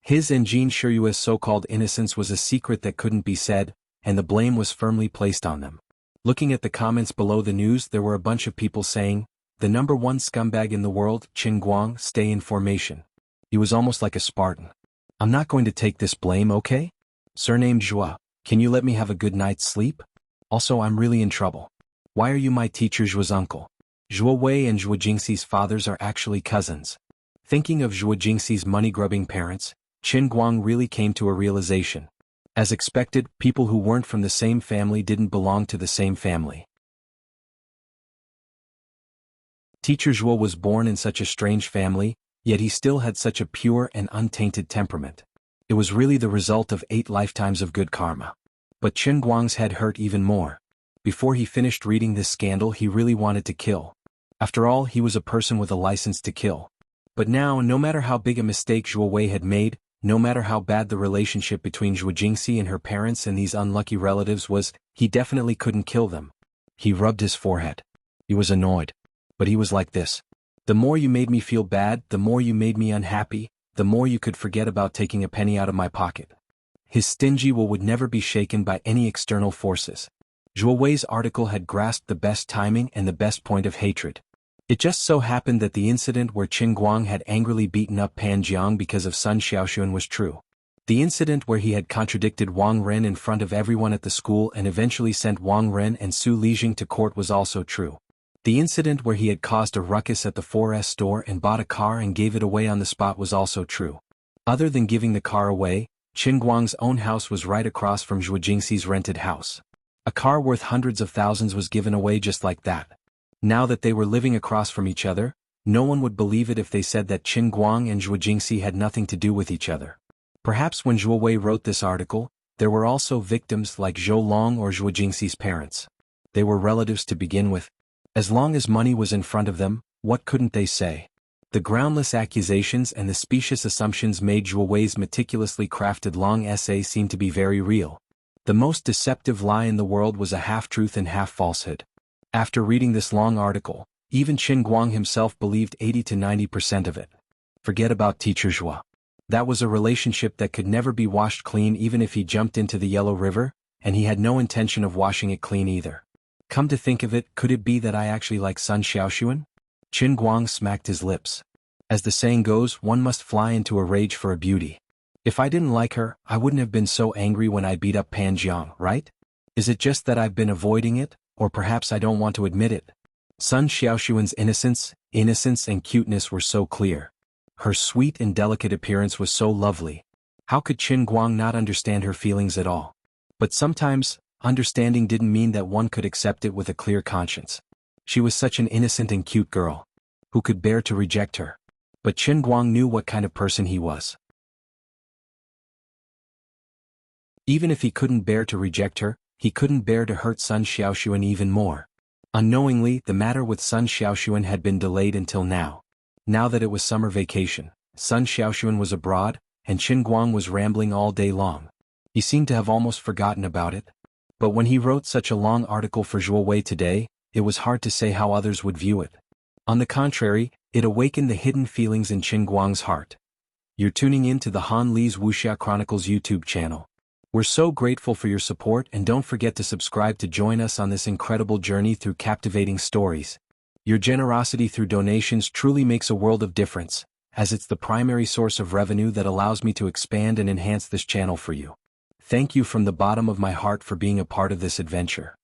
His and Jin Shiyue's so-called innocence was a secret that couldn't be said, and the blame was firmly placed on them. Looking at the comments below the news, there were a bunch of people saying, "The #1 scumbag in the world, Qin Guang, stay in formation." He was almost like a Spartan. "I'm not going to take this blame, okay? Surnamed Zhuo, can you let me have a good night's sleep? Also, I'm really in trouble. Why are you my teacher Zhuo's uncle? Zhuo Wei and Zhuo Jingxi's fathers are actually cousins." Thinking of Zhuo Jingxi's money-grubbing parents, Qin Guang really came to a realization. As expected, people who weren't from the same family didn't belong to the same family. Teacher Zhuo was born in such a strange family, yet he still had such a pure and untainted temperament. It was really the result of 8 lifetimes of good karma. But Qin Guang's head hurt even more. Before he finished reading this scandal, he really wanted to kill. After all, he was a person with a license to kill. But now, no matter how big a mistake Zhuo Wei had made, no matter how bad the relationship between Zhuo Jingxi and her parents and these unlucky relatives was, he definitely couldn't kill them. He rubbed his forehead. He was annoyed. But he was like this. The more you made me feel bad, the more you made me unhappy, the more you could forget about taking a penny out of my pocket. His stingy will would never be shaken by any external forces. Zhuo Wei's article had grasped the best timing and the best point of hatred. It just so happened that the incident where Qin Guang had angrily beaten up Pan Jiang because of Sun Xiaoxuan was true. The incident where he had contradicted Wang Ren in front of everyone at the school and eventually sent Wang Ren and Su Lijing to court was also true. The incident where he had caused a ruckus at the 4S store and bought a car and gave it away on the spot was also true. Other than giving the car away, Qin Guang's own house was right across from Zhuo Jingxi's rented house. A car worth hundreds of thousands was given away just like that. Now that they were living across from each other, no one would believe it if they said that Qin Guang and Zhuo Jingxi had nothing to do with each other. Perhaps when Zhuo Wei wrote this article, there were also victims like Zhou Long or Zhuo Jingxi's parents. They were relatives to begin with. As long as money was in front of them, what couldn't they say? The groundless accusations and the specious assumptions made Zhuo Wei's meticulously crafted long essay seem to be very real. The most deceptive lie in the world was a half-truth and half-falsehood. After reading this long article, even Qin Guang himself believed 80 to 90% of it. Forget about teacher Zhuo. That was a relationship that could never be washed clean even if he jumped into the Yellow River, and he had no intention of washing it clean either. Come to think of it, could it be that I actually like Sun Xiaoxuan? Qin Guang smacked his lips. As the saying goes, one must fly into a rage for a beauty. If I didn't like her, I wouldn't have been so angry when I beat up Pan Jiang, right? Is it just that I've been avoiding it, or perhaps I don't want to admit it? Sun Xiaoxuan's innocence and cuteness were so clear. Her sweet and delicate appearance was so lovely. How could Qin Guang not understand her feelings at all? But sometimes, understanding didn't mean that one could accept it with a clear conscience. She was such an innocent and cute girl. Who could bear to reject her? But Qin Guang knew what kind of person he was. Even if he couldn't bear to reject her, he couldn't bear to hurt Sun Xiaoxuan even more. Unknowingly, the matter with Sun Xiaoxuan had been delayed until now. Now that it was summer vacation, Sun Xiaoxuan was abroad, and Qin Guang was rambling all day long. He seemed to have almost forgotten about it. But when he wrote such a long article for Zhuo Wei today, it was hard to say how others would view it. On the contrary, it awakened the hidden feelings in Qin Guang's heart. You're tuning in to the Han Li's Wuxia Chronicles YouTube channel. We're so grateful for your support, and don't forget to subscribe to join us on this incredible journey through captivating stories. Your generosity through donations truly makes a world of difference, as it's the primary source of revenue that allows me to expand and enhance this channel for you. Thank you from the bottom of my heart for being a part of this adventure.